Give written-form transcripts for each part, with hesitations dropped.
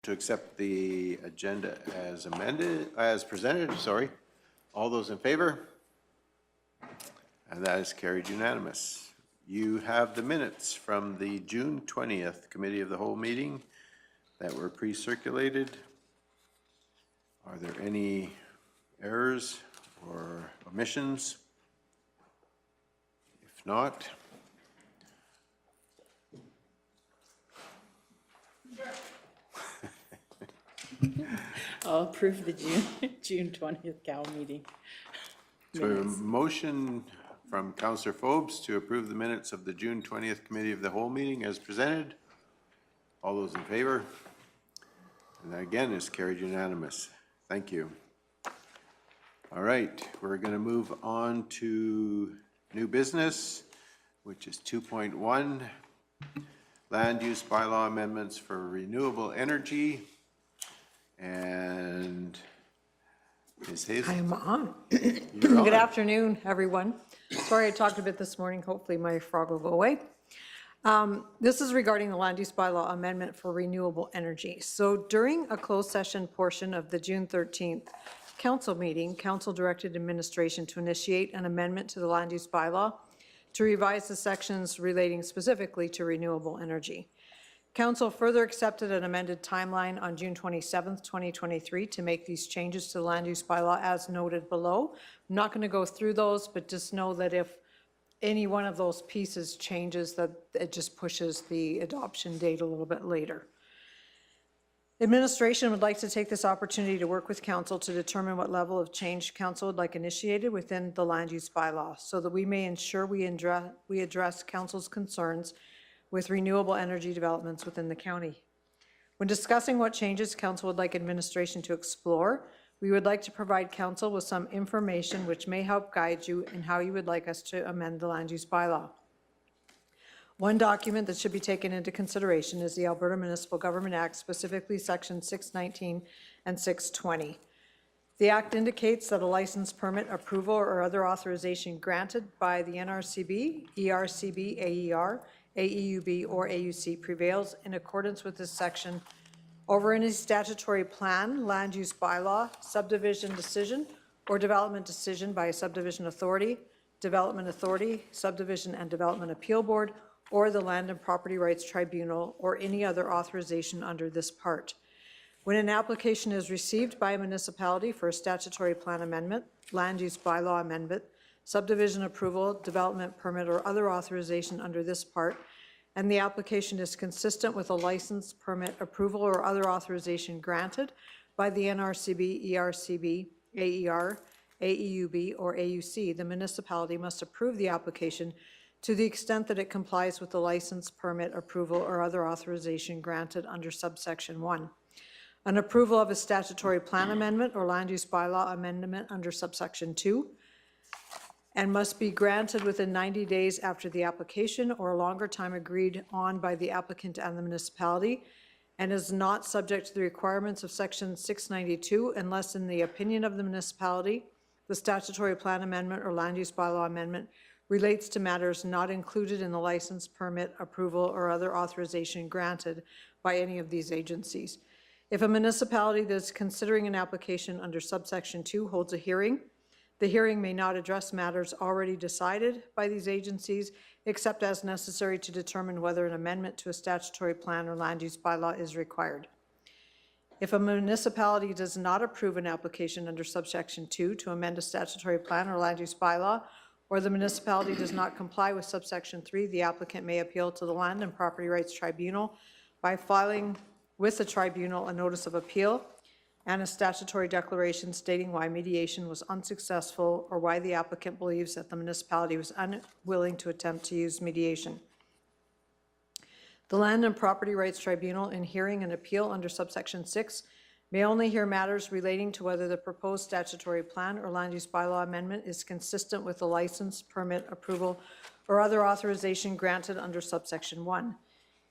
to accept the agenda as presented, sorry. All those in favor? And that is carried unanimous. You have the minutes from the June 20th Committee of the Whole meeting that were pre-circulated. Are there any errors or omissions? If not, I'll approve the June 20th Cal meeting. so a motion from Councillor Phobes to approve the minutes of the June 20th Committee of the Whole meeting as presented. All those in favor? And that again is carried unanimous. Thank you. All right, we're going to move on to new business, which is 2.1, land use bylaw amendments for renewable energy. And Ms. Hazel. I'm on. Good afternoon, everyone. Sorry I talked a bit this morning. Hopefully my frog will go away. This is regarding the land use bylaw amendment for renewable energy. So during a closed session portion of the June 13th council meeting, council directed administration to initiate an amendment to the land use bylaw to revise the sections relating specifically to renewable energy. Council further accepted an amended timeline on June 27th, 2023 to make these changes to the land use bylaw as noted below. I'm not going to go through those, but just know that if any one of those pieces changes, that it just pushes the adoption date a little bit later. Administration would like to take this opportunity to work with council to determine what level of change council would like initiated within the land use bylaw so that we may ensure we address council's concerns with renewable energy developments within the county. When discussing what changes council would like administration to explore, we would like to provide council with some information which may help guide you in how you would like us to amend the land use bylaw. One document that should be taken into consideration is the Alberta Municipal Government Act, specifically section 619 and 620. The Act indicates that a license, permit, approval, or other authorization granted by the NRCB, ERCB, AER, AEUB, or AUC prevails in accordance with this section over any statutory plan, land use bylaw, subdivision decision, or development decision by a subdivision authority, development authority, subdivision and development appeal board, or the Land and Property Rights Tribunal, or any other authorization under this part. When an application is received by a municipality for a statutory plan amendment, land use bylaw amendment, subdivision approval, development permit, or other authorization under this part, and the application is consistent with a license, permit, approval, or other authorization granted by the NRCB, ERCB, AER, AEUB, or AUC, the municipality must approve the application to the extent that it complies with the license, permit, approval, or other authorization granted under subsection 1. An approval of a statutory plan amendment or land use bylaw amendment under subsection 2 and must be granted within 90 days after the application or a longer time agreed on by the applicant and the municipality, and is not subject to the requirements of section 692 unless, in the opinion of the municipality, the statutory plan amendment or land use bylaw amendment relates to matters not included in the license, permit, approval, or other authorization granted by any of these agencies. If a municipality that is considering an application under subsection 2 holds a hearing, the hearing may not address matters already decided by these agencies, except as necessary to determine whether an amendment to a statutory plan or land use bylaw is required. If a municipality does not approve an application under subsection 2 to amend a statutory plan or land use bylaw, or the municipality does not comply with subsection 3, the applicant may appeal to the Land and Property Rights Tribunal by filing with the tribunal a notice of appeal and a statutory declaration stating why mediation was unsuccessful or why the applicant believes that the municipality was unwilling to attempt to use mediation. The Land and Property Rights Tribunal, in hearing an appeal under subsection 6, may only hear matters relating to whether the proposed statutory plan or land use bylaw amendment is consistent with the license, permit, approval, or other authorization granted under subsection 1.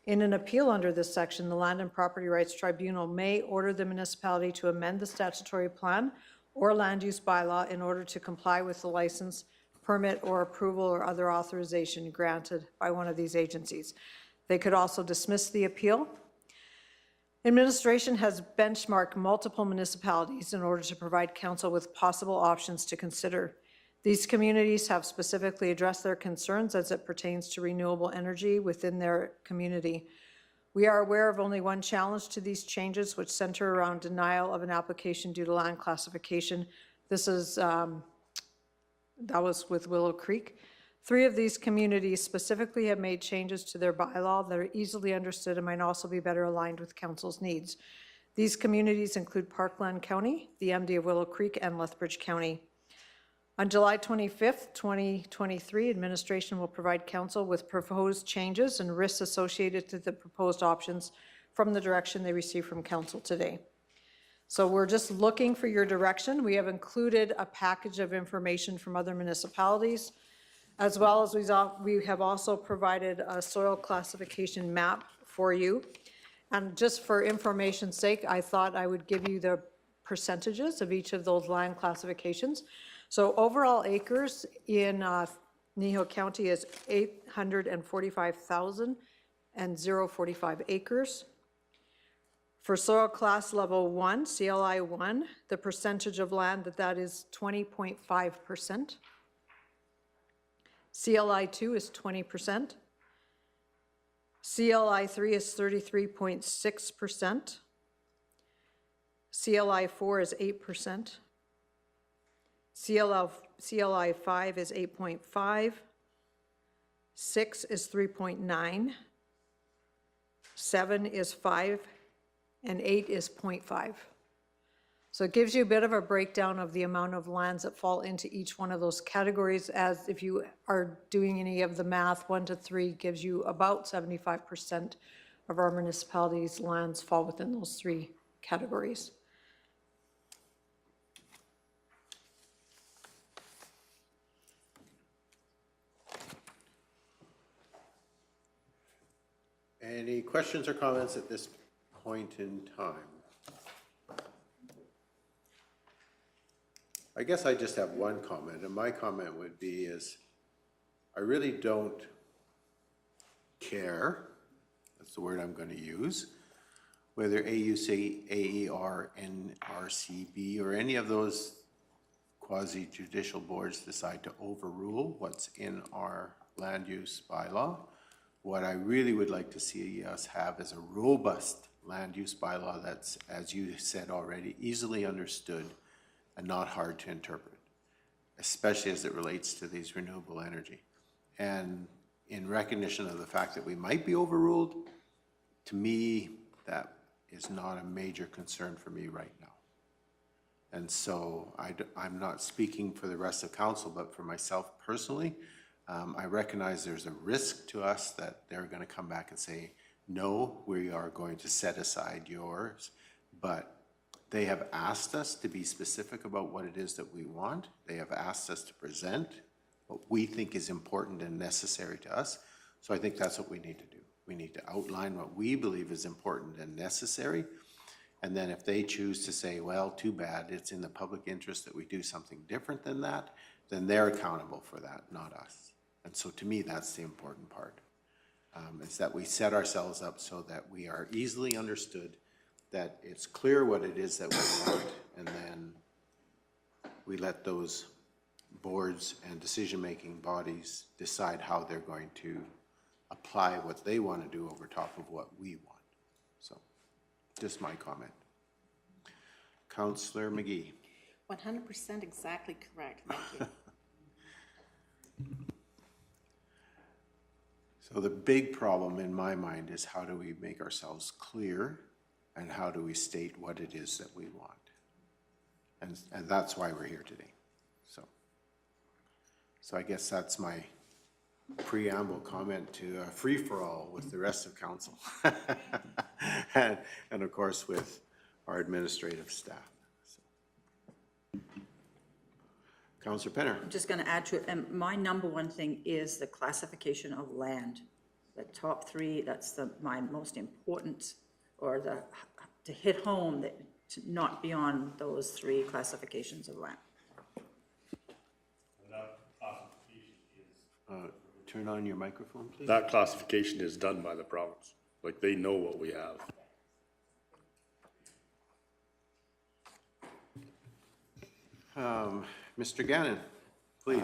In an appeal under this section, the Land and Property Rights Tribunal may order the municipality to amend the statutory plan or land use bylaw in order to comply with the license, permit, or approval or other authorization granted by one of these agencies. They could also dismiss the appeal. Administration has benchmarked multiple municipalities in order to provide council with possible options to consider. These communities have specifically addressed their concerns as it pertains to renewable energy within their community. We are aware of only one challenge to these changes, which center around denial of an application due to land classification. This is, that was with Willow Creek. 3 of these communities specifically have made changes to their bylaw that are easily understood and might also be better aligned with council's needs. These communities include Parkland County, the MD of Willow Creek, and Lethbridge County. On July 25th, 2023, administration will provide council with proposed changes and risks associated to the proposed options from the direction they receive from council today. So we're just looking for your direction. We have included a package of information from other municipalities, as well as we have also provided a soil classification map for you. And just for information's sake, I thought I would give you the percentages of each of those land classifications. So overall acres in Kneehill County is 845,045 acres. For soil class level 1, CLI 1, the percentage of land that is 20.5%. CLI 2 is 20%. CLI 3 is 33.6%. CLI 4 is 8%. CLI 5 is 8.5. 6 is 3.9. 7 is 5. And 8 is 0.5. So it gives you a bit of a breakdown of the amount of lands that fall into each one of those categories, as if you are doing any of the math, 1 to 3 gives you about 75% of our municipalities' lands fall within those 3 categories. Any questions or comments at this point in time? I guess I just have one comment, and my comment would be is I really don't care, that's the word I'm going to use, whether AUC, AER, NRCB, or any of those quasi-judicial boards decide to overrule what's in our land use bylaw. What I really would like to see us have is a robust land use bylaw that's, as you said already, easily understood and not hard to interpret, especially as it relates to these renewable energy. And in recognition of the fact that we might be overruled, to me, that is not a major concern for me right now. And so I'm not speaking for the rest of council, but for myself personally, I recognize there's a risk to us that they're going to come back and say, no, we are going to set aside yours, but they have asked us to be specific about what it is that we want. They have asked us to present what we think is important and necessary to us. So I think that's what we need to do. We need to outline what we believe is important and necessary. And then if they choose to say, well, too bad, it's in the public interest that we do something different than that, then they're accountable for that, not us. And so to me, that's the important part, is that we set ourselves up so that we are easily understood, that it's clear what it is that we want, and then we let those boards and decision-making bodies decide how they're going to apply what they want to do over top of what we want. So, just my comment. Councillor McGee. 100% exactly correct, thank you. So the big problem in my mind is how do we make ourselves clear and how do we state what it is that we want? And that's why we're here today. So I guess that's my preamble comment to free-for-all with the rest of council. and of course with our administrative staff. So. Councillor Penner. I'm just going to add to it, and my number one thing is the classification of land. The top 3, that's my most important, or to hit home, that not beyond those 3 classifications of land. Turn on your microphone, please. That classification is done by the province. Like, they know what we have. Mr. Gannon, please.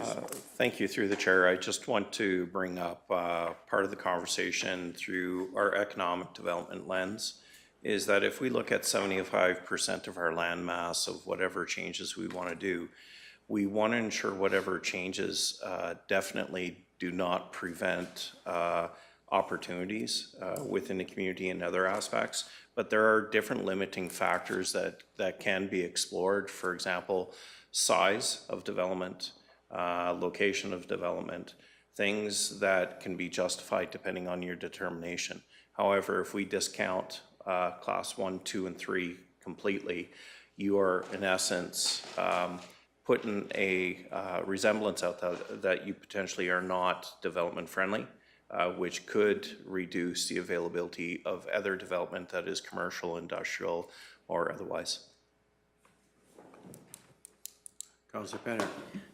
Thank you, through the chair. I just want to bring up part of the conversation through our economic development lens, is that if we look at 75% of our land mass of whatever changes we want to do, we want to ensure whatever changes definitely do not prevent opportunities within the community and other aspects, but there are different limiting factors that can be explored. For example, size of development, location of development, things that can be justified depending on your determination. However, if we discount class 1, 2, and 3 completely, you are in essence putting a resemblance out that you potentially are not development friendly, which could reduce the availability of other development that is commercial, industrial, or otherwise. Councilor Penner.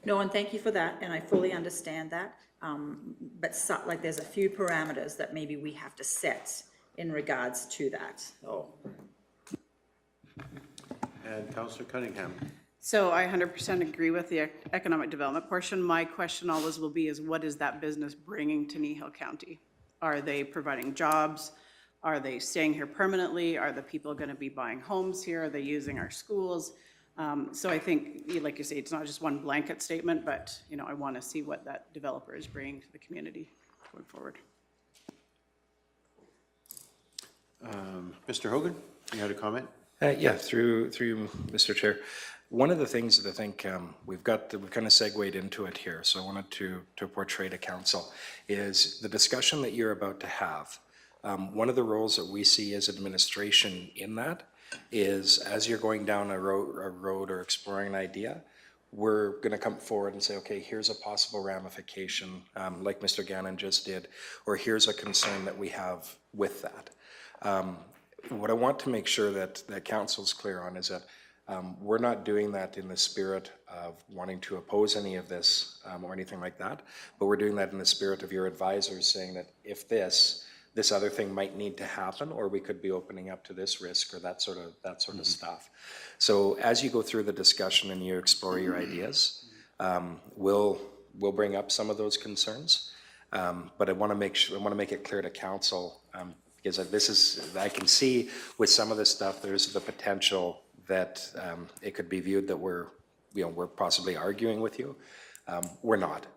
No, and thank you for that, and I fully understand that. But like there's a few parameters that maybe we have to set in regards to that, so. And Councilor Cunningham. So I 100% agree with the economic development portion. My question always will be is what is that business bringing to Kneehill County? Are they providing jobs? Are they staying here permanently? Are the people going to be buying homes here? Are they using our schools? So I think, like you say, it's not just one blanket statement, but I want to see what that developer is bringing to the community going forward. Mr. Hogan, you had a comment? Yeah, through Mr. Chair. One of the things that I think we've kind of segued into it here, so I wanted to portray to council, is the discussion that you're about to have. One of the roles that we see as administration in that is, as you're going down a road or exploring an idea, we're going to come forward and say, okay, here's a possible ramification, like Mr. Gannon just did, or here's a concern that we have with that. What I want to make sure that council's clear on is that we're not doing that in the spirit of wanting to oppose any of this or anything like that, but we're doing that in the spirit of your advisors saying that if this other thing might need to happen, or we could be opening up to this risk or that sort of stuff. So as you go through the discussion and you explore your ideas, we'll bring up some of those concerns, but I want to make it clear to council. Because I can see with some of this stuff, there's the potential that it could be viewed that we're possibly arguing with you. We're not.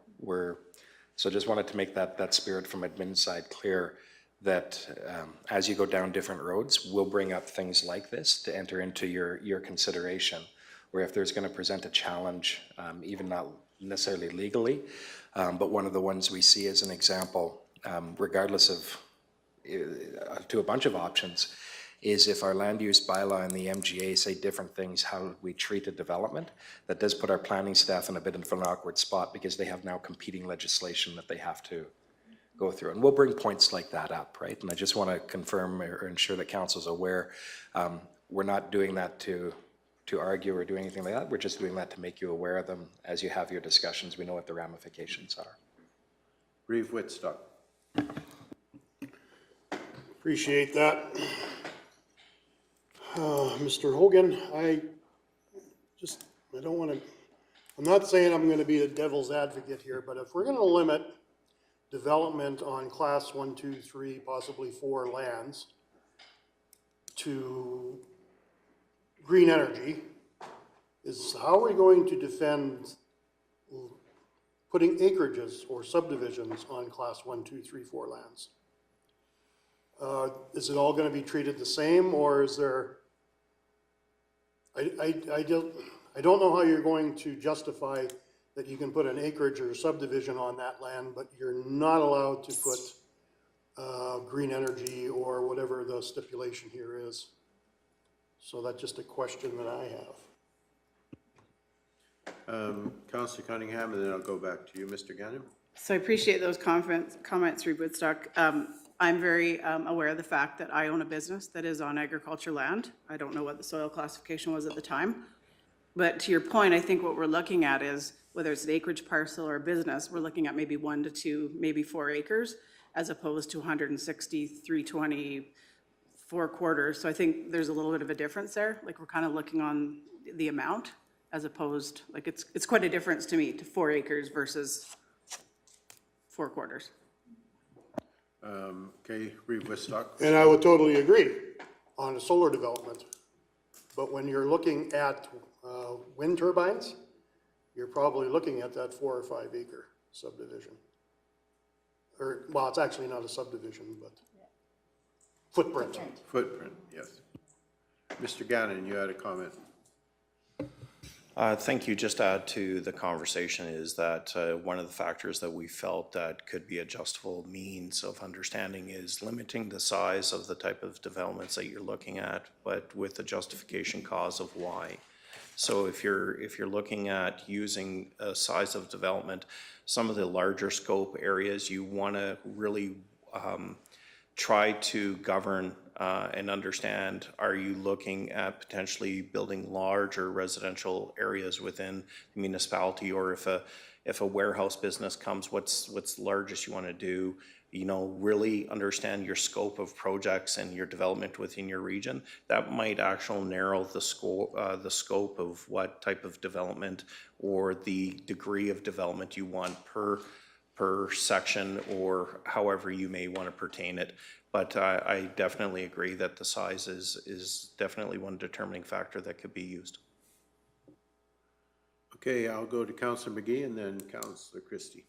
So just wanted to make that spirit from admin side clear that as you go down different roads, we'll bring up things like this to enter into your consideration, where if there's going to present a challenge, even not necessarily legally, but one of the ones we see as an example, regardless of to a bunch of options, is if our land use bylaw and the MGA say different things, how we treat a development, that does put our planning staff in a bit of an awkward spot because they have now competing legislation that they have to go through. And we'll bring points like that up, right? And I just want to confirm or ensure that council's aware. We're not doing that to argue or do anything like that. We're just doing that to make you aware of them as you have your discussions. We know what the ramifications are. Reeve Whitstock. Appreciate that. Mr. Hogan, I don't want to, I'm not saying I'm going to be the devil's advocate here, but if we're going to limit development on class 1, 2, 3, possibly 4 lands to green energy, how are we going to defend putting acreages or subdivisions on class 1, 2, 3, 4 lands? Is it all going to be treated the same, or is there, I don't know how you're going to justify that you can put an acreage or subdivision on that land, but you're not allowed to put green energy or whatever the stipulation here is. So that's just a question that I have. Councilor Cunningham, and then I'll go back to you, Mr. Gannon. So I appreciate those comments, Reeve Woodstock. I'm very aware of the fact that I own a business that is on agriculture land. I don't know what the soil classification was at the time. But to your point, I think what we're looking at is, whether it's an acreage parcel or a business, we're looking at maybe 1 to 2, maybe 4 acres, as opposed to 160, 320, 4 quarters. So I think there's a little bit of a difference there. Like, we're kind of looking on the amount as opposed, like, it's quite a difference to me to 4 acres versus 4 quarters. Okay, Reeve Wistock. And I would totally agree on a solar development. But when you're looking at wind turbines, you're probably looking at that 4 or 5 acre subdivision. Or, well, it's actually not a subdivision, but footprint. Footprint, yes. Mr. Gannon, you had a comment. Thank you. Just to add to the conversation is that one of the factors that we felt that could be a justifiable means of understanding is limiting the size of the type of developments that you're looking at, but with the justification cause of why. So if you're looking at using a size of development, some of the larger scope areas, you want to really try to govern and understand, are you looking at potentially building larger residential areas within the municipality, or if a warehouse business comes, what's the largest you want to do? You know, really understand your scope of projects and your development within your region. That might actually narrow the scope of what type of development or the degree of development you want per section, or however you may want to pertain it. But I definitely agree that the size is definitely one determining factor that could be used. Okay, I'll go to Councillor McGee and then Councillor Christie.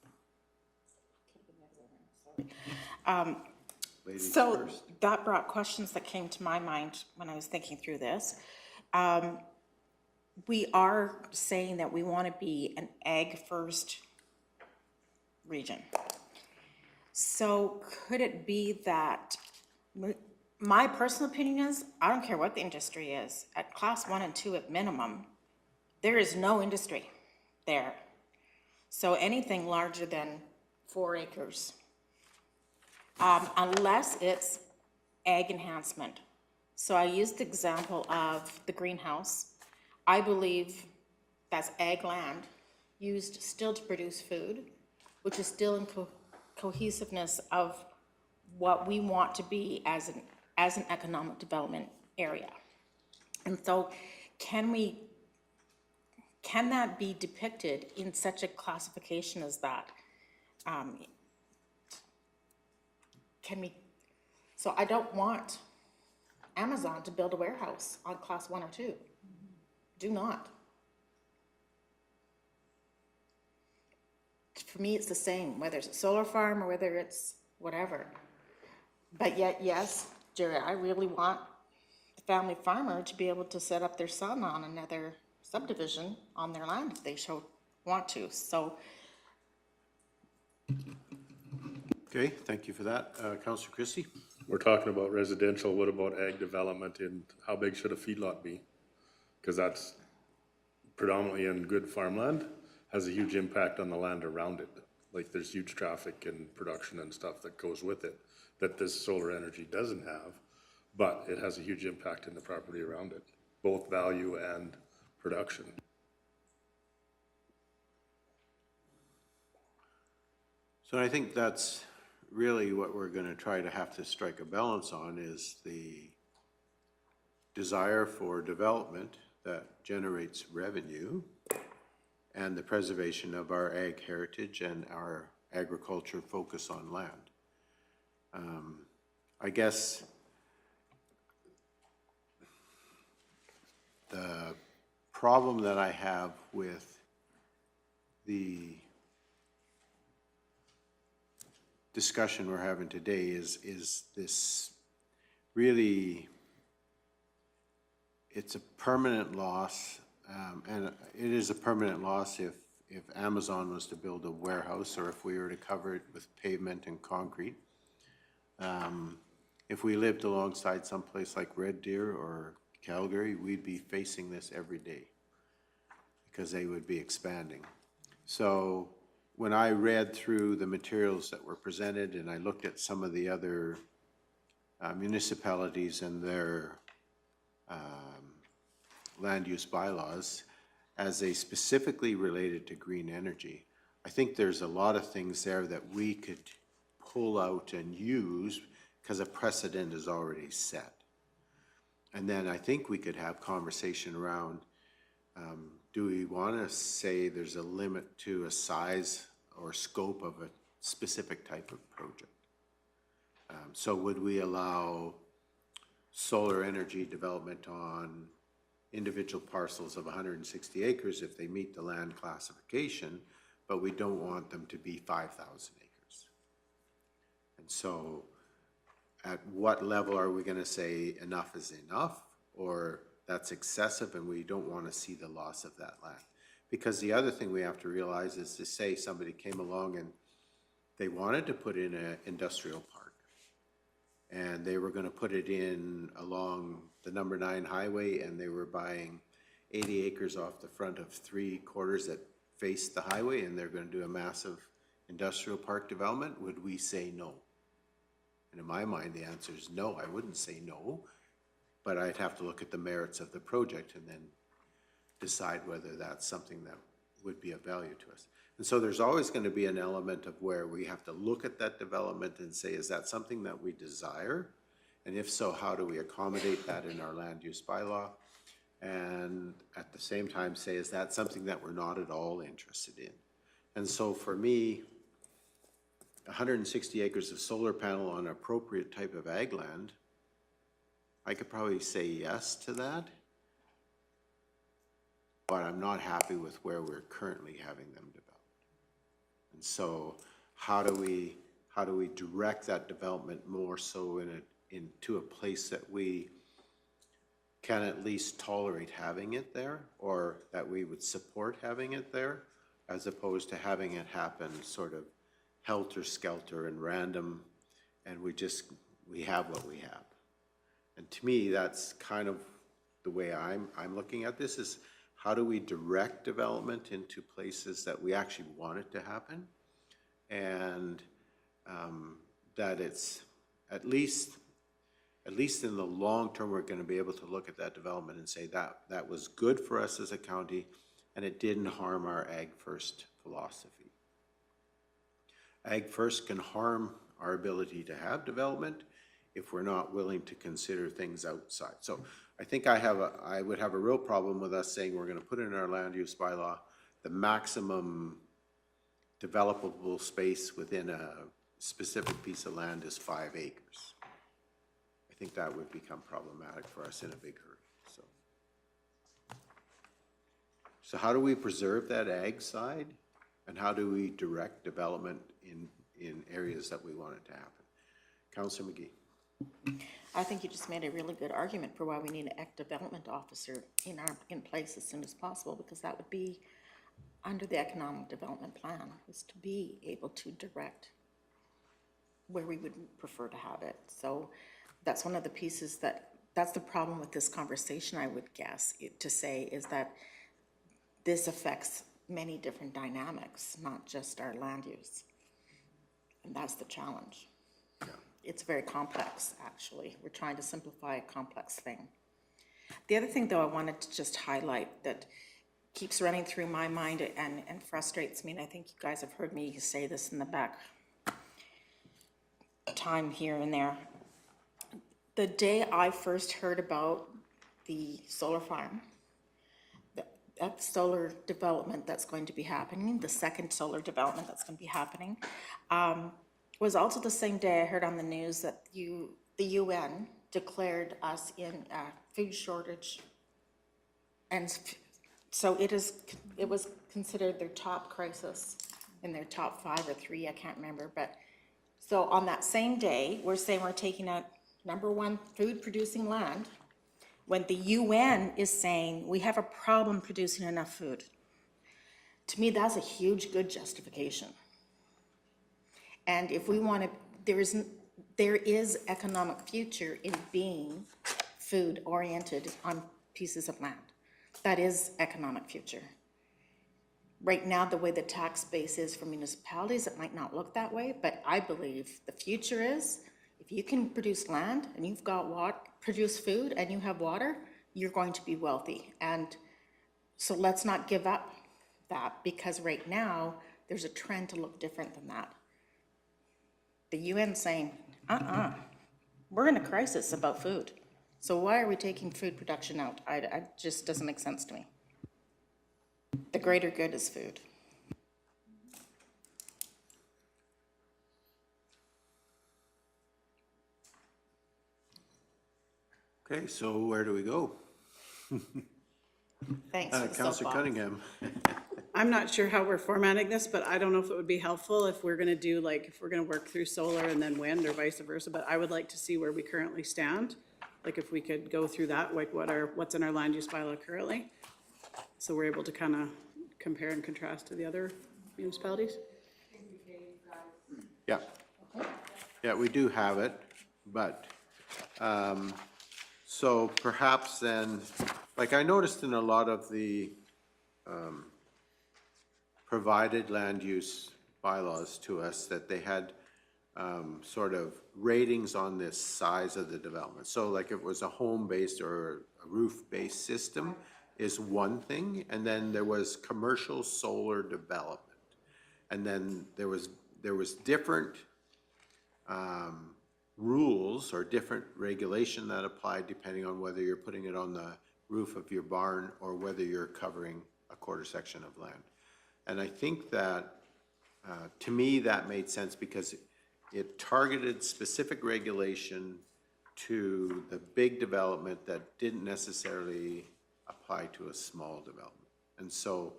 Ladies So first. that brought questions that came to my mind when I was thinking through this. We are saying that we want to be an ag-first region. So could it be that, my personal opinion is, I don't care what the industry is, at class 1 and 2 at minimum, there is no industry there. So anything larger than 4 acres, unless it's ag enhancement. So I used the example of the greenhouse. I believe that's ag land used still to produce food, which is still in cohesiveness of what we want to be as an economic development area. And so can that be depicted in such a classification as that? So I don't want Amazon to build a warehouse on class 1 or 2. Do not. For me, it's the same, whether it's a solar farm or whether it's whatever. But yet, yes, Jerry, I really want the family farmer to be able to set up their son on another subdivision on their land if they want to, so. Okay, thank you for that. Councillor Christie? We're talking about residential, what about ag development, and how big should a feedlot be? Because that's predominantly in good farmland, has a huge impact on the land around it. Like there's huge traffic and production and stuff that goes with it that this solar energy doesn't have, but it has a huge impact in the property around it, both value and production. So I think that's really what we're going to have to strike a balance on, is the desire for development that generates revenue and the preservation of our ag heritage and our agriculture focus on land. I guess the problem that I have with the discussion we're having today is this really, it's a permanent loss, and it is a permanent loss if Amazon was to build a warehouse, or if we were to cover it with pavement and concrete. If we lived alongside someplace like Red Deer or Calgary, we'd be facing this every day because they would be expanding. So when I read through the materials that were presented and I looked at some of the other municipalities and their land use bylaws as they specifically related to green energy, I think there's a lot of things there that we could pull out and use because a precedent is already set. And then I think we could have conversation around Do we want to say there's a limit to a size or scope of a specific type of project? So would we allow solar energy development on individual parcels of 160 acres if they meet the land classification, but we don't want them to be 5,000 acres? And so at what level are we going to say enough is enough, or that's excessive and we don't want to see the loss of that land? Because the other thing we have to realize is, to say somebody came along and they wanted to put in an industrial park, and they were going to put it in along the number 9 highway, and they were buying 80 acres off the front of 3 quarters that face the highway, and they're going to do a massive industrial park development, would we say no? And in my mind, the answer is no. I wouldn't say no, but I'd have to look at the merits of the project and then decide whether that's something that would be of value to us. And so there's always going to be an element of where we have to look at that development and say, is that something that we desire? And if so, how do we accommodate that in our land use bylaw? And at the same time say, is that something that we're not at all interested in? And so for me, 160 acres of solar panel on appropriate type of ag land, I could probably say yes to that, but I'm not happy with where we're currently having them developed. And so how do we direct that development more so into a place that we can at least tolerate having it there, or that we would support having it there, as opposed to having it happen sort of helter-skelter and random, and we have what we have. And to me, that's kind of the way I'm looking at this, is how do we direct development into places that we actually want it to happen, and that it's at least in the long term, we're going to be able to look at that development and say that was good for us as a county, and it didn't harm our ag first philosophy. Ag first can harm our ability to have development if we're not willing to consider things outside. So I think I would have a real problem with us saying we're going to put in our land use bylaw the maximum developable space within a specific piece of land is 5 acres. I think that would become problematic for us in a big hurry. So how do we preserve that ag side, and how do we direct development in areas that we want it to happen? Councillor McGee. I think you just made a really good argument for why we need an ag development officer in place as soon as possible, because that would be under the economic development plan, is to be able to direct where we would prefer to have it. So that's one of the pieces that's the problem with this conversation, I would guess, to say, is that this affects many different dynamics, not just our land use. And that's the challenge. Yeah. It's very complex, actually. We're trying to simplify a complex thing. The other thing, though, I wanted to just highlight that keeps running through my mind and frustrates me, and I think you guys have heard me say this in the back time here and there. The day I first heard about the solar farm, that solar development that's going to be happening, the second solar development that's going to be happening, was also the same day I heard on the news that the UN declared us in a food shortage. And so it was considered their top crisis in their top 5 or 3, I can't remember. But so on that same day, we're saying we're taking out #1 food producing land, when the UN is saying we have a problem producing enough food. To me, that's a huge good justification. And if we want to, there is economic future in being food oriented on pieces of land. That is economic future. Right now, the way the tax base is for municipalities, it might not look that way, but I believe the future is, if you can produce land and you've got produce food and you have water, you're going to be wealthy. And so let's not give up that, because right now there's a trend to look different than that. The UN saying, we're in a crisis about food. So why are we taking food production out? It just doesn't make sense to me. The greater good is food. Okay, so where do we go? Thanks for the Counselor soapbox. Cunningham. I'm not sure how we're formatting this, but I don't know if it would be helpful if we're gonna do, like, if we're gonna work through solar and then wind or vice versa, but I would like to see where we currently stand. Like, if we could go through that, like what's in our land use bylaw currently, so we're able to kind of compare and contrast to the other municipalities. Yeah. Yeah, we do have it, but, so perhaps then, like I noticed in a lot of the provided land use bylaws to us that they had sort of ratings on this size of the development. So like if it was a home-based or a roof-based system is one thing, and then there was commercial solar development. And then there was different rules or different regulation that applied depending on whether you're putting it on the roof of your barn or whether you're covering a quarter section of land. And I think that, to me, that made sense because it targeted specific regulation to the big development that didn't necessarily apply to a small development. And so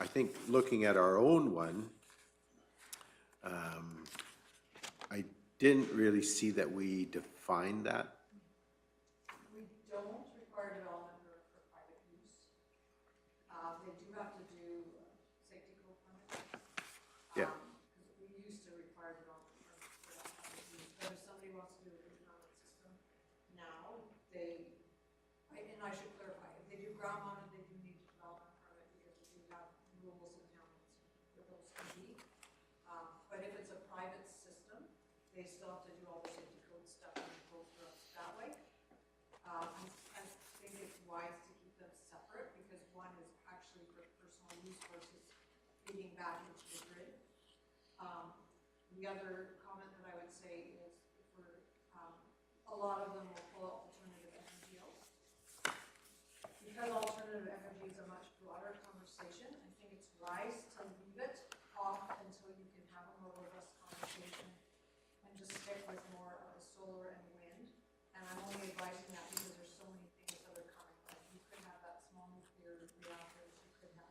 I think looking at our own one, I didn't really see that we defined that. We don't require development for private use. They do have to do safety code permits. Yeah. We used to require development for that private use, but if somebody wants to do an economic system now, and I should clarify, if they do ground mounted, they do need a development permit because we do have rules and counties that those can be. But if it's a private system, they still have to do all the safety code stuff and go through us that way. I think it's wise to keep them separate because one is actually for personal use versus feeding back into the grid. The other comment that I would say is for a lot of them will pull out alternative energy. Because alternative energy is a much broader conversation, I think it's wise to leave it off until you can have a more robust conversation and just stick with more of the solar and wind. And I'm only advising that because there's so many things that are coming. Like you could have that small nuclear reactors, you could have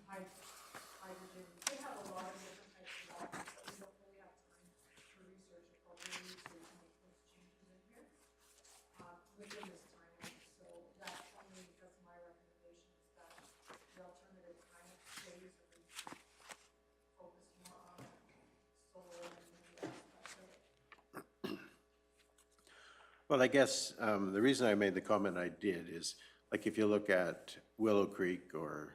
hydrogen, you could have a lot of different types of developments that we don't really have time to research appropriately to make those changes in here within this timeline. So that's my recommendation is that the alternative climate stays and we focus more on solar and wind aspects of it. Well, I guess the reason I made the comment I did is, like, if you look at Willow Creek or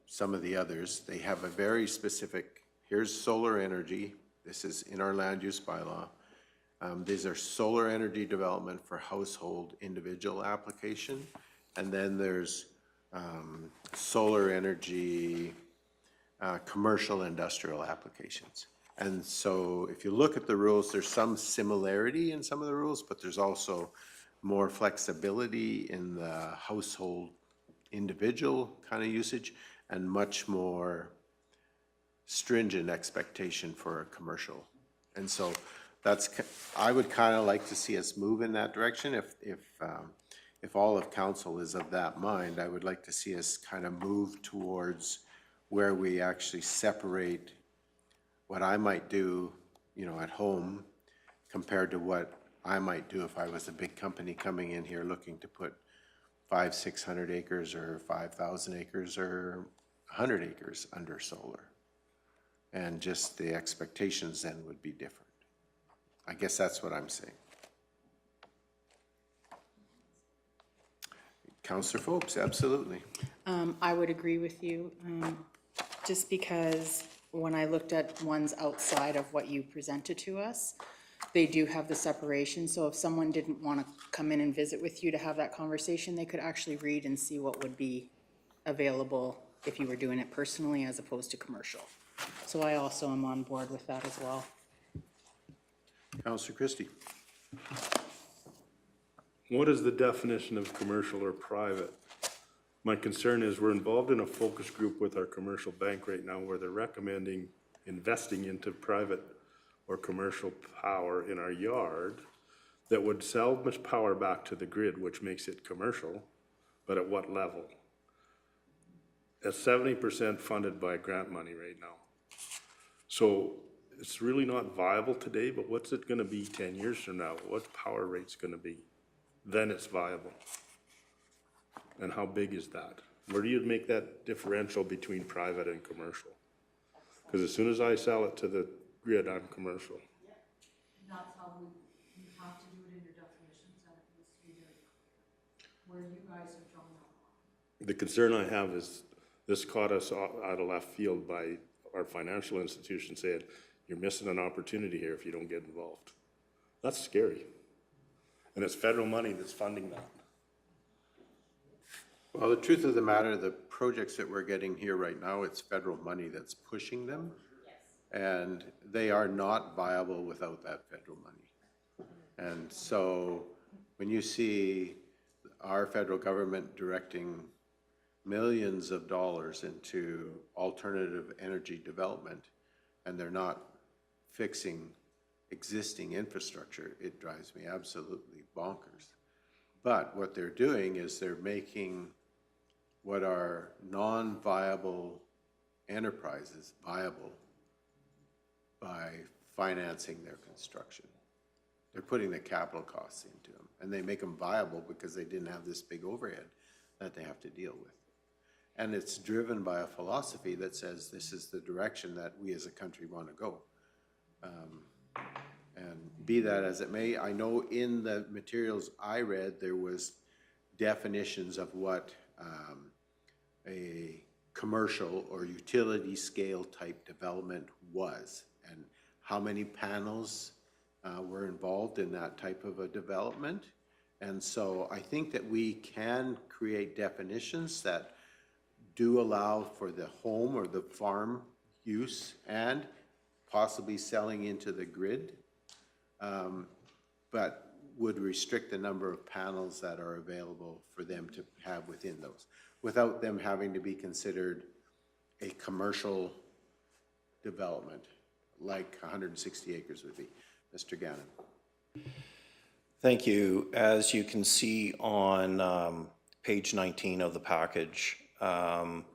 some of the others, they have a very specific, here's solar energy, this is in our land use bylaw. These are solar energy development for household individual application. And then there's solar energy commercial industrial applications. And so if you look at the rules, there's some similarity in some of the rules, but there's also more flexibility in the household individual kind of usage and much more stringent expectation for a commercial. And so that's, I would kind of like to see us move in that direction. If all of council is of that mind, I would like to see us kind of move towards where we actually separate what I might do, you know, at home compared to what I might do if I was a big company coming in here looking to put 500-600 acres or 5,000 acres or 100 acres under solar. And just the expectations then would be different. I guess that's what I'm saying. Councillor Phobes, absolutely. I would agree with you, just because when I looked at ones outside of what you presented to us, they do have the separation, so if someone didn't want to come in and visit with you to have that conversation, they could actually read and see what would be available if you were doing it personally as opposed to commercial. So I also am on board with that as well. Councillor Christie. What is the definition of commercial or private? My concern is we're involved in a focus group with our commercial bank right now where they're recommending investing into private or commercial power in our yard that would sell much power back to the grid, which makes it commercial, but at what level? At 70% funded by grant money right now. So it's really not viable today, but what's it gonna be 10 years from now? What's power rate's gonna be? Then it's viable. And how big is that? Where do you make that differential between private and commercial? Because as soon as I sell it to the grid, I'm commercial. That's how you have to do it in your definitions, and it needs to be very clear where you guys have drawn that line. The concern I have is this caught us out of left field by our financial institution saying, you're missing an opportunity here if you don't get involved. That's scary. And it's federal money that's funding that. Well, the truth of the matter, the projects that we're getting here right now, it's federal money that's pushing them. And they are not viable without that federal money. And so when you see our federal government directing millions of dollars into alternative energy development, and they're not fixing existing infrastructure, it drives me absolutely bonkers. But what they're doing is they're making what are non-viable enterprises viable by financing their construction. They're putting the capital costs into them, and they make them viable because they didn't have this big overhead that they have to deal with. And it's driven by a philosophy that says this is the direction that we as a country want to go. And be that as it may, I know in the materials I read, there was definitions of what a commercial or utility scale type development was, and how many panels were involved in that type of a development. And so I think that we can create definitions that do allow for the home or the farm use and possibly selling into the grid, but would restrict the number of panels that are available for them to have within those, without them having to be considered a commercial development like 160 acres would be. Mr. Gannon. Thank you. As you can see on page 19 of the package, one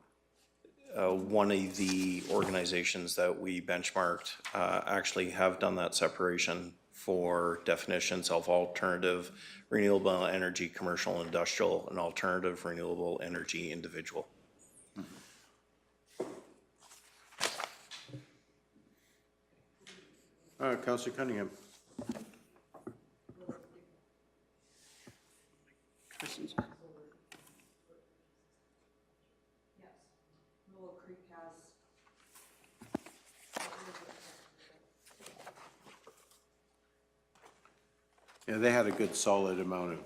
of the organizations that we benchmarked actually have done that separation for definitions of alternative renewable energy, commercial, industrial, and alternative renewable energy individual. Councillor Cunningham. Questions? Yeah, they had a good solid amount of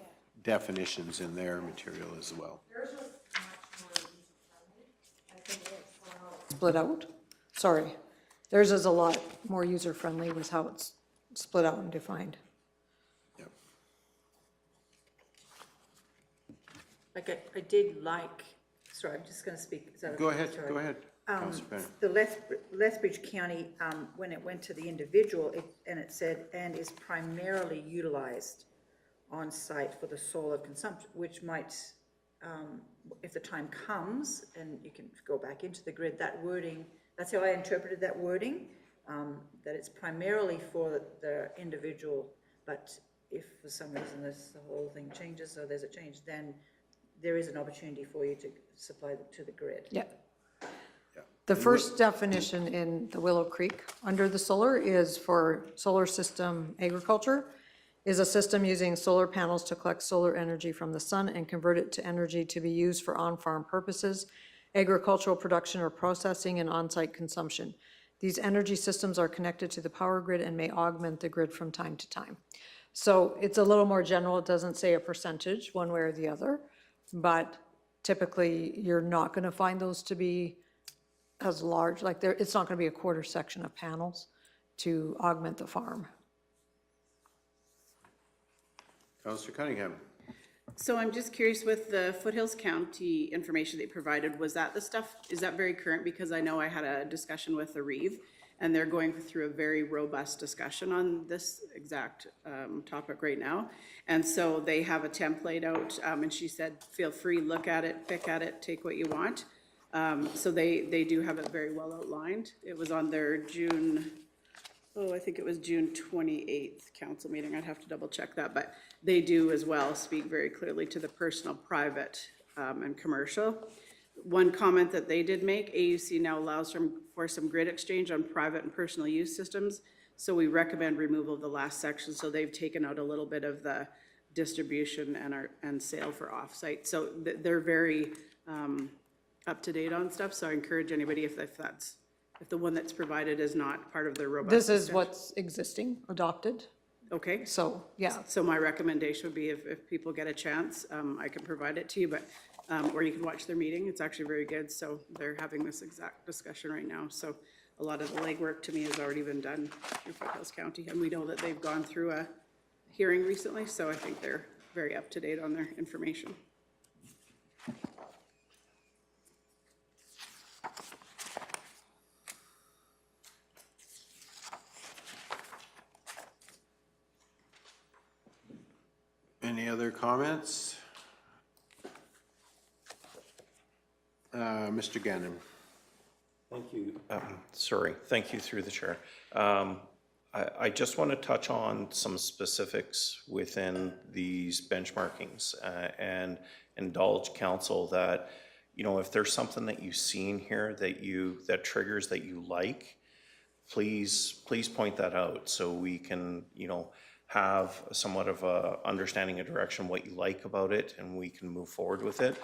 definitions in their material as well. Split out, sorry. Theirs is a lot more user-friendly with how it's split out and defined. Yep. Like, I did like, sorry, I'm just gonna speak. Is that Go okay? ahead, Sorry. go ahead, Councillor Penny. The Lethbridge County, when it went to the individual, it said, and is primarily utilized on site for the solar consumption, which might, if the time comes and you can go back into the grid, that wording, that's how I interpreted that wording, that it's primarily for the individual, but if for some reason the whole thing changes or there's a change, then there is an opportunity for you to supply to the grid. Yeah. The first definition in the Willow Creek under the solar is for solar system agriculture, is a system using solar panels to collect solar energy from the sun and convert it to energy to be used for on-farm purposes, agricultural production or processing, and on-site consumption. These energy systems are connected to the power grid and may augment the grid from time to time. So it's a little more general. It doesn't say a percentage one way or the other, but typically you're not going to find those to be as large, like there, it's not going to be a quarter section of panels to augment the farm. Councillor Cunningham. So I'm just curious with the Foothills County information they provided, was that the stuff, is that very current? Because I know I had a discussion with the Reeve, and they're going through a very robust discussion on this exact topic right now. And so they have a template out, and she said, feel free, look at it, pick at it, take what you want. So they do have it very well outlined. It was on their I think it was June 28th council meeting. I'd have to double check that, but they do as well speak very clearly to the personal, private, and commercial. One comment that they did make, AUC now allows for some grid exchange on private and personal use systems. So we recommend removal of the last section. So they've taken out a little bit of the distribution and sale for offsite. So they're very up to date on stuff. So I encourage anybody, if the one that's provided is not part of their robust. This is discussion. what's existing, adopted, Okay. so, yeah. So my recommendation would be if people get a chance, I can provide it to you, but, or you can watch their meeting. It's actually very good. So they're having this exact discussion right now. So a lot of the legwork to me has already been done through Foothills County. And we know that they've gone through a hearing recently. So I think they're very up to date on their information. Any other comments? Mr. Gannon. Thank you. Thank you through the chair. I just want to touch on some specifics within these benchmarkings and indulge council that, you know, if there's something that you've seen here that triggers that you like, please point that out so we can, you know, have somewhat of a understanding of direction, what you like about it, and we can move forward with it.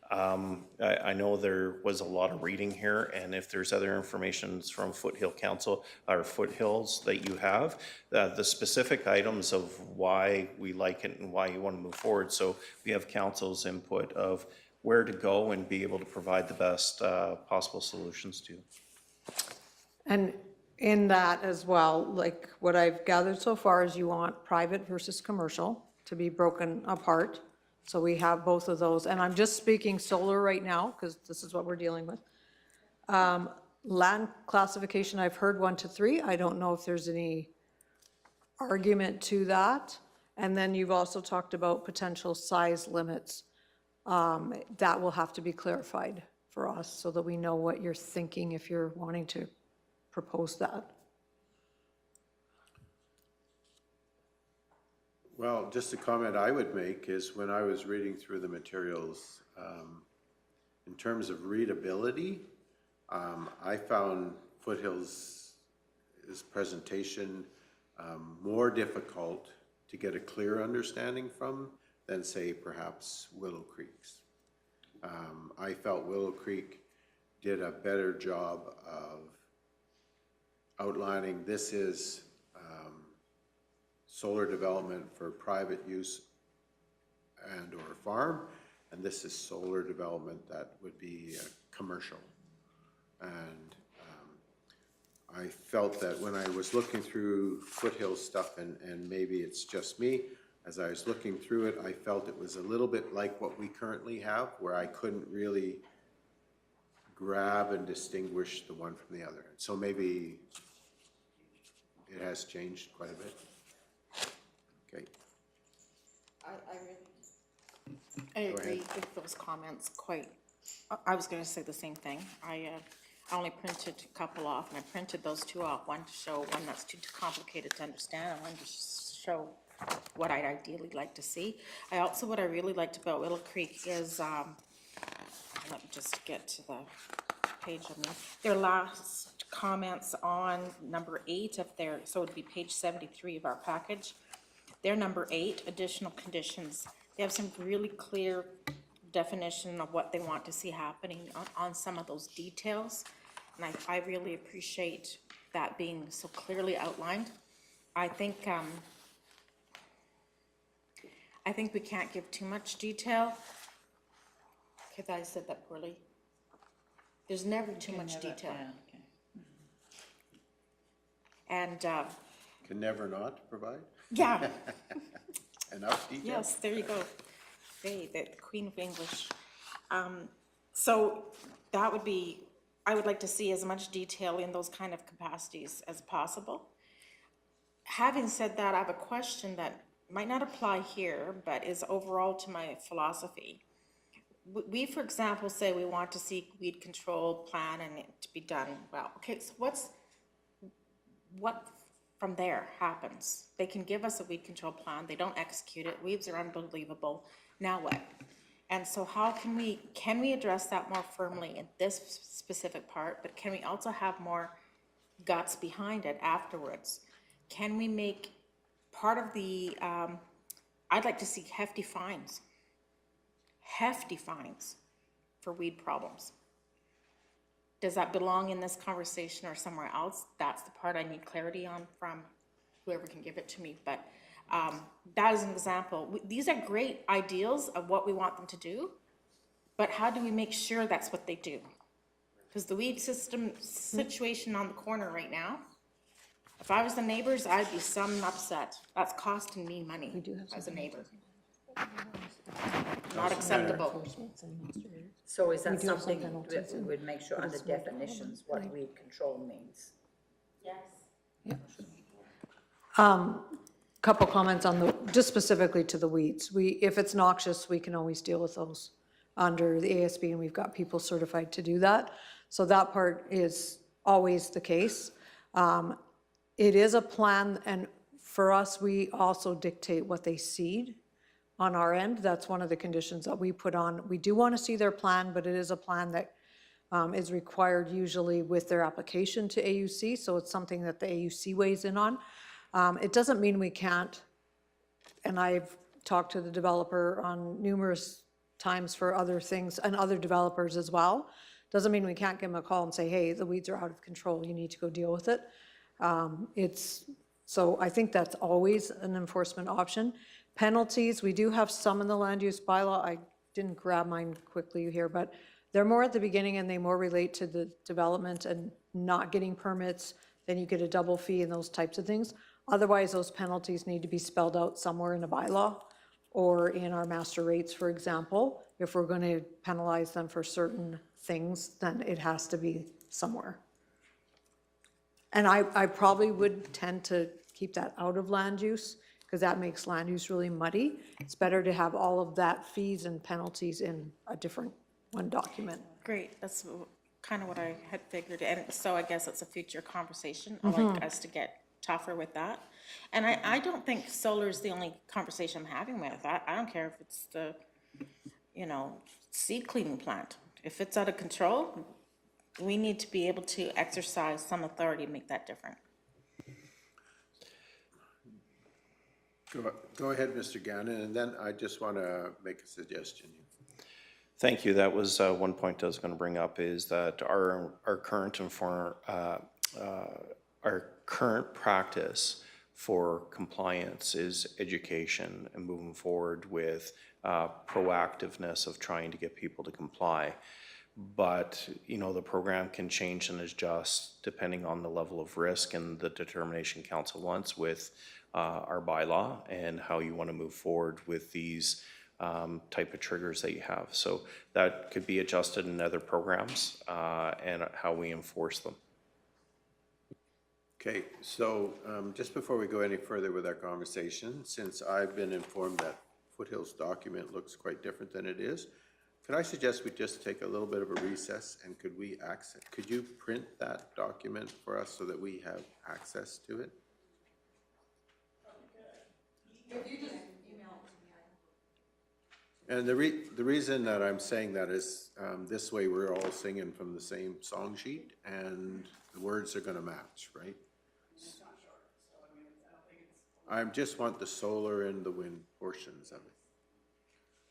I know there was a lot of reading here, and if there's other information from Foothill Council or Foothills that you have, the specific items of why we like it and why you want to move forward. So we have council's input of where to go and be able to provide the best possible solutions to. And in that as well, like what I've gathered so far is you want private versus commercial to be broken apart. So we have both of those, and I'm just speaking solar right now because this is what we're dealing with. Land classification, I've heard 1 to 3. I don't know if there's any argument to that. And then you've also talked about potential size limits. That will have to be clarified for us so that we know what you're thinking if you're wanting to propose that. Well, just a comment I would make is when I was reading through the materials, in terms of readability, I found Foothills' presentation more difficult to get a clear understanding from than, say, perhaps Willow Creek's. I felt Willow Creek did a better job of outlining this is solar development for private use and or farm, and this is solar development that would be commercial. And I felt that when I was looking through Foothills stuff, and maybe it's just me, as I was looking through it, I felt it was a little bit like what we currently have, where I couldn't really grab and distinguish the one from the other. So maybe it has changed quite a bit. Okay. I agree with those comments quite. I was going to say the same thing. I only printed a couple off, and I printed those 2 off, one to show one that's too complicated to understand, and one to show what I'd ideally like to see. What I really liked about Willow Creek is, let me just get to the page of me. Their last comments on number 8 of their, so it would be page 73 of our package. Their number 8, additional conditions. They have some really clear definition of what they want to see happening on some of those details. And I really appreciate that being so clearly outlined. I think we can't give too much detail. Okay, I said that poorly. There's never too much detail. And Can never not provide yeah, enough detail? yes, there you go. say, the Queen of English. So that would be, I would like to see as much detail in those kind of capacities as possible. Having said that, I have a question that might not apply here, but is overall to my philosophy. We, for example, say we want to see weed control plan and it to be done well. Okay, so what from there happens? They can give us a weed control plan, they don't execute it, weeds are unbelievable, now what? And so how can we address that more firmly in this specific part, but can we also have more guts behind it afterwards? Can we make part of the, I'd like to see hefty fines for weed problems. Does that belong in this conversation or somewhere else? That's the part I need clarity on from whoever can give it to me. But that is an example. These are great ideals of what we want them to do, but how do we make sure that's what they do? Because the weed system situation on the corner right now, if I was the neighbors, I'd be some upset. That's costing me money as a neighbor. Not acceptable. So is that something that we would make sure under definitions what weed control means? Yes. Couple comments on just specifically to the weeds. If it's noxious, we can always deal with those under the ASB, and we've got people certified to do that. So that part is always the case. It is a plan, and for us, we also dictate what they seed on our end. That's one of the conditions that we put on. We do want to see their plan, but it is a plan that is required usually with their application to AUC, so it's something that the AUC weighs in on. It doesn't mean we can't, and I've talked to the developer on numerous times for other things, and other developers as well. Doesn't mean we can't give them a call and say, hey, the weeds are out of control, you need to go deal with it. So I think that's always an enforcement option. Penalties, we do have some in the land use bylaw. I didn't grab mine quickly here, but they're more at the beginning and they more relate to the development and not getting permits. Then you get a double fee and those types of things. Otherwise, those penalties need to be spelled out somewhere in a bylaw or in our master rates, for example. If we're going to penalize them for certain things, then it has to be somewhere. And I probably would tend to keep that out of land use because that makes land use really muddy. It's better to have all of that fees and penalties in a different one document. Great, that's kind of what I had figured, and so I guess it's a future conversation. I'd like us to get tougher with that. And I don't think solar is the only conversation I'm having with. I don't care if it's the, seed cleaning plant. If it's out of control, we need to be able to exercise some authority to make that different. Go ahead, Mr. Gannon, and then I just want to make a suggestion. Thank you. That was one point I was going to bring up, is that our current practice for compliance is education and moving forward with proactiveness of trying to get people to comply. But, the program can change and adjust depending on the level of risk and the determination council wants with our bylaw and how you want to move forward with these type of triggers that you have. So that could be adjusted in other programs and how we enforce them. Okay, so just before we go any further with our conversation, since I've been informed that Foothills document looks quite different than it is, could I suggest we just take a little bit of a recess and could you print that document for us so that we have access to it? And the reason that I'm saying that is this way we're all singing from the same song sheet and the words are going to match, right? I just want the solar and the wind portions of it.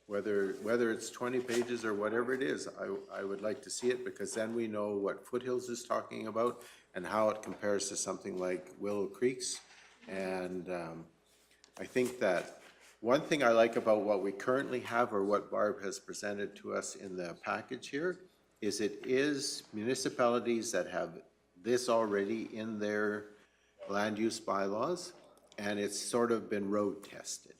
Whether it's 20 pages or whatever it is, I would like to see it because then we know what Foothills is talking about and how it compares to something like Willow Creek's. And I think that one thing I like about what we currently have or what Barb has presented to us in the package here is it is municipalities that have this already in their land use bylaws and it's sort of been road tested.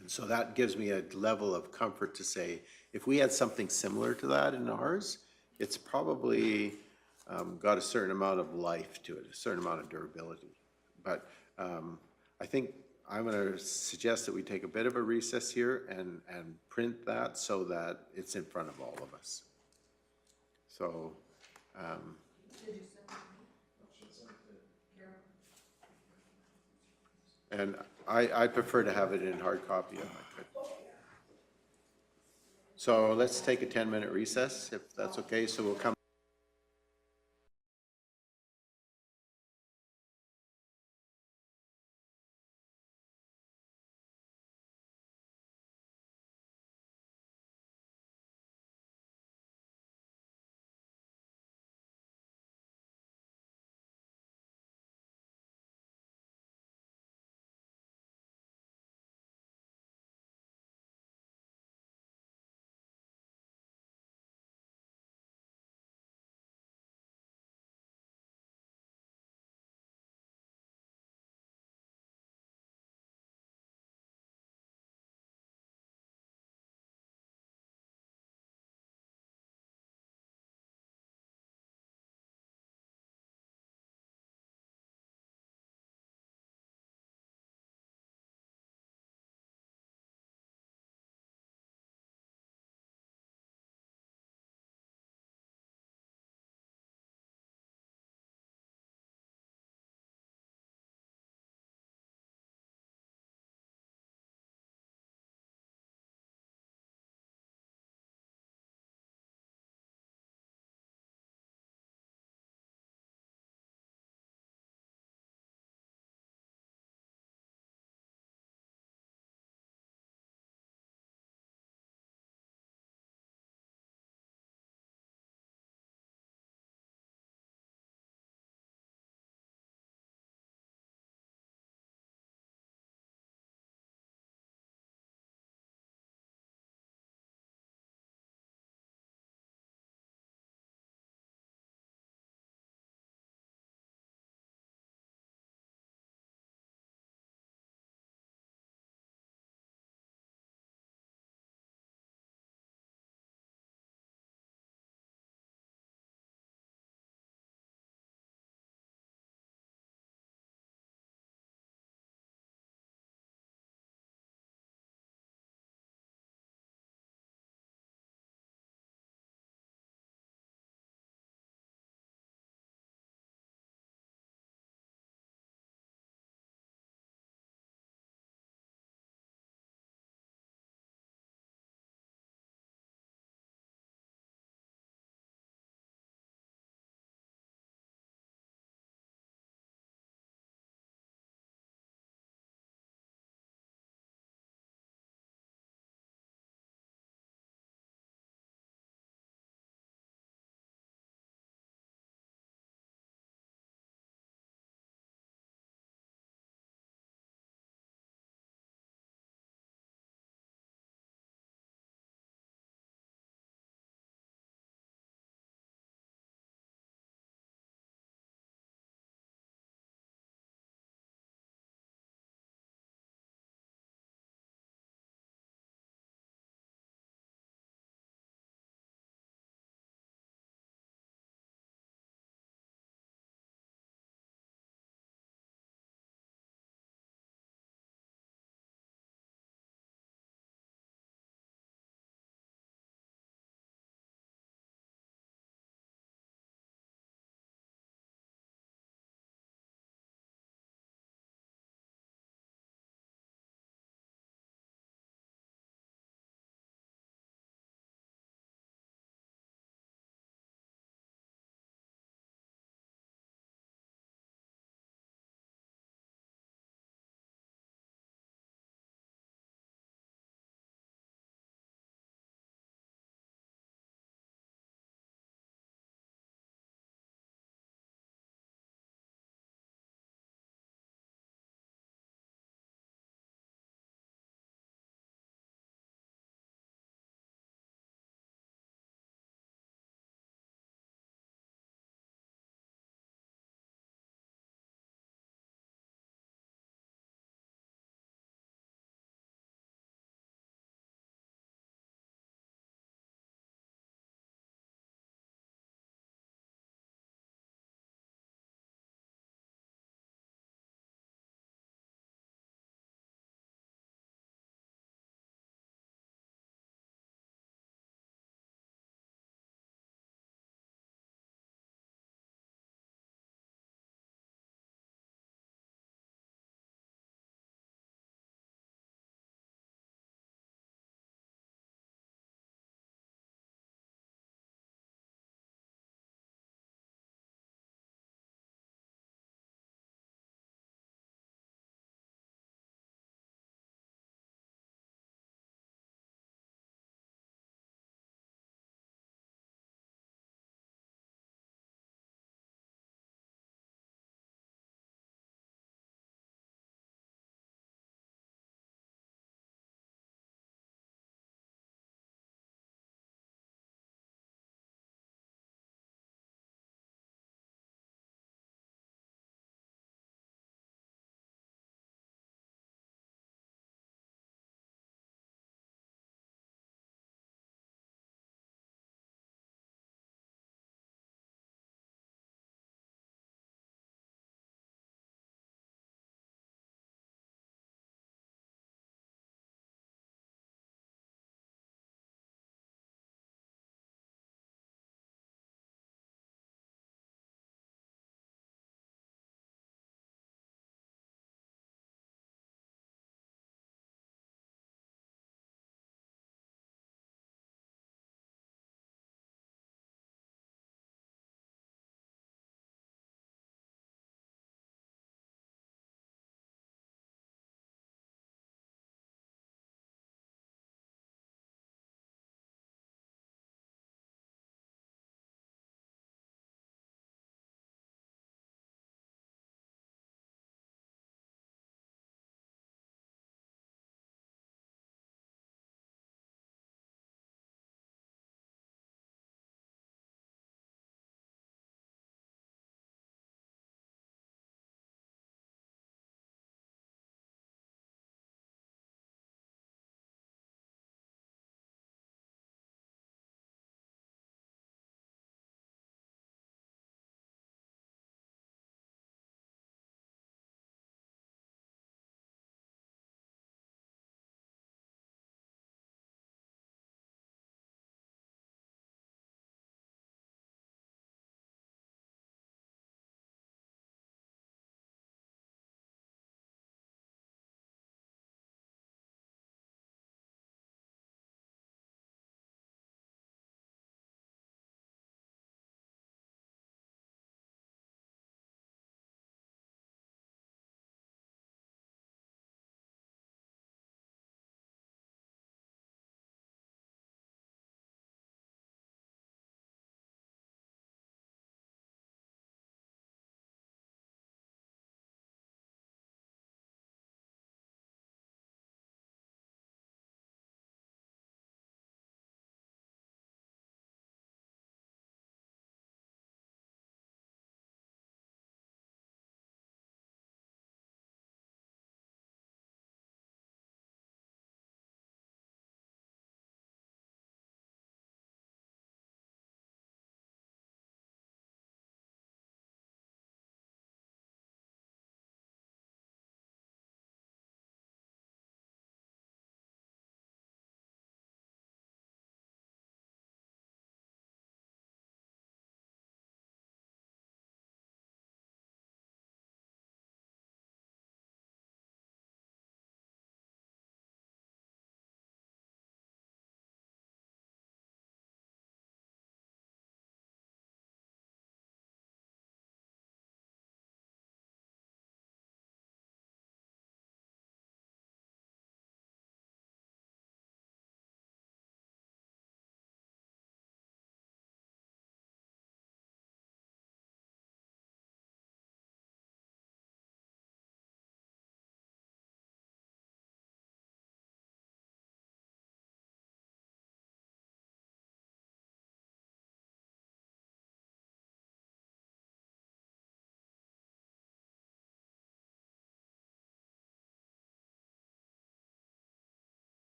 And so that gives me a level of comfort to say, if we had something similar to that in ours, it's probably got a certain amount of life to it, a certain amount of durability. But I think I'm going to suggest that we take a bit of a recess here and print that so that it's in front of all of us. So, and I prefer to have it in hard copy if I could. So let's take a 10-minute recess, if that's okay. So we'll come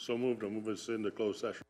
So moved, I'll move us into closed session.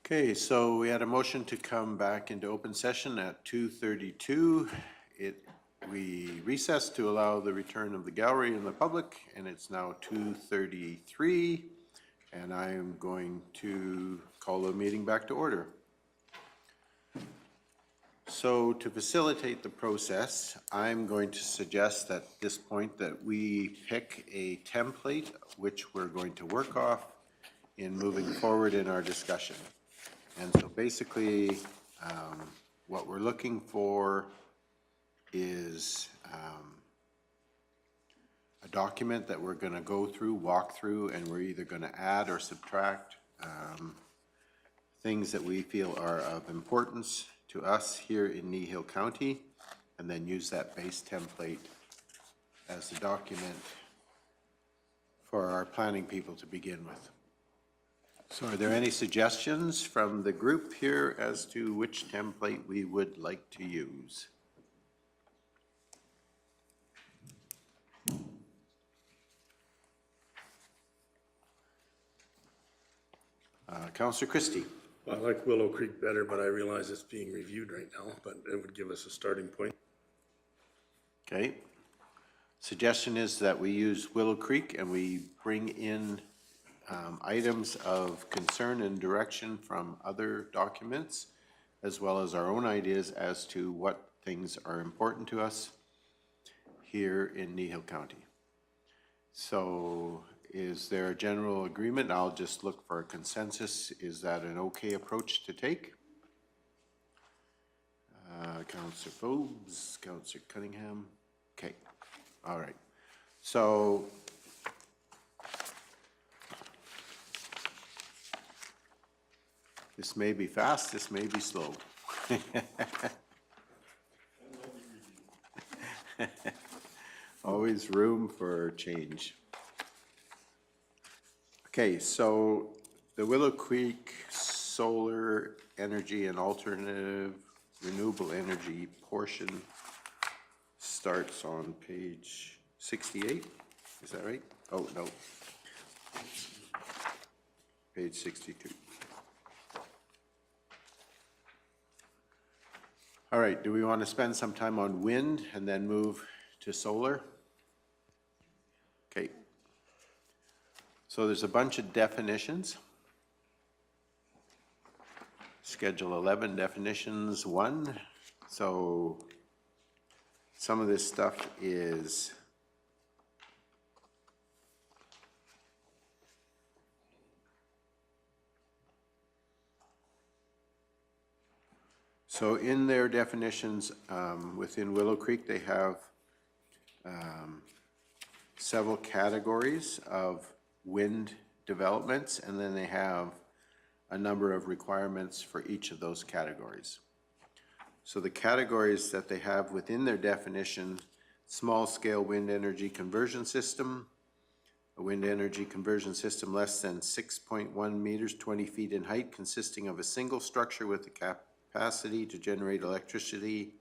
Okay, so we had a motion to come back into open session at 2:32. We recessed to allow the return of the gallery and the public, and it's now 2:33. And I am going to call the meeting back to order. So to facilitate the process, I'm going to suggest at this point that we pick a template which we're going to work off in moving forward in our discussion. And so basically, what we're looking for is a document that we're going to go through, walk through, and we're either going to add or subtract things that we feel are of importance to us here in Kneehill County, and then use that base template as the document for our planning people to begin with. So are there any suggestions from the group here as to which template we would like to use? Councillor Christie. I like Willow Creek better, but I realize it's being reviewed right now, but it would give us a starting point. Okay. Suggestion is that we use Willow Creek and we bring in items of concern and direction from other documents, as well as our own ideas as to what things are important to us here in Kneehill County. So is there a general agreement? I'll just look for a consensus. Is that an okay approach to take? Councillor Forbes, Councillor Cunningham. Okay, all right. So this may be fast, this may be slow. Always room for change. Okay, so the Willow Creek solar energy and alternative renewable energy portion starts on page 68. Is that right? Oh, no. Page 62. All right, do we want to spend some time on wind and then move to solar? Okay. So there's a bunch of definitions. Schedule 11 definitions 1. So some of this stuff is so in their definitions within Willow Creek, they have several categories of wind developments, and then they have a number of requirements for each of those categories. So the categories that they have within their definition: small-scale wind energy conversion system, a wind energy conversion system less than 6.1 meters, 20 feet in height, consisting of a single structure with the capacity to generate electricity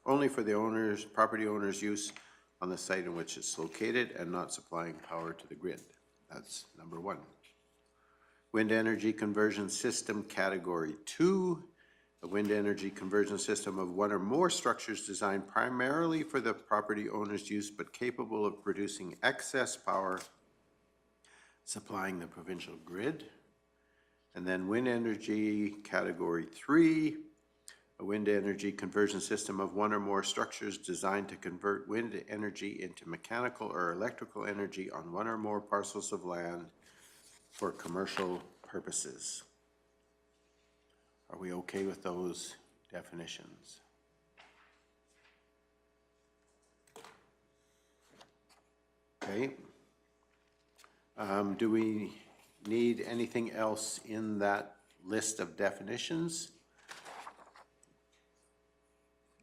only for the property owner's use on the site in which it's located and not supplying power to the grid. That's number 1. Wind energy conversion system category 2, a wind energy conversion system of one or more structures designed primarily for the property owner's use but capable of producing excess power supplying the provincial grid. And then wind energy category 3, a wind energy conversion system of one or more structures designed to convert wind energy into mechanical or electrical energy on one or more parcels of land for commercial purposes. Are we okay with those definitions? Okay. Do we need anything else in that list of definitions?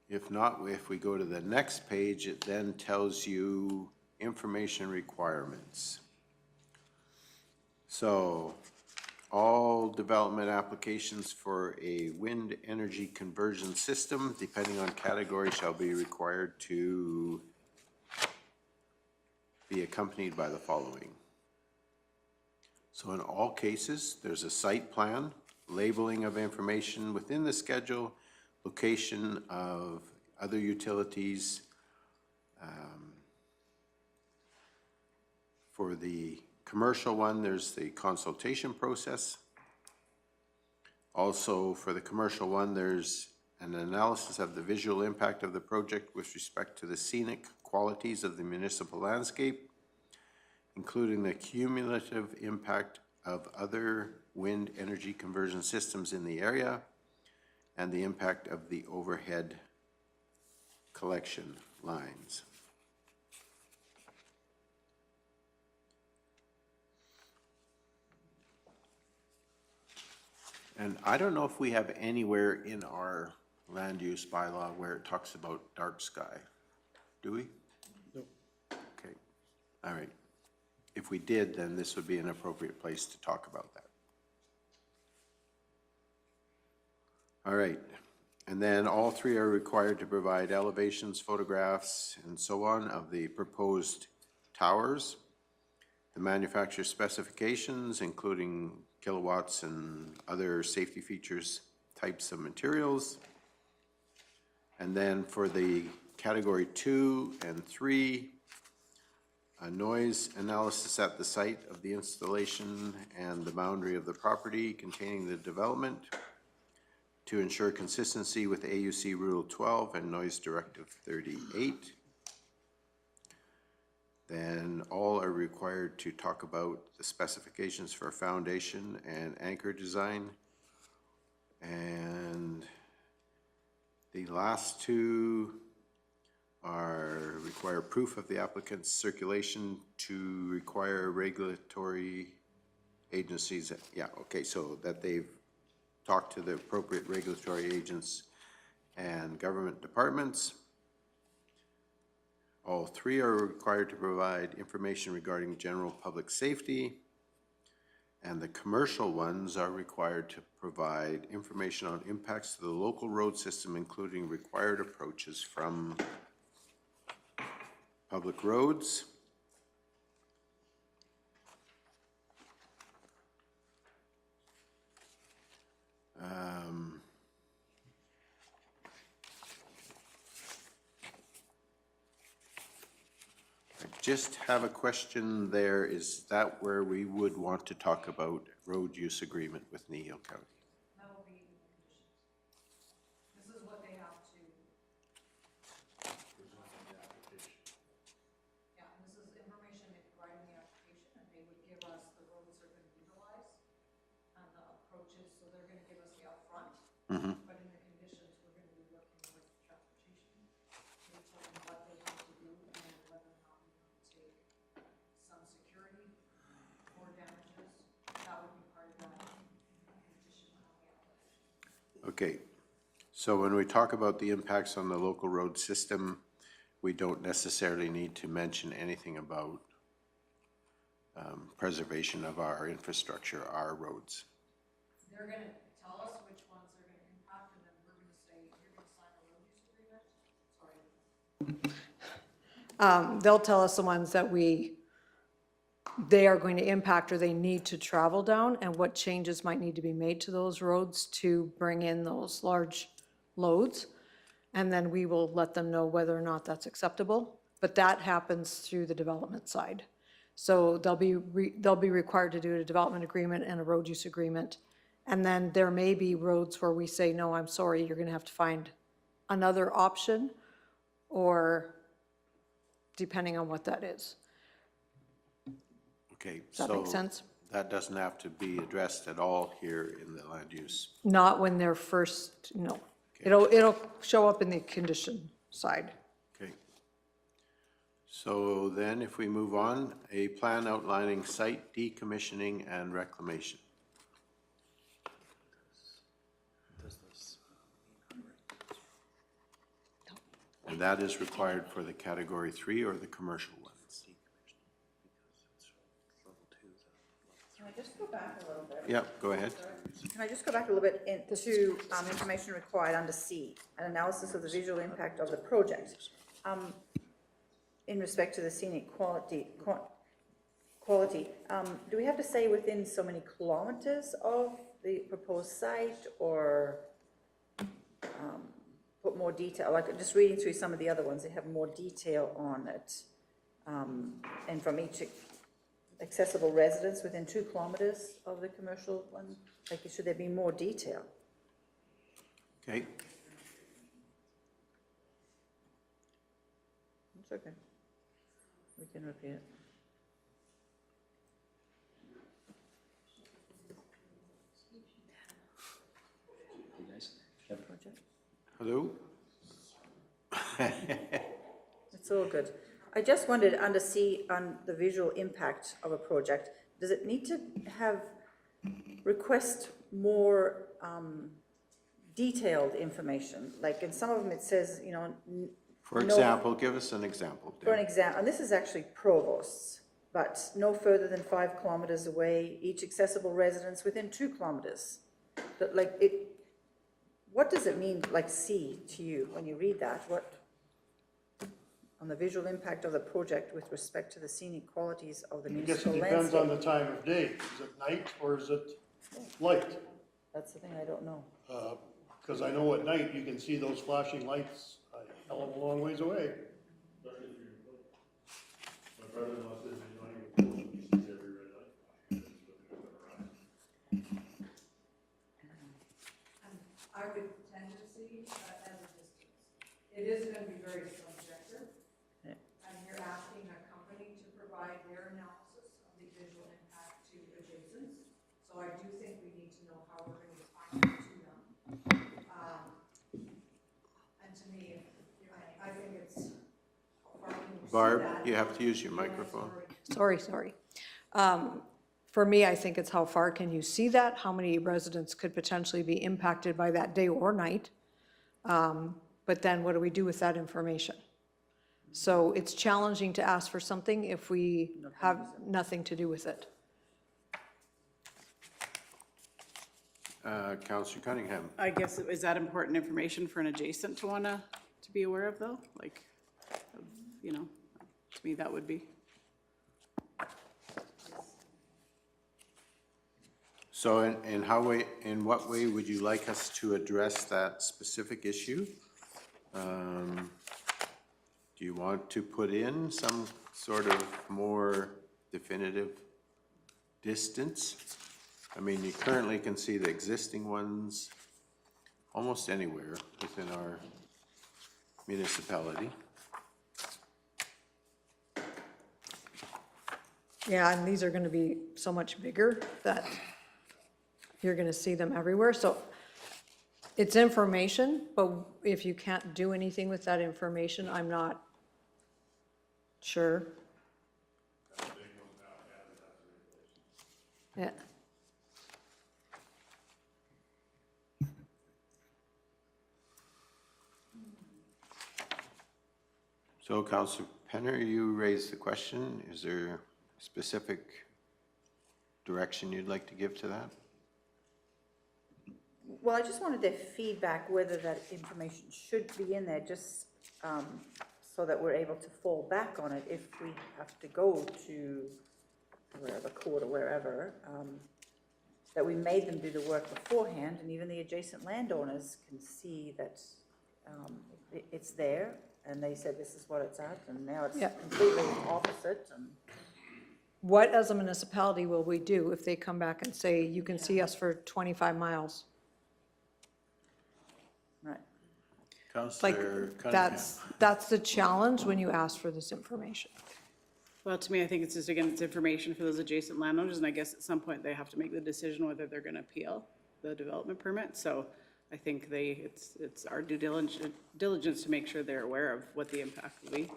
If not, if we go to the next page, it then tells you information requirements. So all development applications for a wind energy conversion system, depending on category, shall be required to be accompanied by the following. So in all cases, there's a site plan labeling of information within the schedule, location of other utilities. For the commercial one, there's the consultation process. Also, for the commercial one, there's an analysis of the visual impact of the project with respect to the scenic qualities of the municipal landscape, including the cumulative impact of other wind energy conversion systems in the area and the impact of the overhead collection lines. And I don't know if we have anywhere in our land use bylaw where it talks about dark sky. Do we? No. Okay, all right. If we did, then this would be an appropriate place to talk about that. All right, and then all three are required to provide elevations, photographs, and so on of the proposed towers, the manufacturer's specifications, including kilowatts and other safety features, types of materials. And then for the category 2 and 3, a noise analysis at the site of the installation and the boundary of the property containing the development to ensure consistency with AUC Rule 12 and Noise Directive 38. Then all are required to talk about the specifications for foundation and anchor design. And the last two require proof of the applicant's circulation to require regulatory agencies, yeah, okay, so that they've talked to the appropriate regulatory agents and government departments. All three are required to provide information regarding general public safety, and the commercial ones are required to provide information on impacts to the local road system, including required approaches from public roads. I just have a question there. Is that where we would want to talk about road use agreement with Kneehill County? That will be in the conditions. This is what they have to. Yeah, and this is information they provide in the application, and they would give us the roads they're gonna utilize and the approaches, so they're gonna give us the upfront. But in the conditions, we're gonna be working with transportation to tell them what they want to do and whether or not we want to take some security or damages. That would be part of that condition on the application. Okay, so when we talk about the impacts on the local road system, we don't necessarily need to mention anything about preservation of our infrastructure, our roads. They're gonna tell us which ones they're gonna impact, and then we're gonna say, you're gonna sign a road use agreement? Sorry. They'll tell us the ones that they are going to impact or they need to travel down, and what changes might need to be made to those roads to bring in those large loads. And then we will let them know whether or not that's acceptable, but that happens through the development side. So they'll be required to do a development agreement and a road use agreement. And then there may be roads where we say, no, I'm sorry, you're gonna have to find another option, or depending on what that is. Okay, Does that make sense? That doesn't have to be addressed at all here in the land use. Not when they're first, no. It'll show up in the condition side. Okay. So then if we move on, a plan outlining site decommissioning and reclamation. And that is required for the category 3 or the commercial ones? Can I just go back a little bit? Yeah, go ahead. Can I just go back a little bit into information required under C, an analysis of the visual impact of the project. In respect to the scenic quality, do we have to say within so many kilometers of the proposed site, or put more detail? Like, just reading through some of the other ones, they have more detail on it. And from each accessible residence within 2 kilometers of the commercial one, like, should there be more detail? Okay, It's okay. We can repeat it. hello? It's all good. I just wondered, under C, on the visual impact of a project, does it need to have, request more detailed information? Like, in some of them, it says, you know, For example, give us an example. for an Dan. example, and this is actually Provost's, but no further than 5 kilometers away, each accessible residence within 2 kilometers. But like, what does it mean, like C, to you, when you read that? What, on the visual impact of the project with respect to the scenic qualities of the I guess municipal it depends on landscape? the time of day. Is it night or is it light? That's the thing I don't know. Because I know at night you can see those flashing lights a hell of a long ways away. I would tend to see as a distance. It is going to be very subjective. And you're asking a company to provide their analysis of the visual impact to adjacents. So I do think we need to know how we're going to define it to them. And to me, I think it's. Barb, you have to use your microphone. Sorry. For me, I think it's how far can you see that? How many residents could potentially be impacted by that day or night? But then what do we do with that information? So it's challenging to ask for something if we have nothing to do with it. Councillor Cunningham. I guess, is that important information for an adjacent to wanna, to be aware of though? Like, you know, to me, that would be. So in what way would you like us to address that specific issue? Do you want to put in some sort of more definitive distance? I mean, you currently can see the existing ones almost anywhere within our municipality. Yeah, and these are going to be so much bigger that you're going to see them everywhere. So it's information, but if you can't do anything with that information, I'm not sure. Yeah. So Councillor Penner, you raised the question. Is there a specific direction you'd like to give to that? Well, I just wanted their feedback, whether that information should be in there, just so that we're able to fall back on it if we have to go to wherever, court or wherever, that we made them do the work beforehand, and even the adjacent landowners can see that it's there, and they said this is what it's at, and now it's Yeah. completely opposite, and What as a municipality will we do if they come back and say, you can see us for 25 miles? right. Like, Councillor Cunningham. that's the challenge when you ask for this information. Well, to me, I think it's just, again, it's information for those adjacent landowners, and I guess at some point they have to make the decision whether they're gonna appeal the development permit, so I think it's our due diligence to make sure they're aware of what the impact will be.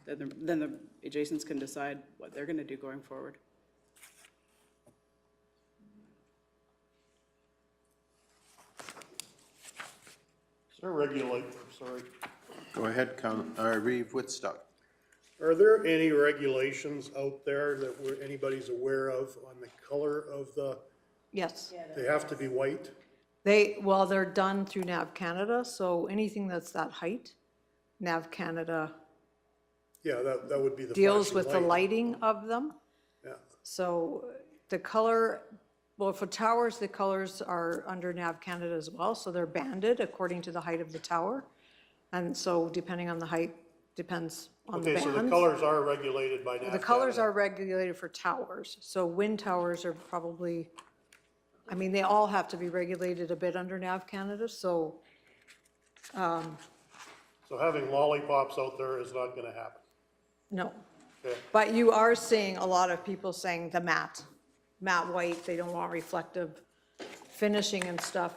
Then the adjacents can decide what they're gonna do going forward. Is there Go ahead, Reeve Woodstock. are there any regulations out there that anybody's aware of on the color of the, Yes. they have to be white? Well, they're done through NAV Canada, so anything that's that height, NAV Canada Yeah, that would be the deals flashing with the light. lighting of them. Yeah. So the color Well, for towers, the colors are under NAV Canada as well, so they're banded according to the height of the tower. And so depending on the height, depends on the Okay, so the bands. colors are regulated by NAV The colors Canada. are regulated for towers, so wind towers are probably, I mean, they all have to be regulated a bit under NAV Canada, so, So having lollipops out there is not gonna happen. no. Okay. But you are seeing a lot of people saying the matte white, they don't want reflective finishing and stuff.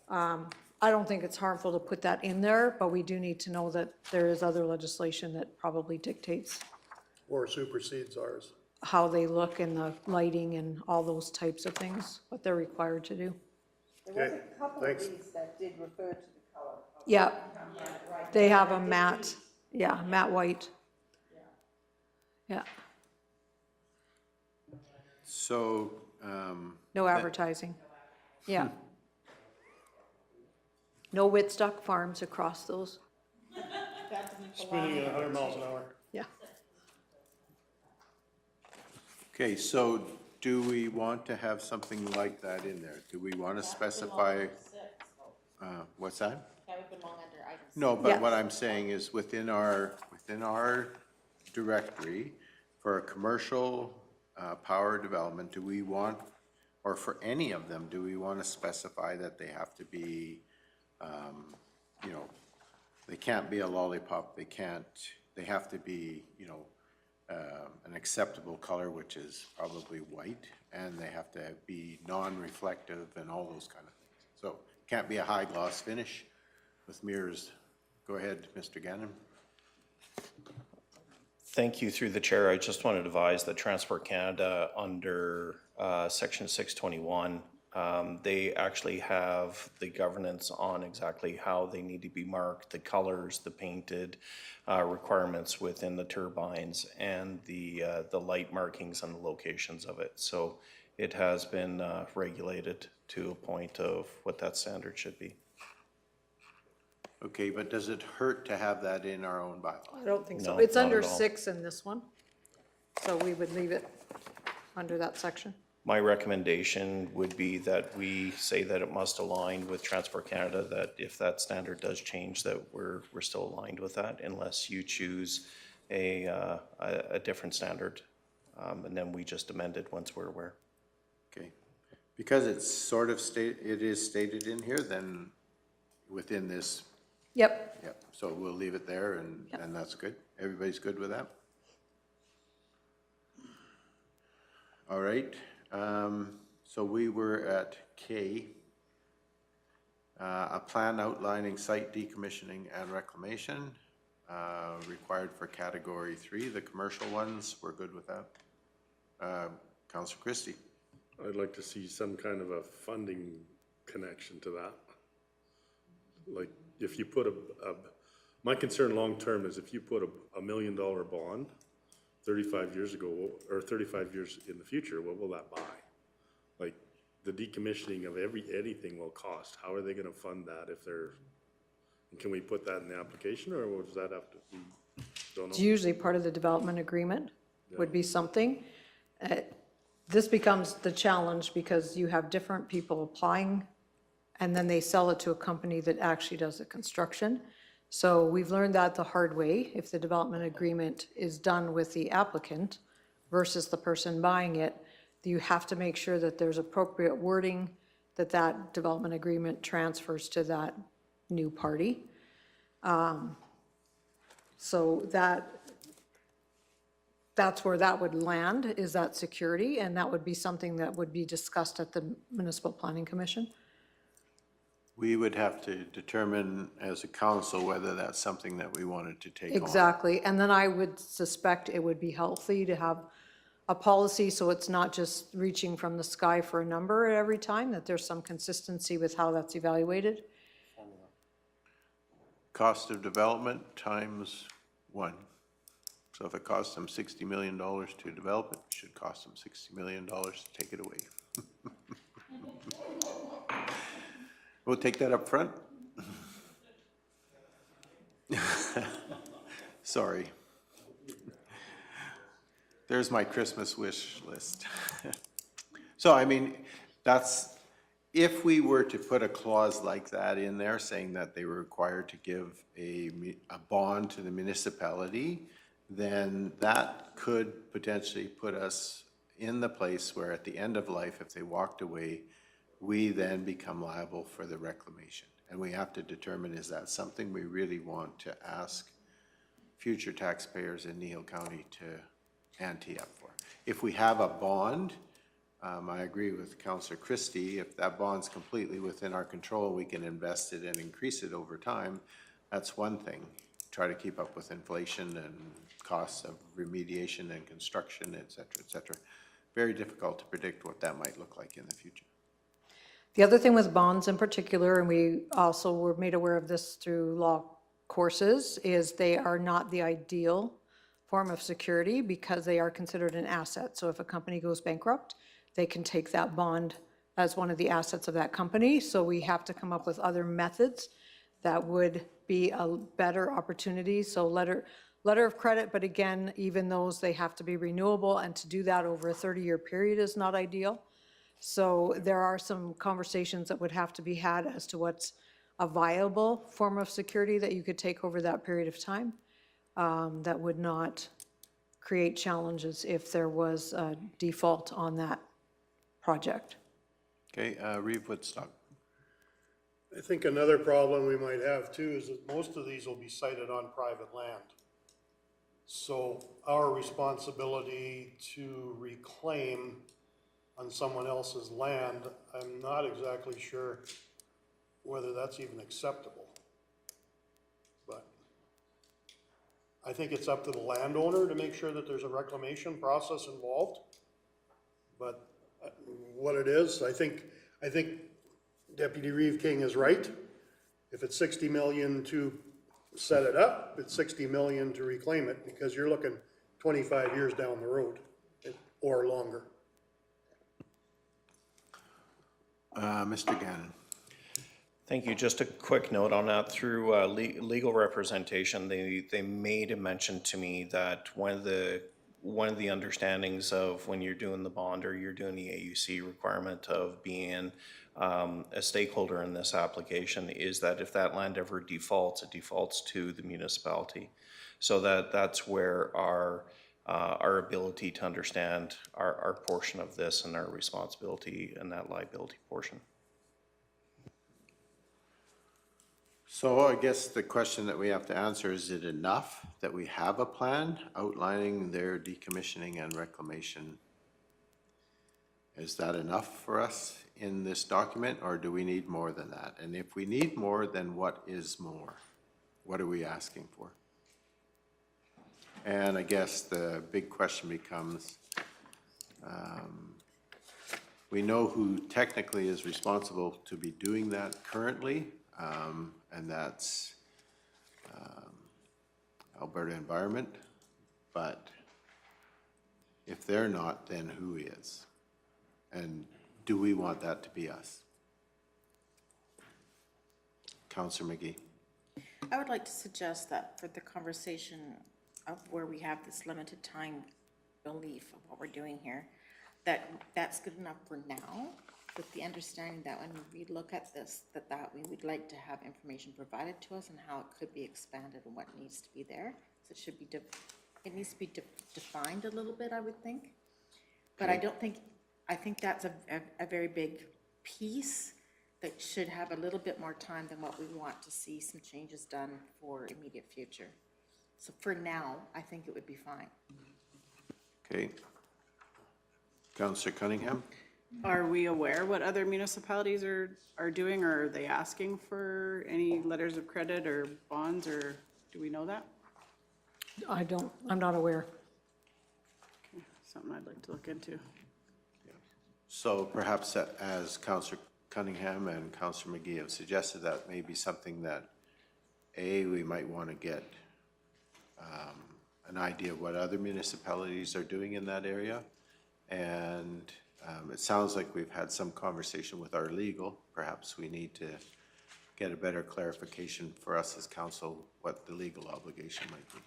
I don't think it's harmful to put that in there, but we do need to know that there is other legislation that probably dictates Or supersedes ours. how they look and the lighting and all those types of things, what they're required to do. Okay, thanks. that did refer to the color. Yeah, they have a matte, yeah, matte white. Yeah, So, no advertising, yeah. No Whitstock Farms across those, Spinning at 100 miles an hour. yeah. okay, so do we want to have something like that in there? Do we want to specify? What's that? That would belong under item six. No, Yeah. but what I'm saying is within our directory for a commercial power development, do we want, or for any of them, do we want to specify that they have to be, you know, they can't be a lollipop, they have to be, you know, an acceptable color, which is probably white, and they have to be non-reflective and all those kind of things. So it can't be a high gloss finish with mirrors. Go ahead, Mr. Gannon. Thank you through the chair. I just wanted to advise that Transport Canada under section 621, they actually have the governance on exactly how they need to be marked, the colors, the painted requirements within the turbines, and the light markings and the locations of it. So it has been regulated to a point of what that standard should be. Okay, but does it hurt to have that in our own bylaw? I don't think so. No, It's not under at all. 6 in this one, so we would leave it under that section. My recommendation would be that we say that it must align with Transport Canada, that if that standard does change, that we're still aligned with that, unless you choose a different standard. And then we just amend it once we're aware. Okay, because it's sort of it is stated in here, then within this, Yep, yep, so we'll leave it there and that's good. Everybody's good with that? All right, so we were at K. A plan outlining site decommissioning and reclamation, required for category 3, the commercial ones, we're good with that. Councillor Christie. I'd like to see some kind of a funding connection to that. Like, if you put my concern long-term is if you put a $1 million bond 35 years ago, or 35 years in the future, what will that buy? Like, the decommissioning of anything will cost. How are they gonna fund that if they're, can we put that in the application, or does that have to be, don't it's know? usually part of the development agreement, would be something. This becomes the challenge because you have different people applying, and then they sell it to a company that actually does the construction. So we've learned that the hard way. If the development agreement is done with the applicant versus the person buying it, you have to make sure that there's appropriate wording, that that development agreement transfers to that new party. So that's where that would land, is that security, and that would be something that would be discussed at the Municipal Planning Commission. We would have to determine as a council whether that's something that we wanted to take on. Exactly, and then I would suspect it would be healthy to have a policy, so it's not just reaching from the sky for a number every time, that there's some consistency with how that's evaluated. Cost of development times 1. So if it costs them $60 million to develop it, it should cost them $60 million to take it away. We'll take that up front. Sorry. There's my Christmas wish list. So, I mean, That's, if we were to put a clause like that in there, saying that they were required to give a bond to the municipality, then that could potentially put us in the place where at the end of life, if they walked away, we then become liable for the reclamation. And we have to determine, is that something we really want to ask future taxpayers in Kneehill County to ante up for? If we have a bond, I agree with Councillor Christie, if that bond's completely within our control, we can invest it and increase it over time, that's one thing. Try to keep up with inflation and costs of remediation and construction, et cetera, et cetera. Very difficult to predict what that might look like in the future. The other thing with bonds in particular, and we also were made aware of this through law courses, is they are not the ideal form of security because they are considered an asset. So if a company goes bankrupt, they can take that bond as one of the assets of that company. So we have to come up with other methods that would be a better opportunity. So letter of credit, but again, even those, they have to be renewable, and to do that over a 30-year period is not ideal. So there are some conversations that would have to be had as to what's a viable form of security that you could take over that period of time that would not create challenges if there was a default on that project. Okay, Reeve Woodstock. I think another problem we might have too is that most of these will be sited on private land. So our responsibility to reclaim on someone else's land, I'm not exactly sure whether that's even acceptable. But I think it's up to the landowner to make sure that there's a reclamation process involved. But what it is, I think Deputy Reeve King is right. If it's 60 million to set it up, it's 60 million to reclaim it, because you're looking 25 years down the road or longer. Mr. Gannon. Thank you. Just a quick note on that. Through legal representation, they made a mention to me that one of the understandings of when you're doing the bond or you're doing the AUC requirement of being a stakeholder in this application is that if that land ever defaults, it defaults to the municipality. So that's where our ability to understand our portion of this and our responsibility and that liability portion. So I guess the question that we have to answer, is it enough that we have a plan outlining their decommissioning and reclamation? Is that enough for us in this document, or do we need more than that? And if we need more, then what is more? What are we asking for? And I guess the big question becomes, we know who technically is responsible to be doing that currently, and that's Alberta Environment, but if they're not, then who is? And do we want that to be us? Councillor McGee. I would like to suggest that for the conversation of where we have this limited time belief of what we're doing here, that's good enough for now, with the understanding that when we look at this, that we would like to have information provided to us and how it could be expanded and what needs to be there. So it should be, it needs to be defined a little bit, I would think. But I think that's a very big piece that should have a little bit more time than what we want to see some changes done for immediate future. So for now, I think it would be fine. Okay. Councillor Cunningham. Are we aware what other municipalities are doing, or are they asking for any letters of credit or bonds, or do we know that? I'm not aware. Okay, something I'd like to look into. So perhaps as Councillor Cunningham and Councillor McGee have suggested, that may be something that, we might want to get an idea of what other municipalities are doing in that area. And it sounds like we've had some conversation with our legal. Perhaps we need to get a better clarification for us as council what the legal obligation might be.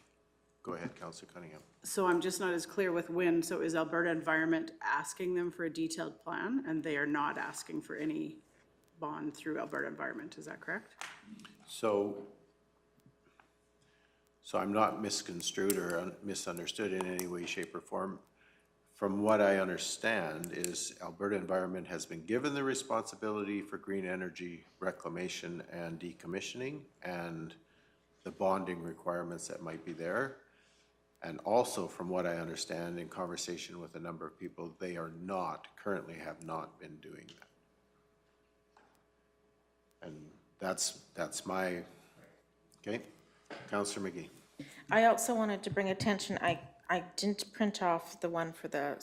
Go ahead, Councillor Cunningham. So I'm just not as clear with wind, so is Alberta Environment asking them for a detailed plan, and they are not asking for any bond through Alberta Environment, is that correct? So I'm not misconstrued or misunderstood in any way, shape, or form. From what I understand is Alberta Environment has been given the responsibility for green energy reclamation and decommissioning and the bonding requirements that might be there. And also, from what I understand in conversation with a number of people, they are not, currently have not been doing that. And that's my, okay? Councillor McGee. I also wanted to bring attention, I didn't print off the one for the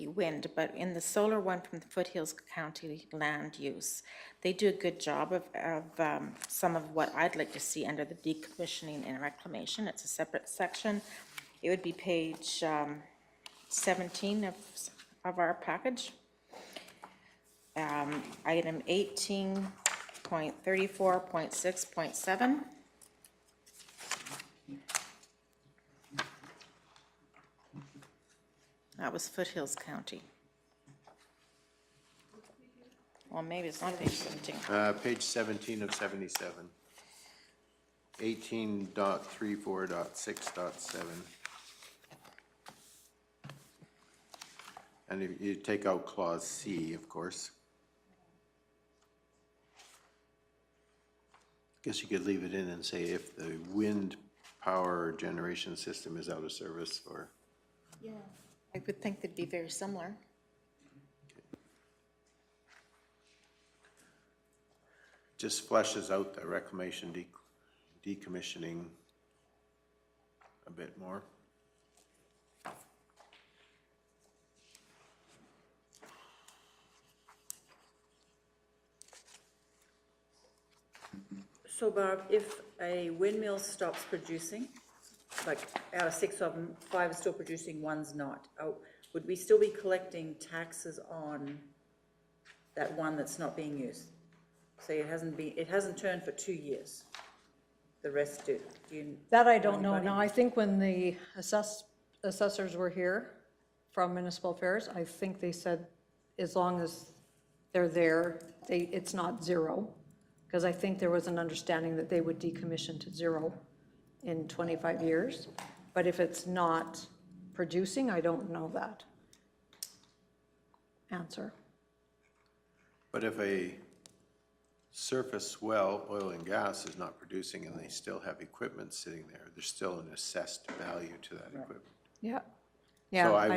wind, but in the solar one from the Foothills County land use, they do a good job of some of what I'd like to see under the decommissioning and reclamation. It's a separate section. It would be page 17 of our package. Item 18.34.6.7. That was Foothills County. Well, maybe it's not page 17. Page 17 of 77. 18.34.6.7. And if you take out clause C, of course. Guess you could leave it in and say if the wind power generation system is out of service or. Yeah. I would think they'd be very similar. Just fleshes out the reclamation decommissioning a bit more. So Barb, if a windmill stops producing, like out of 6 of them, 5 are still producing, 1's not, would we still be collecting taxes on that one that's not being used? Say it hasn't turned for 2 years. The rest do. That I don't know. Anybody? Now, I think when the assessors were here from Municipal Affairs, I think they said as long as they're there, it's not zero. Because I think there was an understanding that they would decommission to zero in 25 years. But if it's not producing, I don't know that answer. But if a surface well, oil and gas, is not producing and they still have equipment sitting there, there's still an assessed value to that equipment. Yeah. So I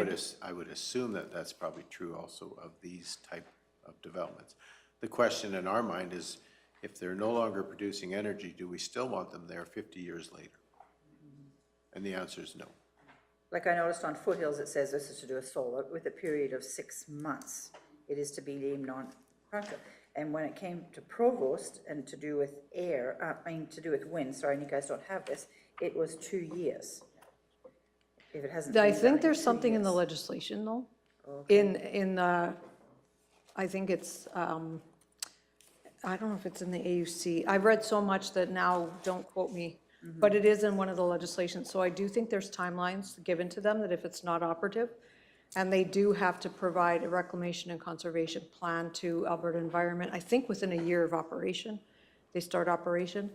would assume that that's probably true also of these type of developments. The question in our mind is, if they're no longer producing energy, do we still want them there 50 years later? And the answer is no. Like I noticed on Foothills, it says this is to do with solar with a period of 6 months. It is to be deemed non-productive. And when it came to Provost and to do with to do with wind, sorry, and you guys don't have this, it was 2 years. If it hasn't. I been think done there's 2 something in the years. legislation though. Okay. I think it's, I don't know if it's in the AUC. I've read so much that now, don't quote me, but it is in one of the legislations. So I do think there's timelines given to them that if it's not operative, and they do have to provide a reclamation and conservation plan to Alberta Environment, I think within a year of operation, they start operation,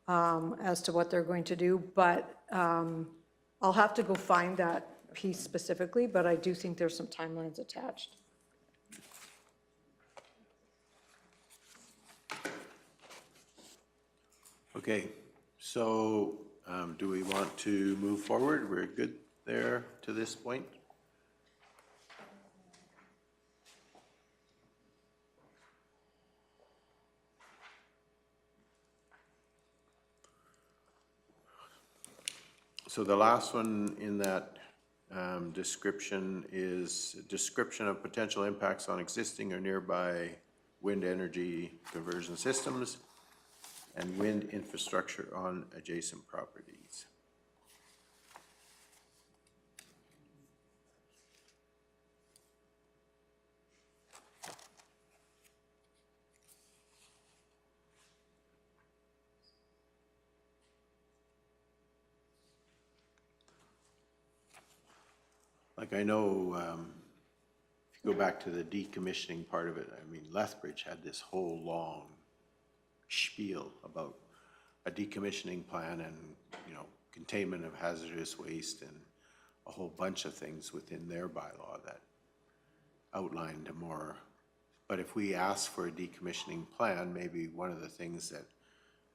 as to what they're going to do. But I'll have to go find that piece specifically, but I do think there's some timelines attached. Okay, so do we want to move forward? We're good there to this point? So the last one in that description is a description of potential impacts on existing or nearby wind energy conversion systems and wind infrastructure on adjacent properties. Like I know, if you go back to the decommissioning part of it, I mean, Lethbridge had this whole long spiel about a decommissioning plan and, you know, containment of hazardous waste and a whole bunch of things within their bylaw that outlined more. But if we ask for a decommissioning plan, maybe one of the things that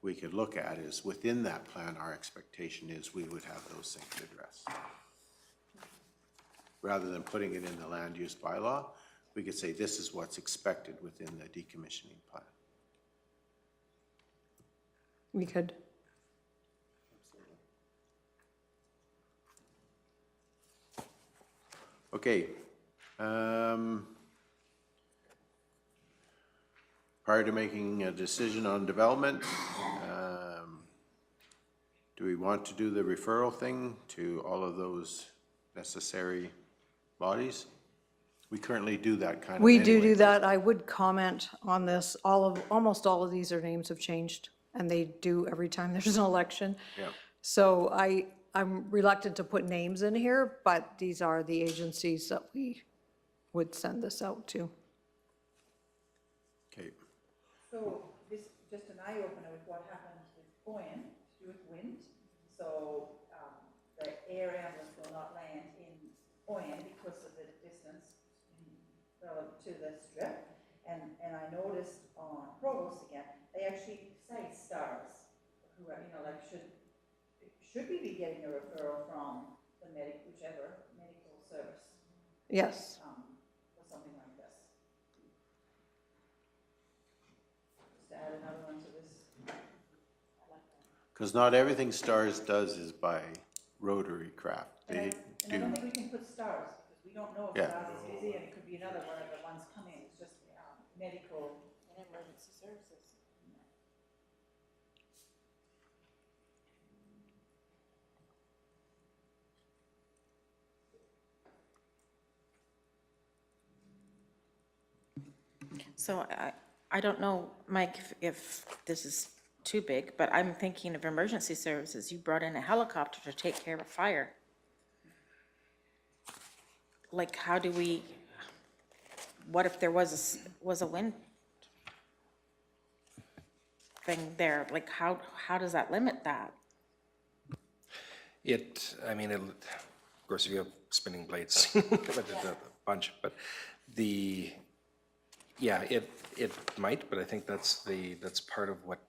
we could look at is within that plan, our expectation is we would have those things addressed. Rather than putting it in the land use bylaw, we could say this is what's expected within the decommissioning plan. We could. Okay. Prior to making a decision on development, do we want to do the referral thing to all of those necessary bodies? We currently do that kind of We do anyway. do that. I would comment on this. Almost all of these, their names have changed, and they do every time there's an election. Yeah. So I'm reluctant to put names in here, but these are the agencies that we would send this out to. Okay. So this, just an eye-opener with what happened with Oyen, to do with wind. So the air ambulance will not land in Oyen because of the distance relative to the strip. And I noticed on Provost again, they actually say stars, who are, you know, like should we be getting a referral from the whichever medical service Yes. or something like this? Just to add another one to this. Because not everything STARS does is by rotary craft. And They I don't do. think we can put stars, because we don't know if Yeah. stars is busy, and it could be another one of the ones coming, it's just medical. And emergency services. So I don't know, Mike, if this is too big, but I'm thinking of emergency services. You brought in a helicopter to take care of a fire. Like, how do we, what if there was a wind thing there? Like, how does that limit that? I mean, of course, if you have spinning blades, a bunch, but yeah, it might, but I think that's part of what,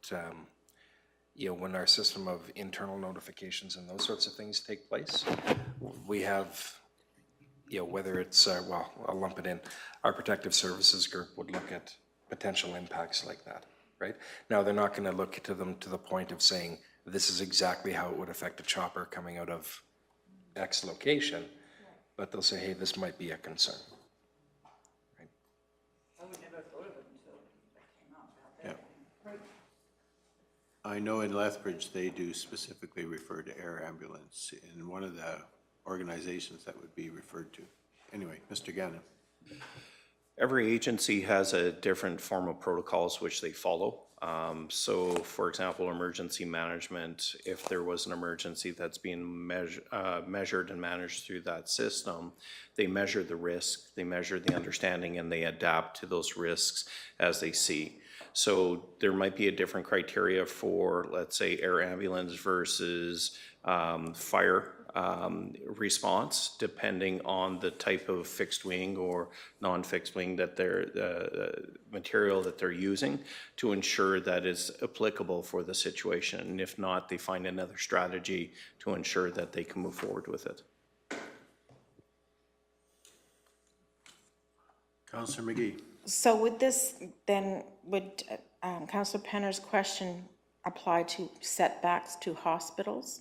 you know, when our system of internal notifications and those sorts of things take place, we have, you know, whether it's, well, I'll lump it in, our protective services group would look at potential impacts like that, right? Now, they're not gonna look to them to the point of saying, this is exactly how it would affect a chopper coming out of X location, but they'll say, hey, this might be a concern. I would never thought of it until that came out out there. Right. I know in Lethbridge, they do specifically refer to air ambulance in one of the organizations that would be referred to. Anyway, Mr. Gannon. Every agency has a different form of protocols which they follow. So, for example, emergency management, if there was an emergency that's being measured and managed through that system, they measure the risk, they measure the understanding, and they adapt to those risks as they see. So there might be a different criteria for, let's say, air ambulance versus fire response, depending on the type of fixed wing or non-fixed wing that material that they're using to ensure that it's applicable for the situation. And if not, they find another strategy to ensure that they can move forward with it. Councillor McGee. So would this, then, would Councillor Penner's question apply to setbacks to hospitals?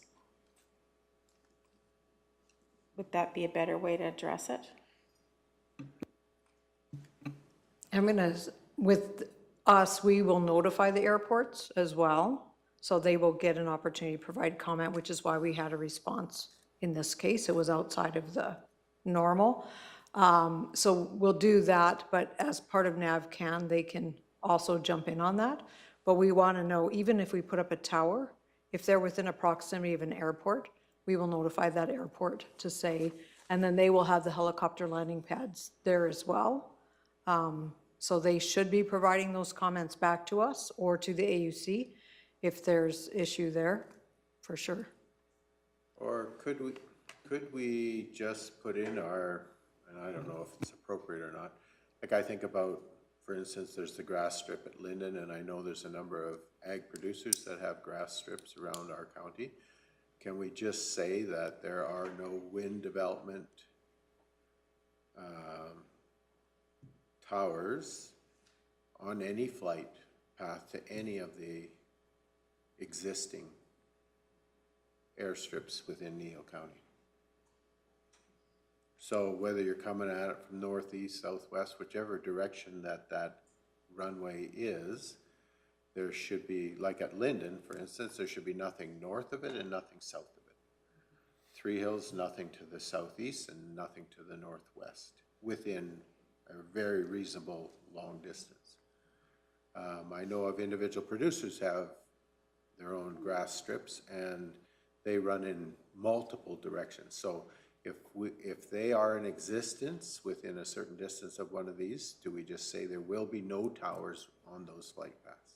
Would that be a better way to address it? With us, we will notify the airports as well, so they will get an opportunity to provide comment, which is why we had a response. In this case, it was outside of the normal. So we'll do that, but as part of NavCan, they can also jump in on that. But we want to know, even if we put up a tower, if they're within a proximity of an airport, we will notify that airport to say, And then they will have the helicopter landing pads there as well. So they should be providing those comments back to us or to the AUC if there's issue there, for sure. Or could we just put in our, and I don't know if it's appropriate or not, like I think about, for instance, there's the grass strip at Linden, and I know there's a number of ag producers that have grass strips around our county. Can we just say that there are no wind development towers on any flight path to any of the existing airstrips within Kneehill County? So whether you're coming at it from northeast, southwest, whichever direction that runway is, there should be, like at Linden, for instance, there should be nothing north of it and nothing south of it. Three Hills, nothing to the southeast and nothing to the northwest, within a very reasonable long distance. I know of individual producers have their own grass strips and they run in multiple directions. So if they are in existence within a certain distance of one of these, do we just say there will be no towers on those flight paths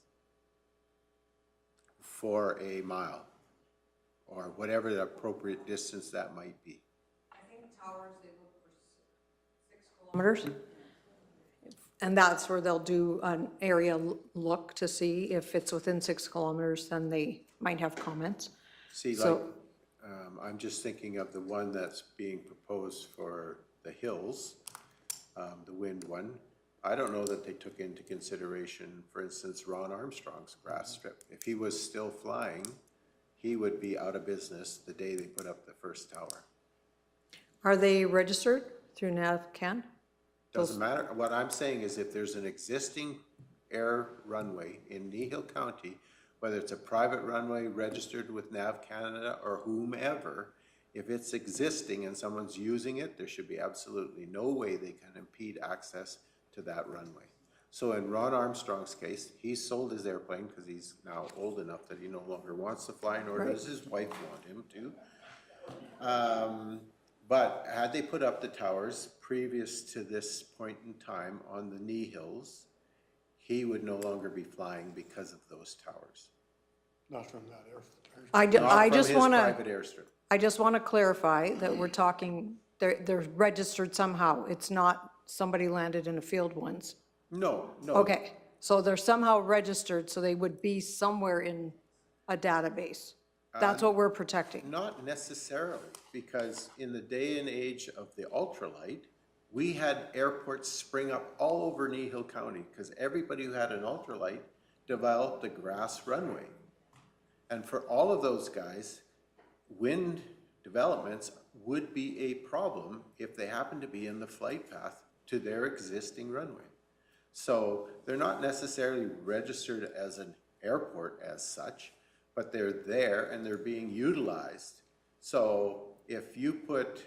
for a mile or whatever the appropriate distance that might be? I think towers, they look for 6 kilometers. And that's where they'll do an area look to see if it's within 6 kilometers, then they might have comments. See, like, So- I'm just thinking of the one that's being proposed for the hills, the wind one. I don't know that they took into consideration, for instance, Ron Armstrong's grass strip. If he was still flying, he would be out of business the day they put up the first tower. Are they registered through NavCan? Doesn't matter. What I'm saying is if there's an existing air runway in Kneehill County, whether it's a private runway registered with Nav Canada or whomever, if it's existing and someone's using it, there should be absolutely no way they can impede access to that runway. So in Ron Armstrong's case, he sold his airplane because he's now old enough that he no longer wants to fly, nor does his wife want him to. But had they put up the towers previous to this point in time on the Kneehills, he would no longer be flying because of those towers. Not from that air. I Not just from his want private to, airstrip. I just want to clarify that we're talking, they're registered somehow. It's not somebody landed in a field once. No, no. Okay, so they're somehow registered, so they would be somewhere in a database. That's what we're protecting. Not necessarily, because in the day and age of the ultralight, we had airports spring up all over Kneehill County because everybody who had an ultralight developed a grass runway. And for all of those guys, wind developments would be a problem if they happen to be in the flight path to their existing runway. So they're not necessarily registered as an airport as such, but they're there and they're being utilized. So if you put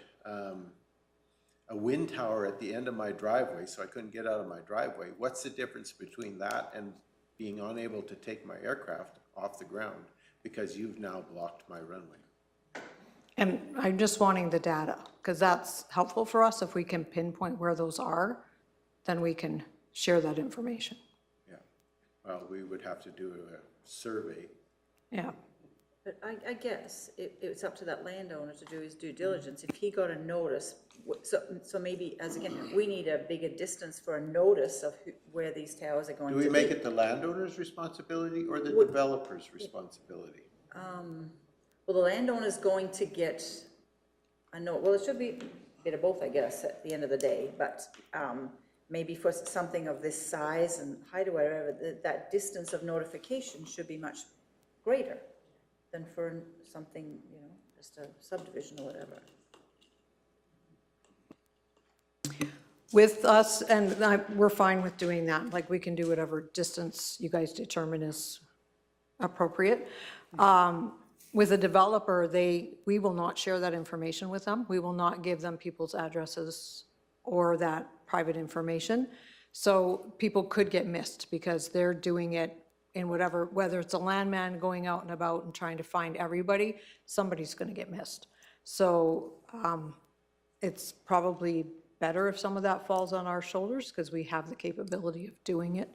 a wind tower at the end of my driveway so I couldn't get out of my driveway, what's the difference between that and being unable to take my aircraft off the ground because you've now blocked my runway? And I'm just wanting the data, because that's helpful for us. If we can pinpoint where those are, then we can share that information. Yeah, well, we would have to do a survey. Yeah. But I guess it's up to that landowner to do his due diligence. If he got a notice, so maybe, as again, we need a bigger distance for a notice of where these towers are going Do to be. we make it the landowner's responsibility or the developer's responsibility? Well, the landowner's going to get a note, well, it should be a bit of both, I guess, at the end of the day, but maybe for something of this size and height or whatever, that distance of notification should be much greater than for something, you know, just a subdivision or whatever. With us, and we're fine with doing that, like we can do whatever distance you guys determine is appropriate. With a developer, we will not share that information with them. We will not give them people's addresses or that private information. So people could get missed because they're doing it in whatever, whether it's a landman going out and about and trying to find everybody, somebody's going to get missed. So it's probably better if some of that falls on our shoulders because we have the capability of doing it.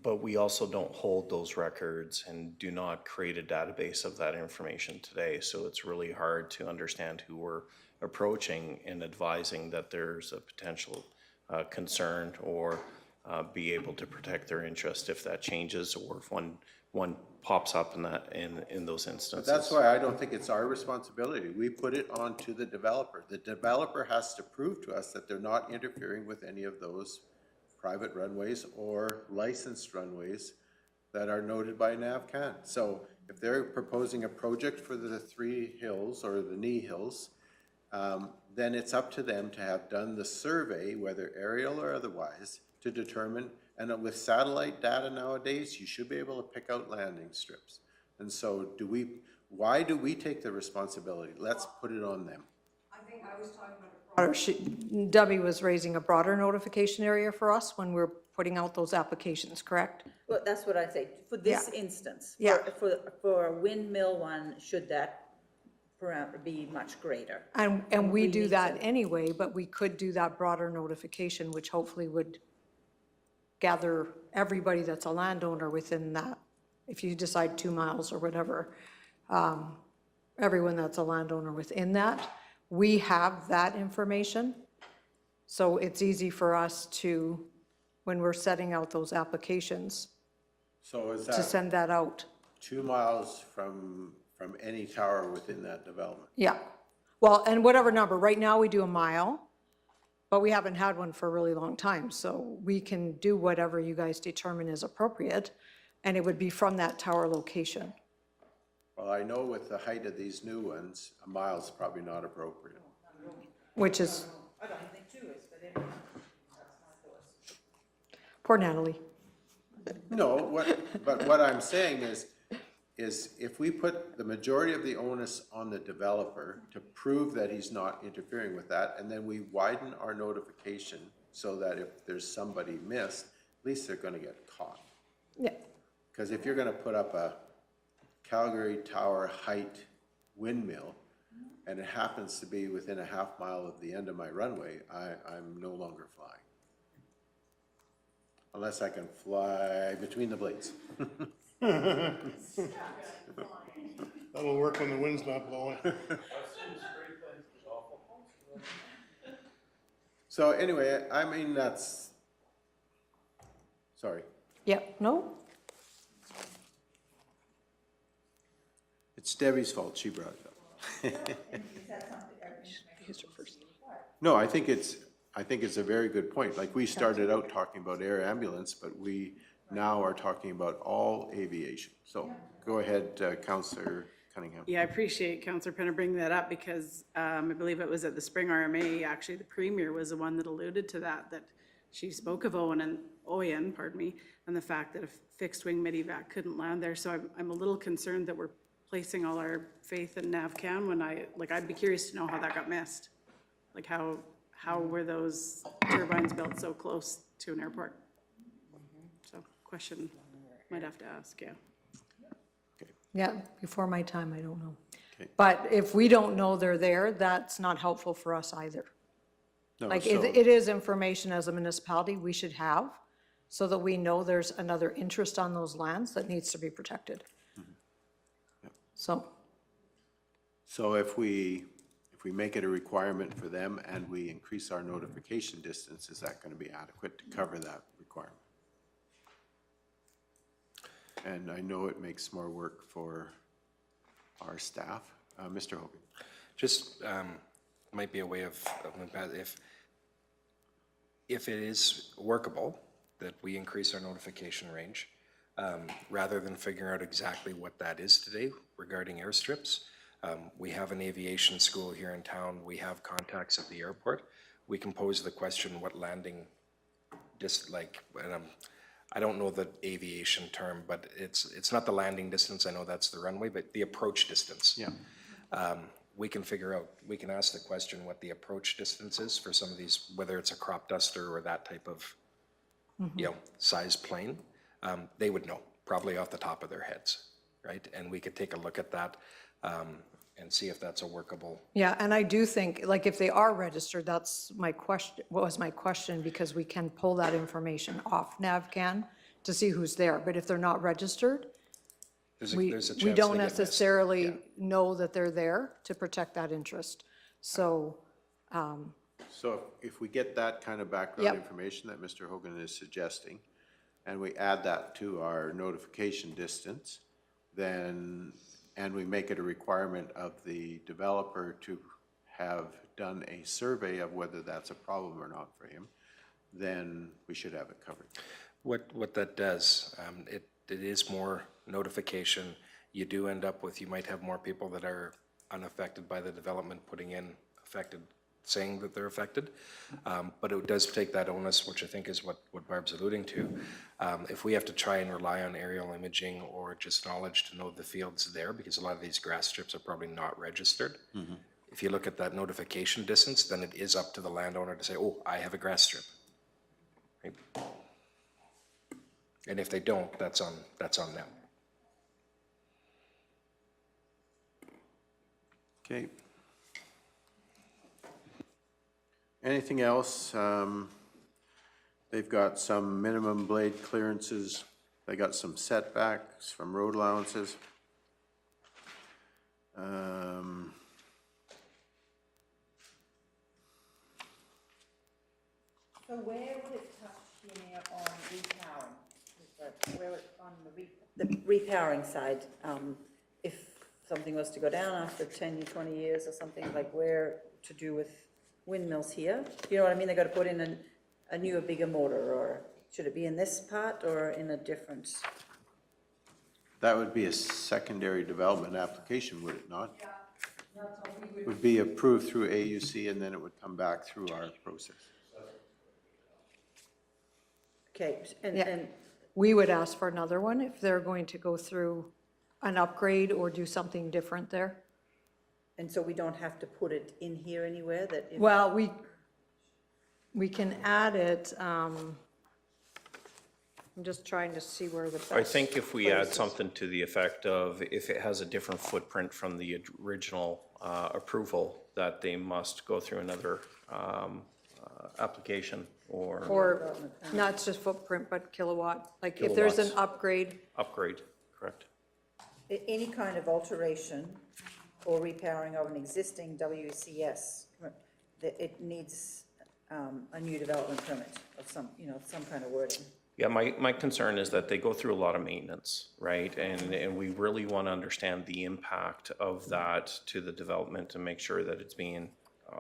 But we also don't hold those records and do not create a database of that information today. So it's really hard to understand who we're approaching and advising that there's a potential concern or be able to protect their interest if that changes or if one pops up in those instances. That's why I don't think it's our responsibility. We put it on to the developer. The developer has to prove to us that they're not interfering with any of those private runways or licensed runways that are noted by NAVCAN. So if they're proposing a project for the 3 hills or the Kneehills, then it's up to them to have done the survey, whether aerial or otherwise, to determine, and with satellite data nowadays, you should be able to pick out landing strips. And so why do we take the responsibility? Let's put it on them. I think I was talking about Debbie was raising a broader notification area for us when we're putting out those applications, correct? Well, that's what I say, for this Yeah. instance. Yeah. For a windmill one, should that be much greater? And we do need that to- anyway, but we could do that broader notification, which hopefully would gather everybody that's a landowner within that. If you decide 2 miles or whatever, everyone that's a landowner within that, we have that information. So it's easy for us to, when we're setting out those applications, So is to that send that out. 2 miles from any tower within that development? Yeah. Well, and whatever number, right now we do a mile, but we haven't had one for a really long time. So we can do whatever you guys determine is appropriate, and it would be from that tower location. Well, I know with the height of these new ones, a mile's probably not appropriate. Which is. Poor Natalie. No, but what I'm saying is if we put the majority of the onus on the developer to prove that he's not interfering with that, and then we widen our notification so that if there's somebody missed, at least they're gonna get caught. Yeah. Because if you're gonna put up a Calgary Tower height windmill, and it happens to be within a half mile of the end of my runway, I'm no longer flying. Unless I can fly between the blades. That'll work when the wind's not blowing. So anyway, I mean, that's, sorry. Yeah, no? It's Debbie's fault, she brought it up. No, I think it's a very good point. Like, we started out talking about air ambulance, but we now are talking about all aviation. So, go ahead, Councillor Cunningham. Yeah, I appreciate Councillor Penner bringing that up because I believe it was at the spring RMA, actually, the Premier was the one that alluded to that she spoke of OYN, and the fact that a fixed-wing mid-evac couldn't land there. So I'm a little concerned that we're placing all our faith in NAVCAN when I'd be curious to know how that got missed. Like, how were those turbines built so close to an airport? So, question might have to ask, yeah. Yeah, before my time, I don't know. Okay. But if we don't know they're there, that's not helpful for us either. No, Like, so- it is information as a municipality we should have, so that we know there's another interest on those lands that needs to be protected. So, if we make it a requirement for them and we increase our notification distance, is that gonna be adequate to cover that requirement? And I know it makes more work for our staff. Mr. Hogan. Just might be a way of if it is workable, that we increase our notification range, rather than figuring out exactly what that is today regarding airstrips. We have an aviation school here in town. We have contacts at the airport. We can pose the question, what landing, I don't know the aviation term, but it's not the landing distance. I know that's the runway, but the approach distance. Yeah. We can figure out, we can ask the question what the approach distance is for some of these, whether it's a crop duster or that type of, size plane. They would know, probably off the top of their heads, right? And we could take a look at that. and see if that's a workable. Yeah, and I do think, like, if they are registered, that's my question, what was my question, because we can pull that information off NavCan to see who's there, but if they're not registered, There's we a chance we they don't get missed. necessarily Yeah. know that they're there to protect that interest. So, So if we get that kind of background Yep. information that Mr. Hogan is suggesting, and we add that to our notification distance, then, and we make it a requirement of the developer to have done a survey of whether that's a problem or not for him, then we should have it covered. What that does, it is more notification. You do end up with, you might have more people that are unaffected by the development putting in affected, saying that they're affected. But it does take that onus, which I think is what Barb's alluding to. If we have to try and rely on aerial imaging or just knowledge to know the field's there, because a lot of these grass strips are probably not registered. If you look at that notification distance, then it is up to the landowner to say, oh, I have a grass strip. Right? And if they don't, that's on them. Okay. Anything else? They've got some minimum blade clearances. They got some setbacks from road allowances. So where would it touch here on repowering? Where on the repowering side, if something was to go down after 10, 20 years or something, like where to do with windmills here? You know what I mean? They got to put in a newer, bigger motor, or should it be in this part or in a different? That would be a secondary development application, would it not? Would be approved through AUC and then it would come back through our process. Okay, Yeah. and We would ask for another one if they're going to go through an upgrade or do something different there. so we don't have to put it in here anywhere that if. Well, we can add it, I'm just trying to see where the best. I think if we add place is. something to the effect of, if it has a different footprint from the original approval, that they must go through another application Or not just footprint, but kilowatt, like if there's an Kilowatts. upgrade, upgrade, correct? Any kind of alteration or repowering of an existing WCS, that it needs a new development permit of some kind of wording. Yeah, my concern is that they go through a lot of maintenance, right? And we really want to understand the impact of that to the development to make sure that it's being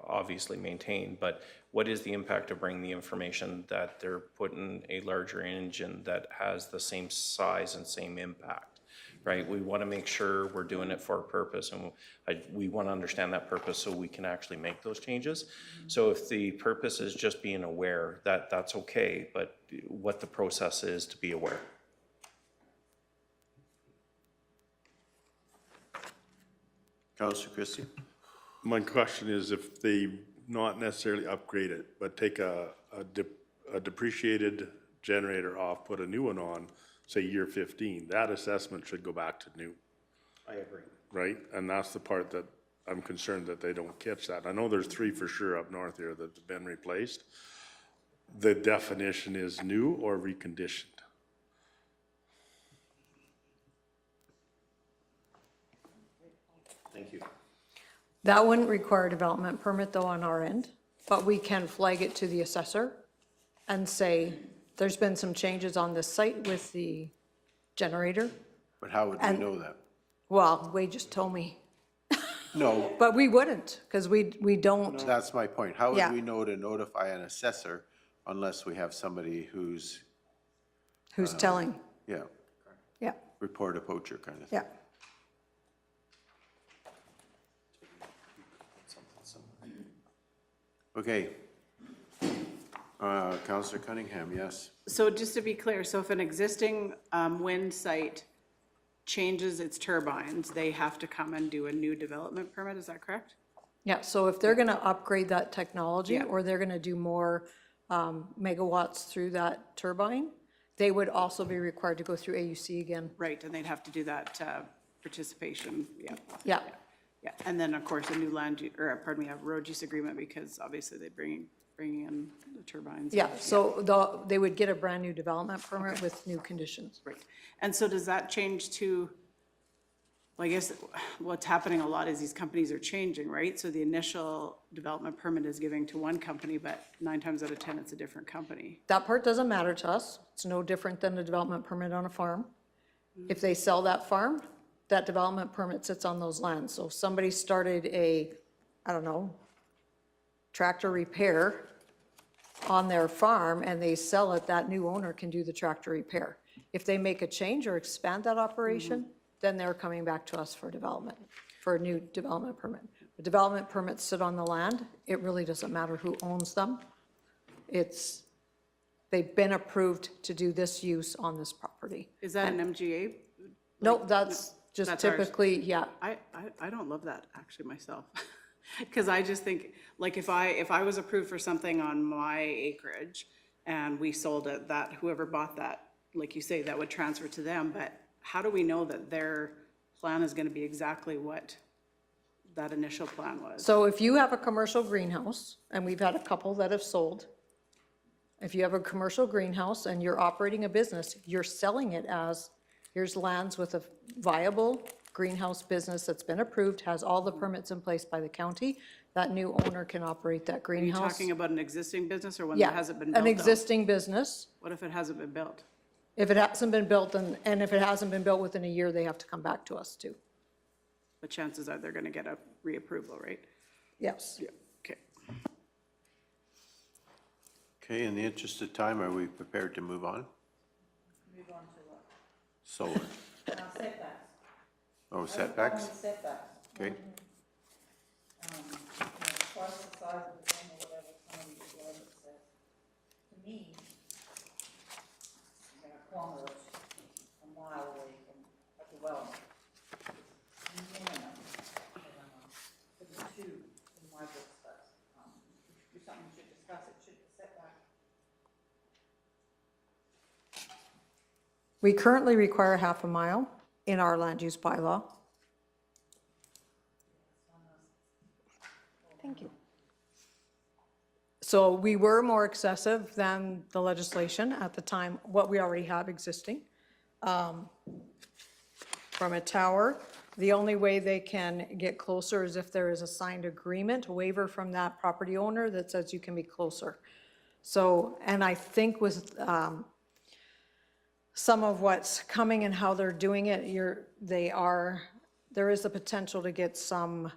obviously maintained. But what is the impact of bringing the information that they're putting a larger engine that has the same size and same impact, right? We want to make sure we're doing it for a purpose, and we want to understand that purpose so we can actually make those changes. So if the purpose is just being aware, that's okay, but what the process is to be aware. Councillor Christie? My question is if they not necessarily upgrade it, but take a depreciated generator off, put a new one on, say year 15, that assessment should go back to new. I agree. Right? And that's the part that I'm concerned that they don't catch that. I know there's 3 for sure up north here that have been replaced. The definition is new or reconditioned. Thank you. that wouldn't require a development permit though on our end, but we can flag it to the assessor and say, there's been some changes on this site with the generator. But how would we And- know that? Well, Wade just told me, No, but we wouldn't, because we don't, that's my point. How Yeah. would we know to notify an assessor unless we have somebody who's, who's telling, yeah, yeah, report a poacher kind of thing? yeah. Okay. Councillor Cunningham, yes. So just to be clear, so if an existing wind site changes its turbines, they have to come and do a new development permit, is that correct? Yeah, so if they're gonna upgrade that technology, Yeah. or they're gonna do more megawatts through that turbine, they would also be required to go through AUC again. Right, and they'd have to do that participation, yeah. Yeah, Yeah, and then, of course, a new a road use agreement, because obviously they bring in the turbines. Yeah, so they would get a brand-new development permit with new conditions. Right. And so does that change to, well, I guess what's happening a lot is these companies are changing, right? So the initial development permit is giving to one company, but 9 times out of 10, it's a different company. That part doesn't matter to us. It's no different than a development permit on a farm. If they sell that farm, that development permit sits on those lands. So if somebody started a, I don't know, tractor repair on their farm and they sell it, that new owner can do the tractor repair. If they make a change or expand that operation, then they're coming back to us for development, for a new development permit. The development permits sit on the land. It really doesn't matter who owns them. They've been approved to do this use on this property. Is that an MGA? No, that's just That's ours. typically, yeah. I don't love that actually myself. Because I just think, like, if I was approved for something on my acreage and we sold it, that whoever bought that, like you say, that would transfer to them, but how do we know that their plan is gonna be exactly what that initial plan was? So if you have a commercial greenhouse, and we've had a couple that have sold, if you have a commercial greenhouse and you're operating a business, you're selling it as, here's lands with a viable greenhouse business that's been approved, has all the permits in place by the county, that new owner can operate that Are you greenhouse. talking about an existing business or one Yeah, that hasn't been built? an though? existing business. What if it hasn't been built? If it hasn't been built, and if it hasn't been built within a year, they have to come back to us too. The chances are they're gonna get a reapproval, right? Yes. Yeah. Okay. Okay, in the interest of time, are we prepared to move on? Move on to what? Solar. Setbacks. Oh, setbacks? Setbacks. Okay. Twice the size of the thing or whatever some of these ordinance says. To me, a kilometer, a mile away from a development, is minimum. For the two, in my book, that's, do something we should discuss, it should be setback. We currently require half a mile in our land use bylaw. Thank you. So we were more excessive than the legislation at the time, what we already have existing. From a tower, the only way they can get closer is if there is a signed agreement, a waiver from that property owner that says you can be closer. So, and I think with some of what's coming and how they're doing it, there is a potential to get some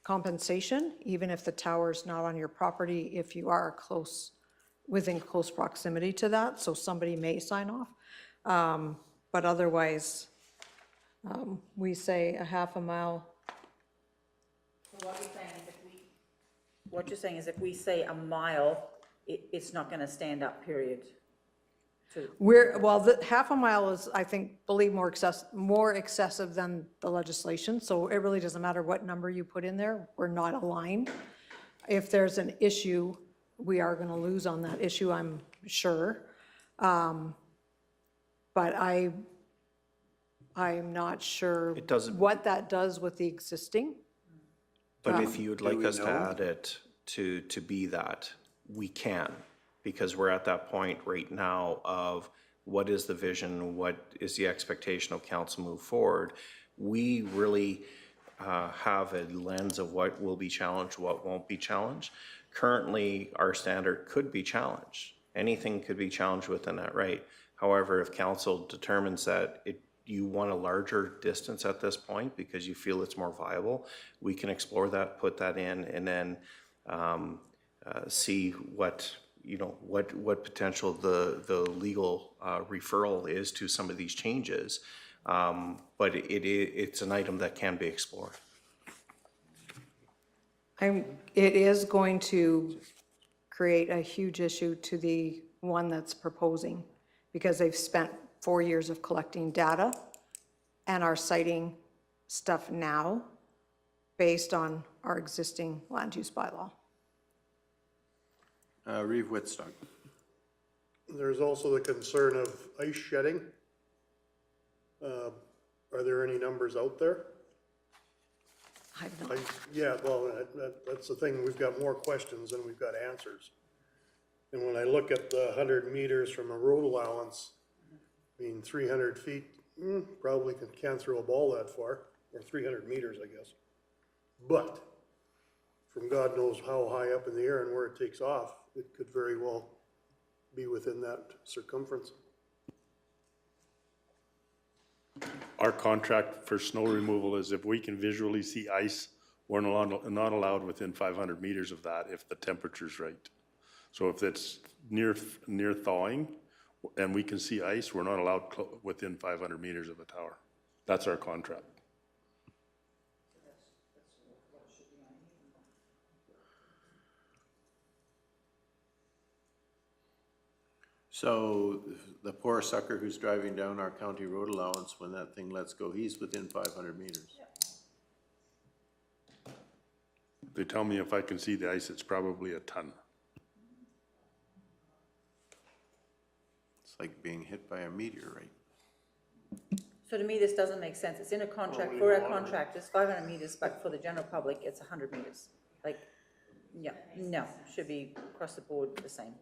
compensation, even if the tower's not on your property, if you are within close proximity to that, so somebody may sign off. But otherwise, we say a half a mile. So what you're saying is if we say a mile, it's not gonna stand up, period. The half a mile is, I believe more excessive than the legislation, so it really doesn't matter what number you put in there, we're not aligned. If there's an issue, we are gonna lose on that issue, I'm sure. But I'm not sure It doesn't- what that does with the existing. But if you'd like we us to know? add it to be that, we can, because we're at that point right now of what is the vision, what is the expectation of council move forward. We really have a lens of what will be challenged, what won't be challenged. Currently, our standard could be challenged. Anything could be challenged within that right. However, if council determines that you want a larger distance at this point because you feel it's more viable, we can explore that, put that in, and then see what potential the legal referral is to some of these changes. But it's an item that can be explored. It is going to create a huge issue to the one that's proposing, because they've spent 4 years of collecting data and are citing stuff now based on our existing land use bylaw. Reeve Whitstock. There's also the concern of ice shedding. Are there any numbers out there? Yeah, well, that's the thing, we've got more questions than we've got answers. And when I look at the 100 meters from a road allowance, I mean, 300 feet, probably can't throw a ball that far, or 300 meters, I guess. But from God knows how high up in the air and where it takes off, it could very well be within that circumference. Our contract for snow removal is if we can visually see ice, we're not allowed within 500 meters of that if the temperature's right. So if it's near thawing and we can see ice, we're not allowed within 500 meters of a tower. That's our contract. So the poor sucker who's driving down our county road allowance, when that thing lets go, he's within 500 meters. They tell me if I can see the ice, it's probably a ton. It's like being hit by a meteorite. So to me, this doesn't make sense. It's in a contract, for a contract, it's 500 meters, but for the general public, it's 100 meters. Like, yeah, no, should be across the board the same.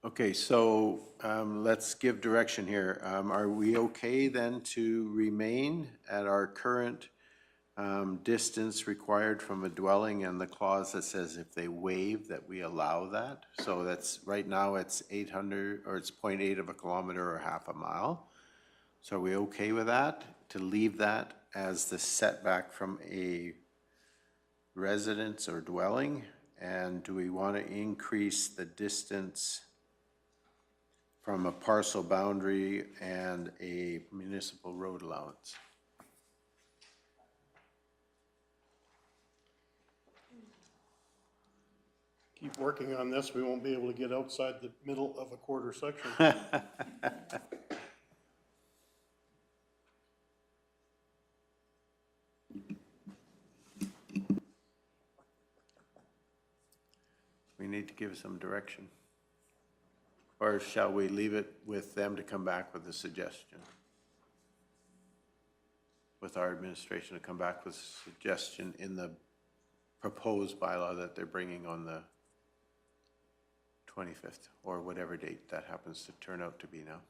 Okay, so let's give direction here. Are we okay then to remain at our current distance required from a dwelling and the clause that says if they waive that we allow that? So that's, right now it's 800, or it's 0.8 of a kilometer or half a mile. So are we okay with that, to leave that as the setback from a residence or dwelling? And do we want to increase the distance from a parcel boundary and a municipal road allowance? Keep working on this, we won't be able to get outside the middle of a quarter section. We need to give some direction. Or shall we leave it with them to come back with a suggestion? With our administration to come back with a suggestion in the proposed bylaw that they're bringing on the 25th, or whatever date that happens to turn out to be now.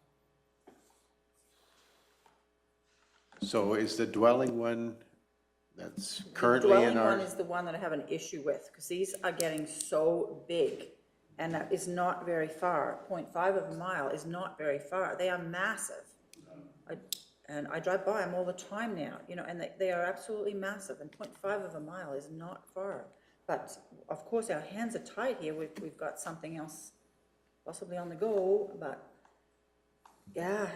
So is the dwelling one that's currently in Dwelling our... one is the one that I have an issue with, because these are getting so big, and that is not very far. 0.5 of a mile is not very far. They are massive. And I drive by them all the time now, you know, and they are absolutely massive, and 0.5 of a mile is not far. But of course, our hands are tied here. We've got something else possibly on the go, but yeah,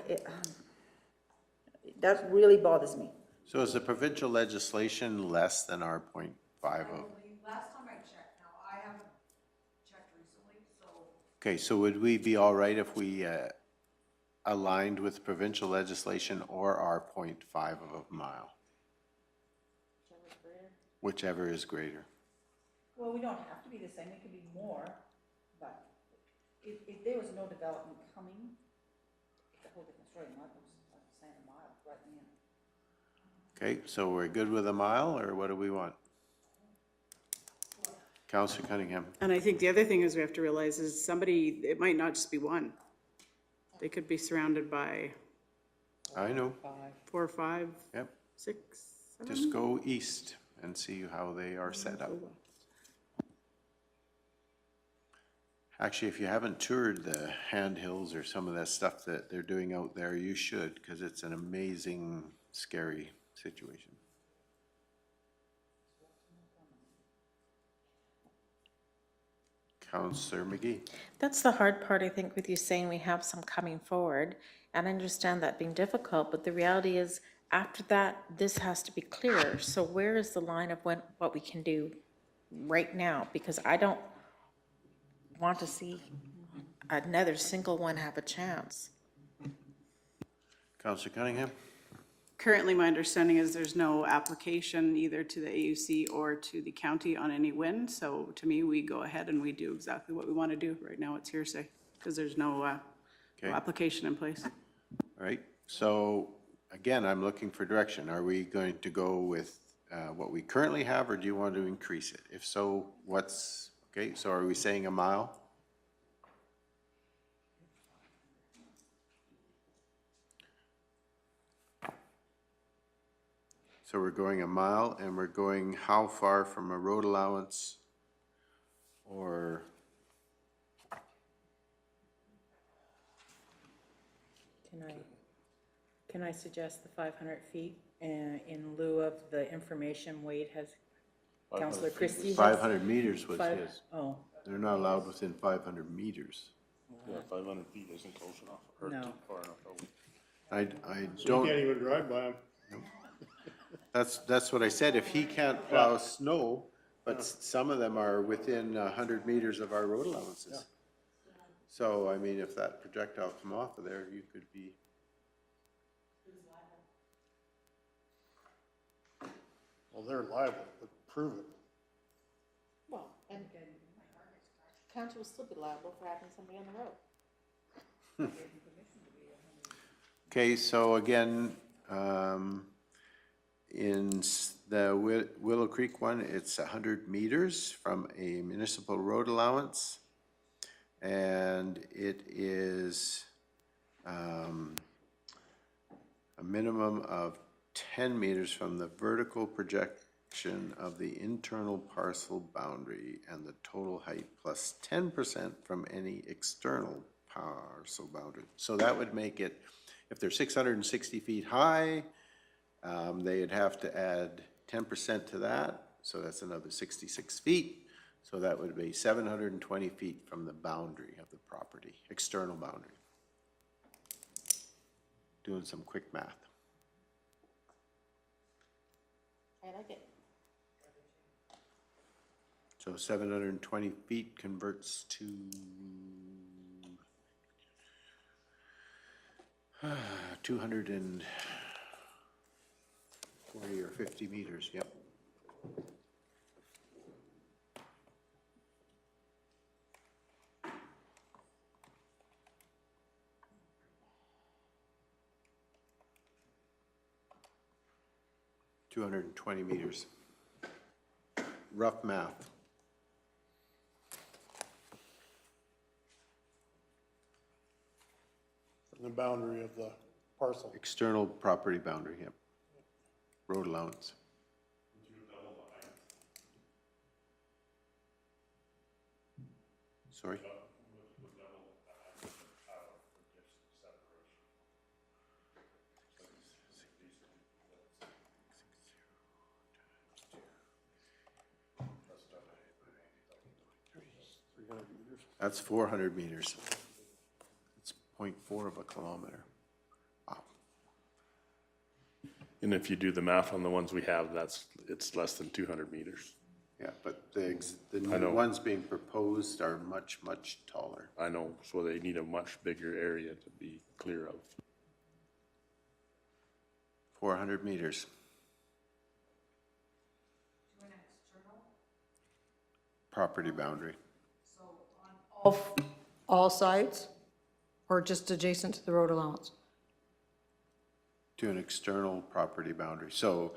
that really bothers me. So is the provincial legislation less than our 0.5 of? Last time I checked, now I haven't checked recently, so. Okay, so would we be all right if we aligned with provincial legislation or our 0.5 of a mile? Whichever is greater. Well, we don't have to be the same, it could be more, but if there was no development coming, it's a whole different story. I'm saying a mile right in. Okay, so we're good with a mile, or what do we want? Councillor Cunningham. And I think the other thing is we have to realize is somebody, it might not just be one. They could be surrounded by I know, 4 or 5, yep. 6, 7. Just go east and see how they are set up. Actually, if you haven't toured the Hand Hills or some of that stuff that they're doing out there, you should, because it's an amazing, scary situation. Councillor McGee. That's the hard part, I think, with you saying we have some coming forward, and I understand that being difficult, but the reality is, after that, this has to be clearer. So where is the line of what we can do right now? Because I don't want to see another single one have a chance. Councillor Cunningham. Currently, my understanding is there's no application either to the AUC or to the county on any wind. So to me, we go ahead and we do exactly what we want to do. Right now, it's hearsay because there's no Okay. application in place. All right, so again, I'm looking for direction. Are we going to go with what we currently have, or do you want to increase it? If so, what's, okay, so are we saying a mile? So we're going a mile, and we're going how far from a road allowance? Or, Can I suggest the 500 feet in lieu of the information Wade has, Councillor Christie has? 500 meters was Five- his. Oh, They're not allowed within 500 meters. Yeah, 500 feet isn't close enough, or No. too far enough over. I You don't, can't even drive by them. that's what I said, if he can't plow snow, but some of them are within 100 meters of our road allowances. So, I mean, if that projectile come off of there, you could be, Well, they're liable, but prove it. Well, and county will still be liable for having somebody on the road. okay, so again, in the Willow Creek one, it's 100 meters from a municipal road allowance. And it is a minimum of 10 meters from the vertical projection of the internal parcel boundary and the total height plus 10% from any external parcel boundary. So that would make it, if they're 660 feet high, they'd have to add 10% to that, so that's another 66 feet. So that would be 720 feet from the boundary of the property, external boundary. Doing some quick math. I like it. So 720 feet converts to 240 or 50 meters, yep. $220 meters. Rough math. From the boundary of the parcel. External property boundary, yep. Road allowance. Sorry? That's 400 meters. It's 0.4 of a kilometer. Wow. And if you do the math on the ones we have, it's less than 200 meters. Yeah, but the I know. new ones being proposed are much, much taller. I know, so they need a much bigger area to be clear of. 400 meters. Property boundary. All sides, or just adjacent to the road allowance? To an external property boundary. So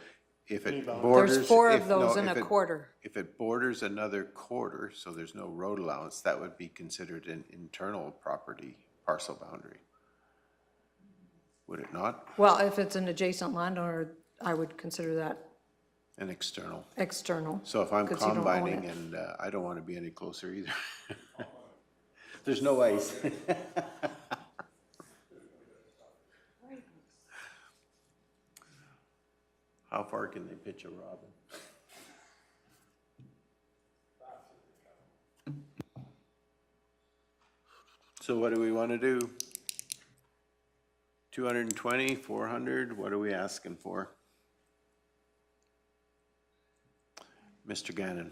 if it borders. There's four if- of those no, in if a it- quarter. If it borders another quarter, so there's no road allowance, that would be considered an internal property parcel boundary. Would it not? Well, if it's an adjacent landowner, I would consider that An external. external. So if I'm 'cause you don't own combining it. and I don't want to be any closer either. There's no ice. How far can they pitch a robin? So what do we want to do? 220, 400, what are we asking for? Mr. Gannon.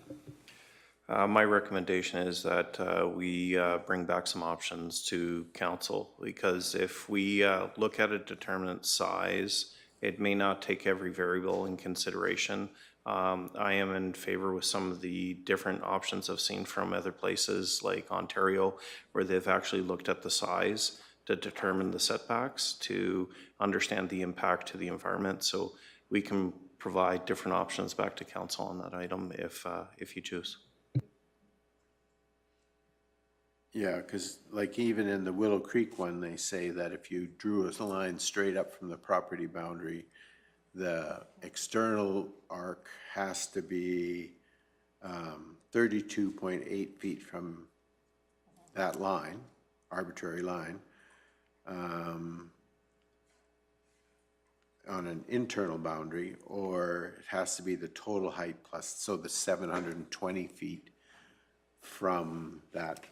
My recommendation is that we bring back some options to council, because if we look at a determinate size, it may not take every variable in consideration. I am in favor with some of the different options I've seen from other places like Ontario, where they've actually looked at the size to determine the setbacks, to understand the impact to the environment. So we can provide different options back to council on that item if you choose. Yeah, because like even in the Willow Creek one, they say that if you drew a line straight up from the property boundary, the external arc has to be 32.8 feet from that line, arbitrary line, on an internal boundary, or it has to be the total height plus, so the 720 feet from that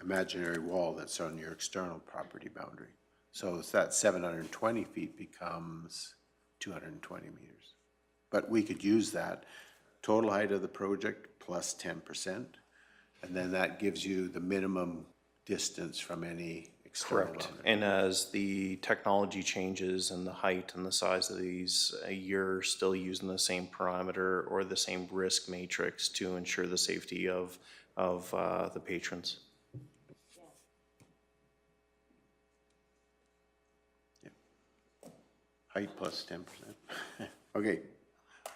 imaginary wall that's on your external property boundary. So it's that 720 feet becomes 220 meters. But we could use that total height of the project plus 10%, and then that gives you the minimum distance from any external Correct. boundary. And as the technology changes and the height and the size of these, you're still using the same parameter or the same risk matrix to ensure the safety of the patrons. Height plus 10%. Okay,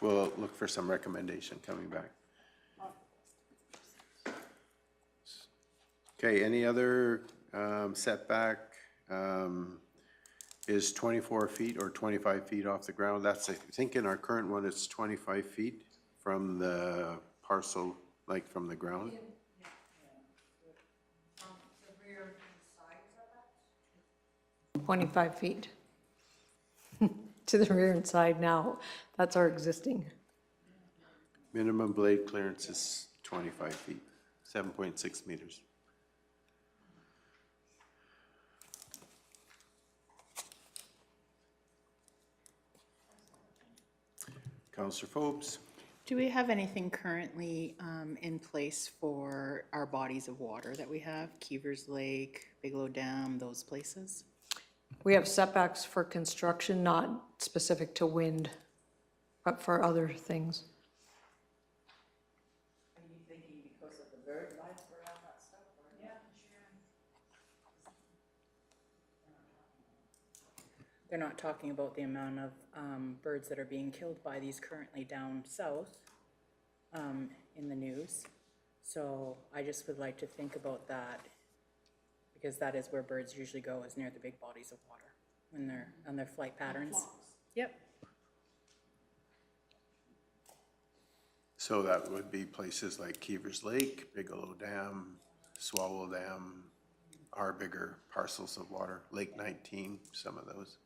we'll look for some recommendation coming back. Okay, any other setback is 24 feet or 25 feet off the ground? That's, I think in our current one, it's 25 feet from the parcel, like from the ground. 25 feet to the rear and side now. That's our existing. Minimum blade clearance is 25 feet, 7.6 meters. Councillor Phobes. Do we have anything currently in place for our bodies of water that we have? Keevers Lake, Bigelow Dam, those places? We have setbacks for construction, not specific to wind, but for other things. Are you thinking because of the bird life around that stuff? Yeah, They're not talking about the amount of birds that are being killed by these currently down south in the news. So I just would like to think about that, because that is where birds usually go, is near the big bodies of water when they're on their flight patterns. Yep. So that would be places like Keevers Lake, Bigelow Dam, Swallow Dam, our bigger parcels of water, Lake 19, some of those.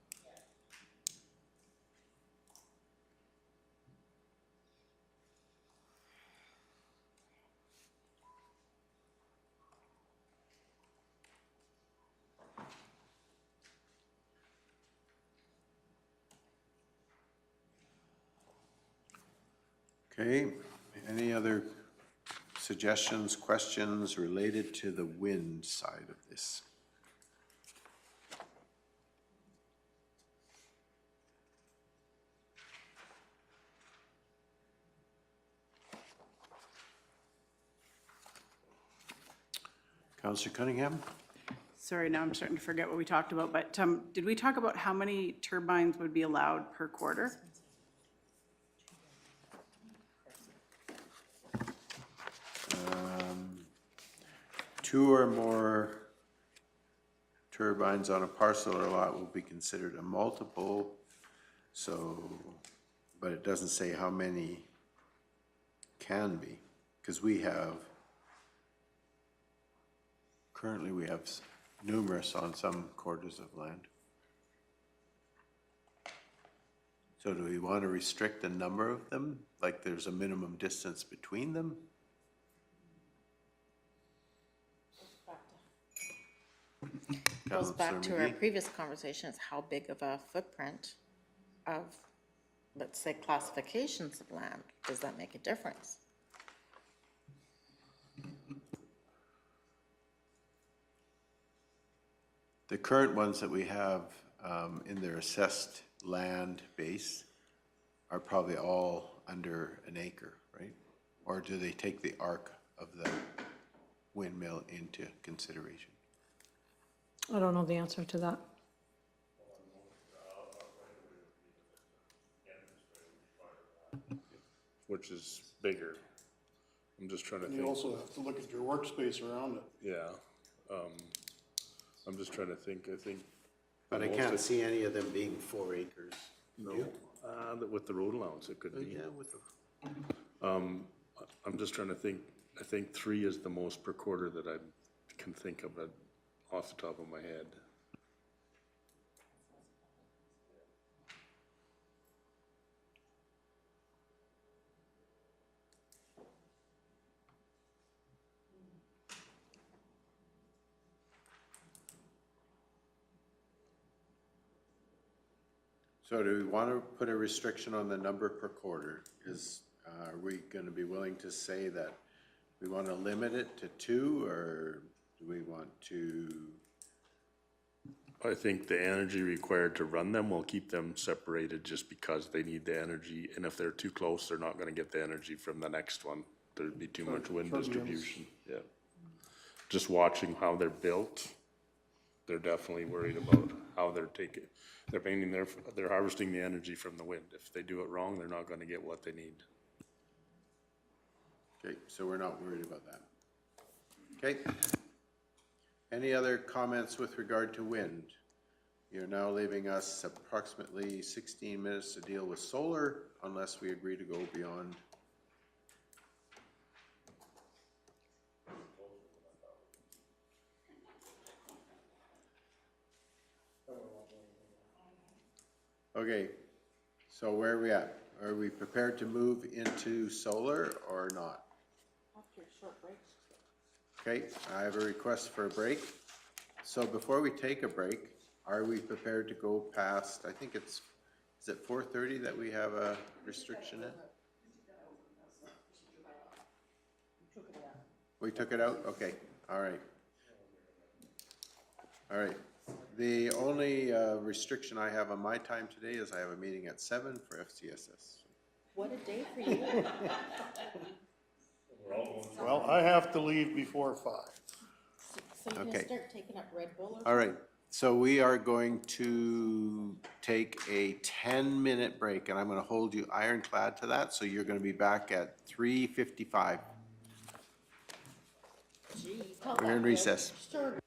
Okay, any other suggestions, questions related to the wind side of this? Councillor Cunningham? Sorry, now I'm starting to forget what we talked about, but did we talk about how many turbines would be allowed per quarter? Two or more turbines on a parcel or lot will be considered a multiple, so, but it doesn't say how many can be, because we have, currently we have numerous on some quarters of land. So do we want to restrict the number of them, like there's a minimum distance between them? Goes back to our Councillor McGee? previous conversation, is how big of a footprint of, let's say, classifications of land, does that make a difference? The current ones that we have in their assessed land base are probably all under an acre, right? Or do they take the arc of the windmill into consideration? I don't know the answer to that. which is bigger. I'm just trying to And you think, also have to look at your workspace around it. yeah. I'm just trying to think, I think. But I can't see any of them being 4 acres. No, with the road allowance, it could be. Yeah, with the. I'm just trying to think, I think 3 is the most per quarter that I can think of it off the top of my head. So do we want to put a restriction on the number per quarter? Are we going to be willing to say that we want to limit it to 2, or do we want to? I think the energy required to run them will keep them separated just because they need the energy. And if they're too close, they're not gonna get the energy from the next one. There'd be too much wind distribution, yeah. Just watching how they're built, they're definitely worried about how they're they're harvesting the energy from the wind. If they do it wrong, they're not gonna get what they need. Okay, so we're not worried about that. Okay. Any other comments with regard to wind? You're now leaving us approximately 16 minutes to deal with solar, unless we agree to go beyond. Okay, so where are we at? Are we prepared to move into solar or not? After a short break. Okay, I have a request for a break. So before we take a break, are we prepared to go past, I think is it 4:30 that we have a restriction in? We took it out? Okay, all right. All right. The only restriction I have on my time today is I have a meeting at 7 for FCSS. What a day for you. Well, I have to leave before 5. So you're Okay. gonna start taking up Red Bull or? All right, so we are going to take a 10-minute break, and I'm going to hold you ironclad to that, so you're going to be back at 3:55. We're in recess. Sure.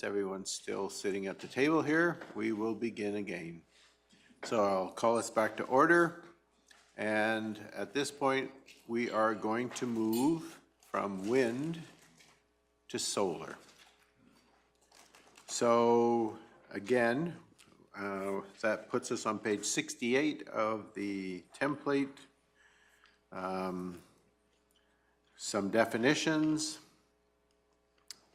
Everyone's still sitting at the table here. We will begin again. So I'll call us back to order. And at this point, we are going to move from wind to solar. So again, that puts us on page 68 of the template. Some definitions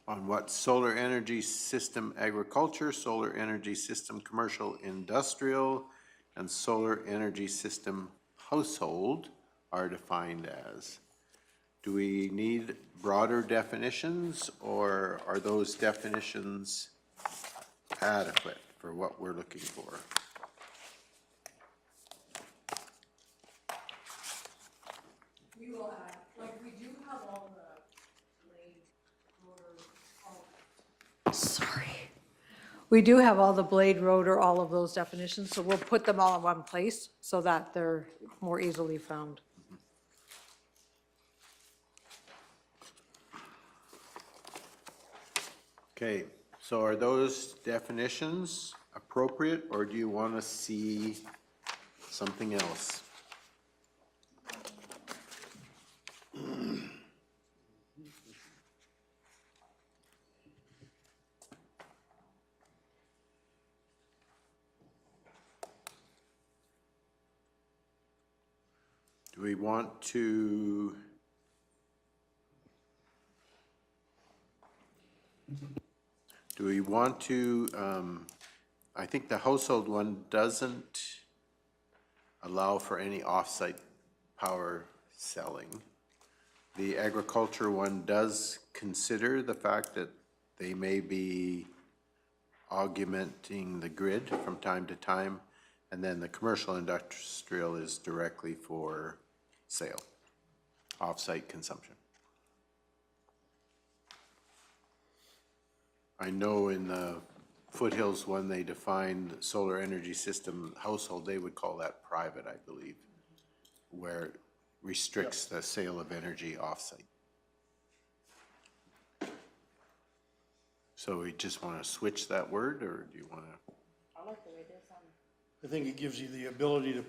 on what solar energy system agriculture, solar energy system commercial industrial, and solar energy system household are defined as. Do we need broader definitions, or are those definitions adequate for what we're looking for? We will add, like, we do have all the blade rotor, sorry. We do have all the blade rotor, all of those definitions, so we'll put them all in one place so that they're more easily found. Okay, so are those definitions appropriate, or do you want to see something else? Do we want to I think the household one doesn't allow for any off-site power selling. The agriculture one does consider the fact that they may be augmenting the grid from time to time, and then the commercial industrial is directly for sale, off-site consumption. I know in the Foothills one, they defined solar energy system household, they would call that private, I believe, where it restricts the sale of energy off-site. So we just want to switch that word, or do you want to? I like the way it is on. I think it gives you the ability to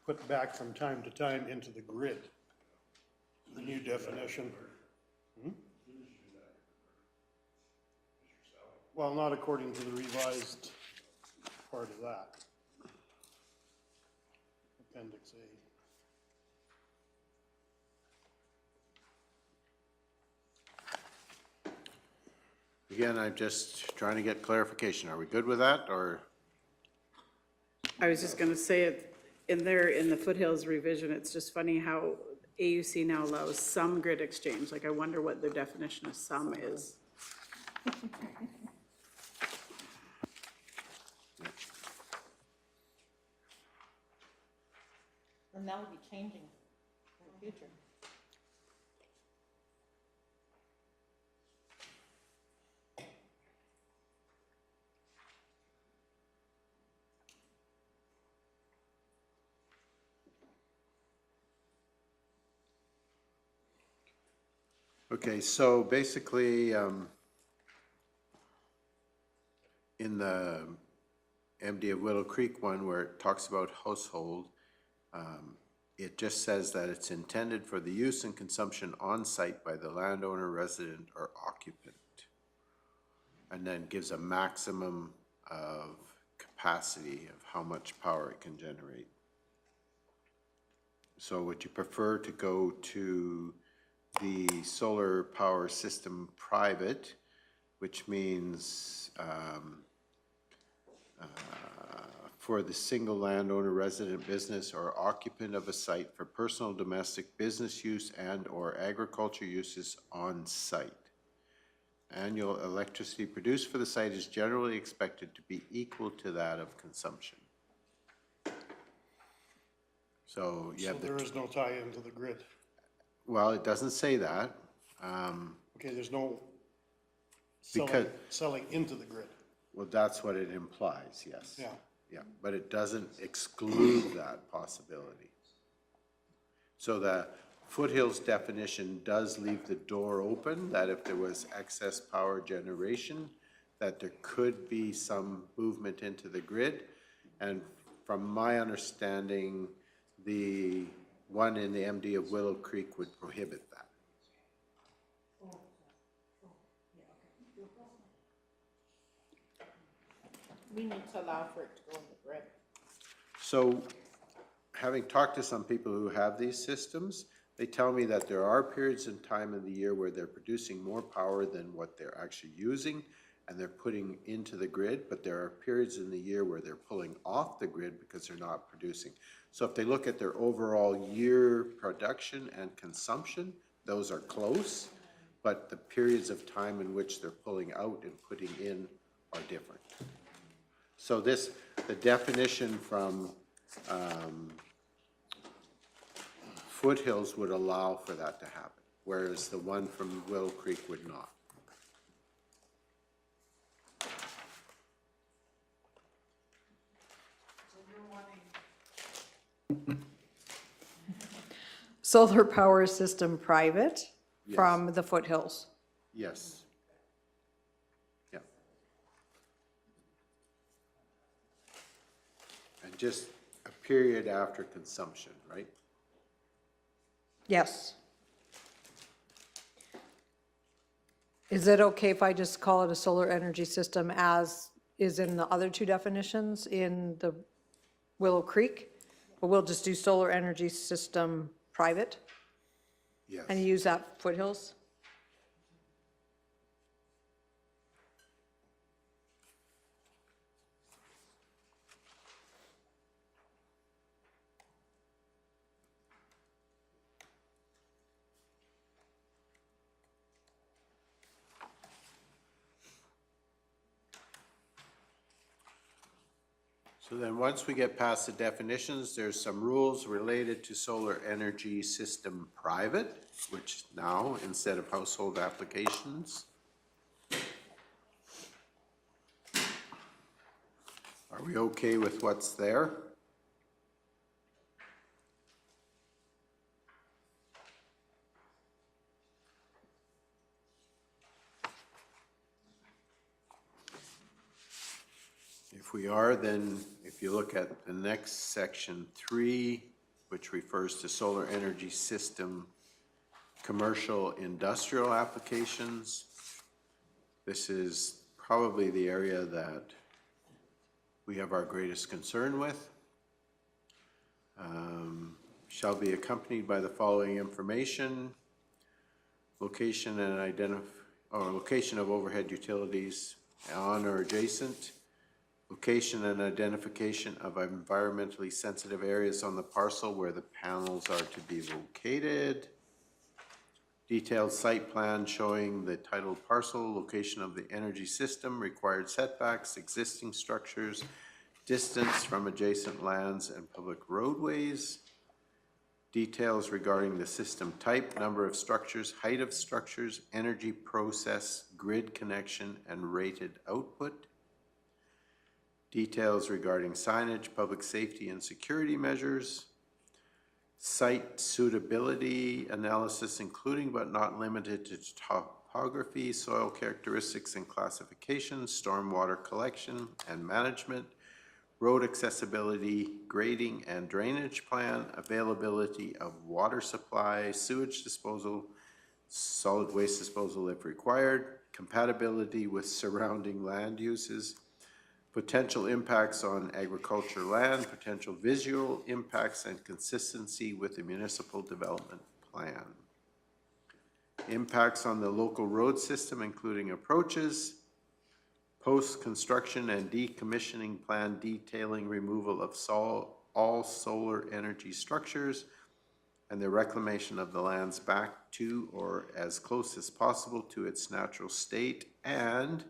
put back from time to time into the grid, the new definition. Well, not according to the revised part of that. Appendix A. Again, I'm just trying to get clarification. Are we good with that, or? I was just gonna say it, in there, in the Foothills revision, it's just funny how AUC now allows some grid exchange. Like, I wonder what their definition of some is. And that will be changing in the future. Okay, so basically, in the MD of Willow Creek one where it talks about household, it just says that it's intended for the use and consumption on site by the landowner, resident, or occupant. And then gives a maximum of capacity of how much power it can generate. So would you prefer to go to the solar power system private, which means for the single landowner, resident, business, or occupant of a site for personal, domestic, business use and or agriculture uses on site. Annual electricity produced for the site is generally expected to be equal to that of consumption. So you have there is no tie into the grid. well, it doesn't say that. Okay, there's no Because- selling into the grid. Well, that's what it implies, yes. Yeah. Yeah, but it doesn't exclude that possibility. So the Foothills definition does leave the door open that if there was excess power generation, that there could be some movement into the grid. And from my understanding, the one in the MD of Willow Creek would prohibit that. We need to allow for it to go in the grid. So, having talked to some people who have these systems, they tell me that there are periods in time in the year where they're producing more power than what they're actually using, and they're putting into the grid, but there are periods in the year where they're pulling off the grid because they're not producing. So if they look at their overall year production and consumption, those are close, but the periods of time in which they're pulling out and putting in are different. So this, the definition from Foothills would allow for that to happen, whereas the one from Willow Creek would not. Solar power system private from the foothills. Yes. Yeah. And just a period after consumption, right? Yes. Is it okay if I just call it a solar energy system as is in the other two definitions in the Willow Creek? But we'll just do solar energy system private Yes. and use that foothills? So then, once we get past the definitions, there's some rules related to solar energy system private, which now, instead of household applications. Are we okay with what's there? If we are, then if you look at the next section 3, which refers to solar energy system, commercial industrial applications, this is probably the area that we have our greatest concern with. Shall be accompanied by the following information: location and location of overhead utilities on or adjacent, location and identification of environmentally sensitive areas on the parcel where the panels are to be located, detailed site plan showing the titled parcel, location of the energy system, required setbacks, existing structures, distance from adjacent lands and public roadways, details regarding the system type, number of structures, height of structures, energy process, grid connection, and rated output, details regarding signage, public safety and security measures, site suitability analysis, including but not limited to topography, soil characteristics and classifications, stormwater collection and management, road accessibility, grading and drainage plan, availability of water supply, sewage disposal, solid waste disposal if required, compatibility with surrounding land uses, potential impacts on agriculture land, potential visual impacts, and consistency with the municipal development plan. Impacts on the local road system, including approaches, post-construction and decommissioning plan detailing removal of all solar energy structures and the reclamation of the lands back to or as close as possible to its natural state, and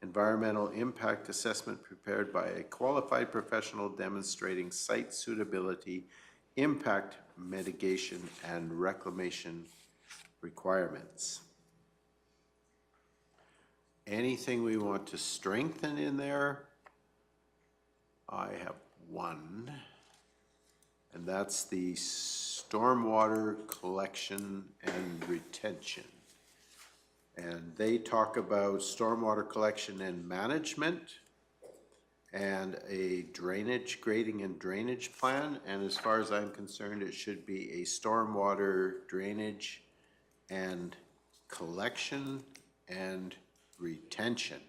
environmental impact assessment prepared by a qualified professional demonstrating site suitability, impact mitigation, and reclamation requirements. Anything we want to strengthen in there? I have one, and that's the stormwater collection and retention. And they talk about stormwater collection and management and a drainage, grading and drainage plan. And as far as I'm concerned, it should be a stormwater drainage and collection and retention.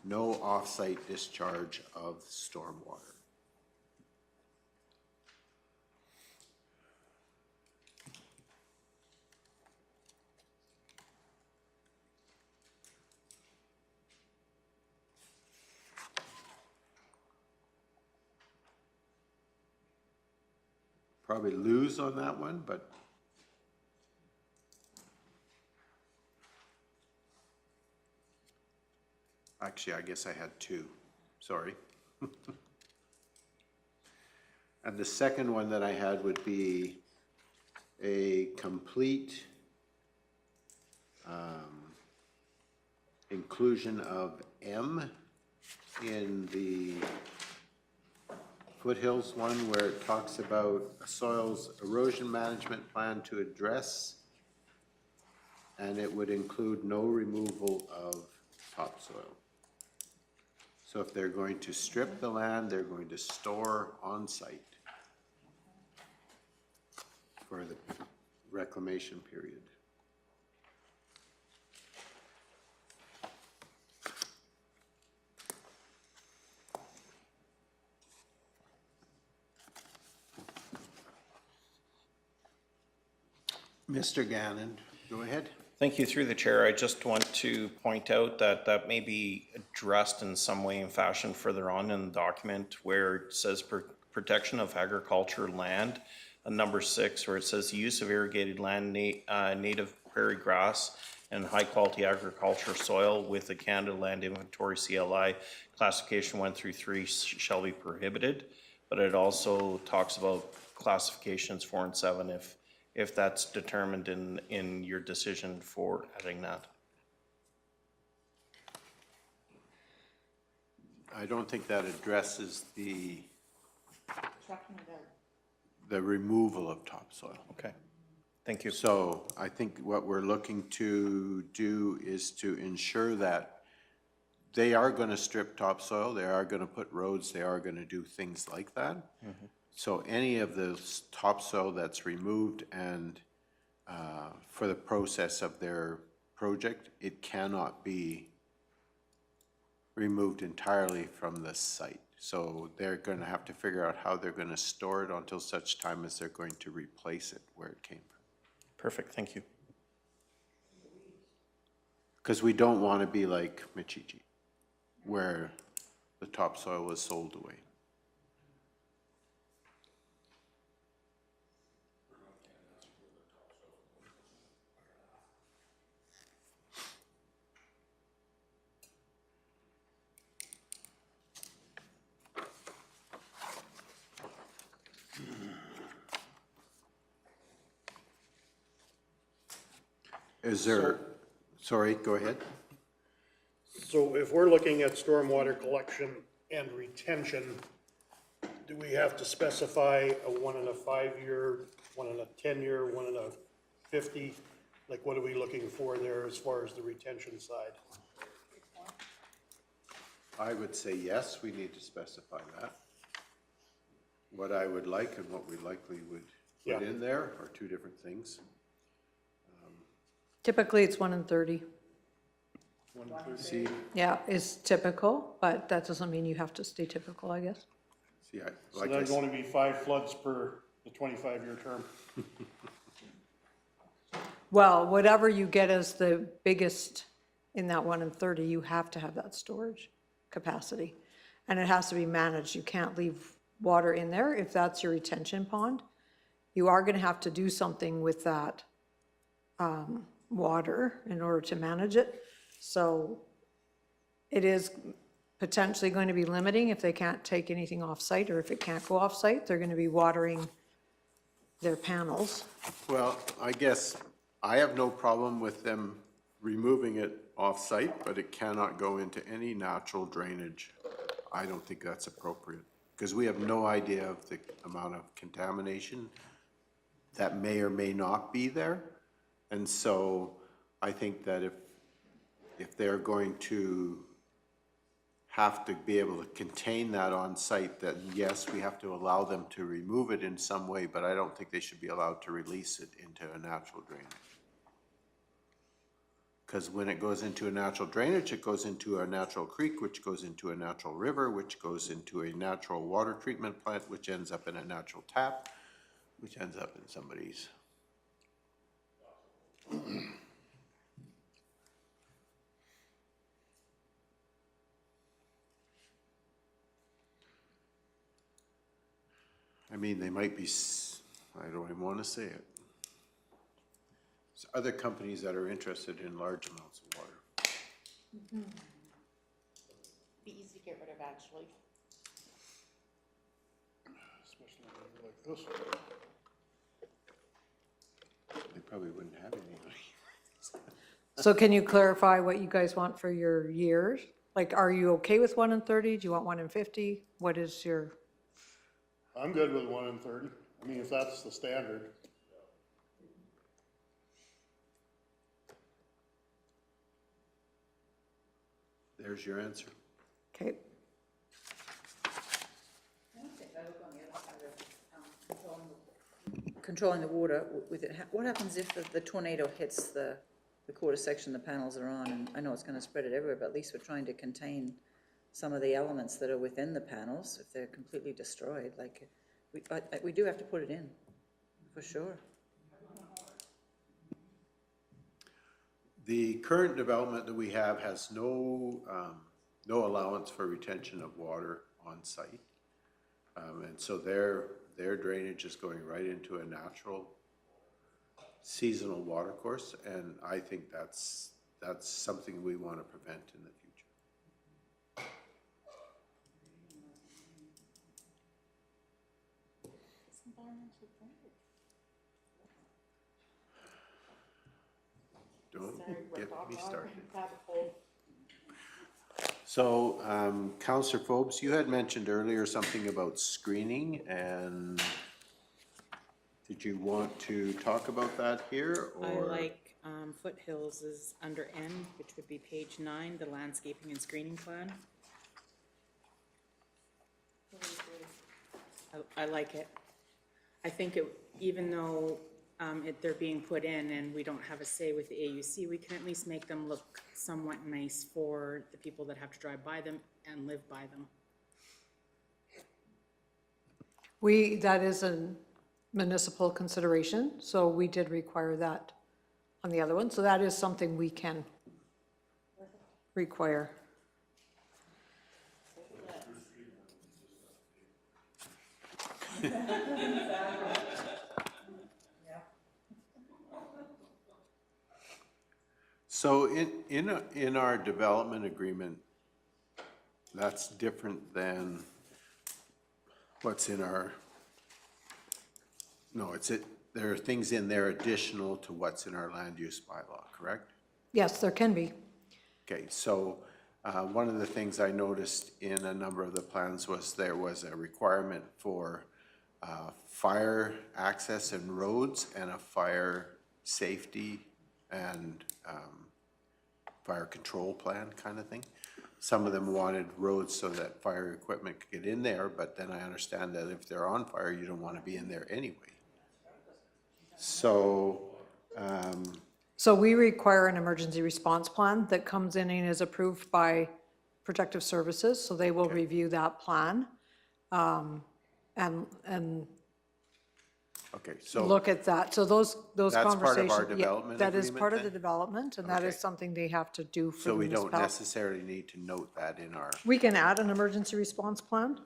No off-site discharge of stormwater. Probably lose on that one, but actually, I guess I had two, sorry. And the second one that I had would be a complete inclusion of M in the Foothills one, where it talks about a soils erosion management plan to address, and it would include no removal of topsoil. So if they're going to strip the land, they're going to store on site for the reclamation period. Mr. Gannon, go ahead. Thank you. Through the chair, I just want to point out that that may be addressed in some way and fashion further on in the document where it says protection of agriculture land, number 6, where it says the use of irrigated land, native prairie grass, and high-quality agriculture soil with the Canada Land Inventory CLI classification 1 through 3 shall be prohibited. But it also talks about classifications 4 and 7 if that's determined in your decision for adding that. I don't think that addresses the removal of topsoil. Okay, thank you. So I think what we're looking to do is to ensure that they are going to strip topsoil, they are going to put roads, they are going to do things like that. Mm-hmm. So any of the topsoil that's removed and for the process of their project, it cannot be removed entirely from the site. So they're going to have to figure out how they're going to store it until such time as they're going to replace it where it came from. Perfect, thank you. Because we don't want to be like Michichi, where the topsoil was sold away. Is there, sorry, go ahead. So if we're looking at stormwater collection and retention, do we have to specify a 1 and a 5-year, 1 and a 10-year, 1 and a 50? Like, what are we looking for there as far as the retention side? I would say yes, we need to specify that. What I would like and what we likely would put in there are two different things. Typically, it's 1 in 30. See, Yeah, is typical, but that doesn't mean you have to stay typical, I guess. see, So like there's going to be 5 floods per the 25-year term. Well, whatever you get as the biggest in that 1 in 30, you have to have that storage capacity. And it has to be managed. You can't leave water in there if that's your retention pond. You are going to have to do something with that water in order to manage it. So it is potentially going to be limiting if they can't take anything off-site, or if it can't go off-site, they're going to be watering their panels. well, I guess I have no problem with them removing it off-site, but it cannot go into any natural drainage. I don't think that's appropriate, because we have no idea of the amount of contamination that may or may not be there. And so I think that if they're going to have to be able to contain that on site, then yes, we have to allow them to remove it in some way, but I don't think they should be allowed to release it into a natural drainage. Because when it goes into a natural drainage, it goes into a natural creek, which goes into a natural river, which goes into a natural water treatment plant, which ends up in a natural tap, which ends up in somebody's. I mean, they might be, I don't even want to say it. There's other companies that are interested in large amounts of water. Be easy to get rid of, actually. Especially like this. They probably wouldn't have any. So can you clarify what you guys want for your years? Like, are you okay with 1 in 30? Do you want 1 in 50? What is your? I'm good with 1 in 30. I mean, if that's the standard. There's your answer. Okay. Controlling the water with it, what happens if the tornado hits the quarter section the panels are on? And I know it's gonna spread it everywhere, but at least we're trying to contain some of the elements that are within the panels if they're completely destroyed. Like, we do have to put it in, for sure. The current development that we have has no allowance for retention of water on site. And so their drainage is going right into a natural seasonal water course, and I think that's something we want to prevent in the future. Don't get me started. So, Councillor Phobes, you had mentioned earlier something about screening, and did you want to talk about that here, I or? like Foothills is under N, which would be page 9, the landscaping and screening plan. I like it. I think it, even though they're being put in and we don't have a say with the AUC, we can at least make them look somewhat nice for the people that have to drive by them and live by them. That is a municipal consideration, so we did require that on the other one. So that is something we can require. So in our development agreement, that's different than what's in our, no, there are things in there additional to what's in our land use bylaw, correct? Yes, there can be. Okay, so one of the things I noticed in a number of the plans was there was a requirement for fire access and roads and a fire safety and fire control plan kind of thing. Some of them wanted roads so that fire equipment could get in there, but then I understand that if they're on fire, you don't want to be in there anyway. So, So we require an emergency response plan that comes in and is approved by Protective Services, so they will review that plan. And okay, so. look at that. So those That's part of our conversations. Yeah, development that is agreement part of the then? development, and that is Okay. something they have to do for So the we don't municipality. necessarily need to note that in our, We can add an emergency response plan.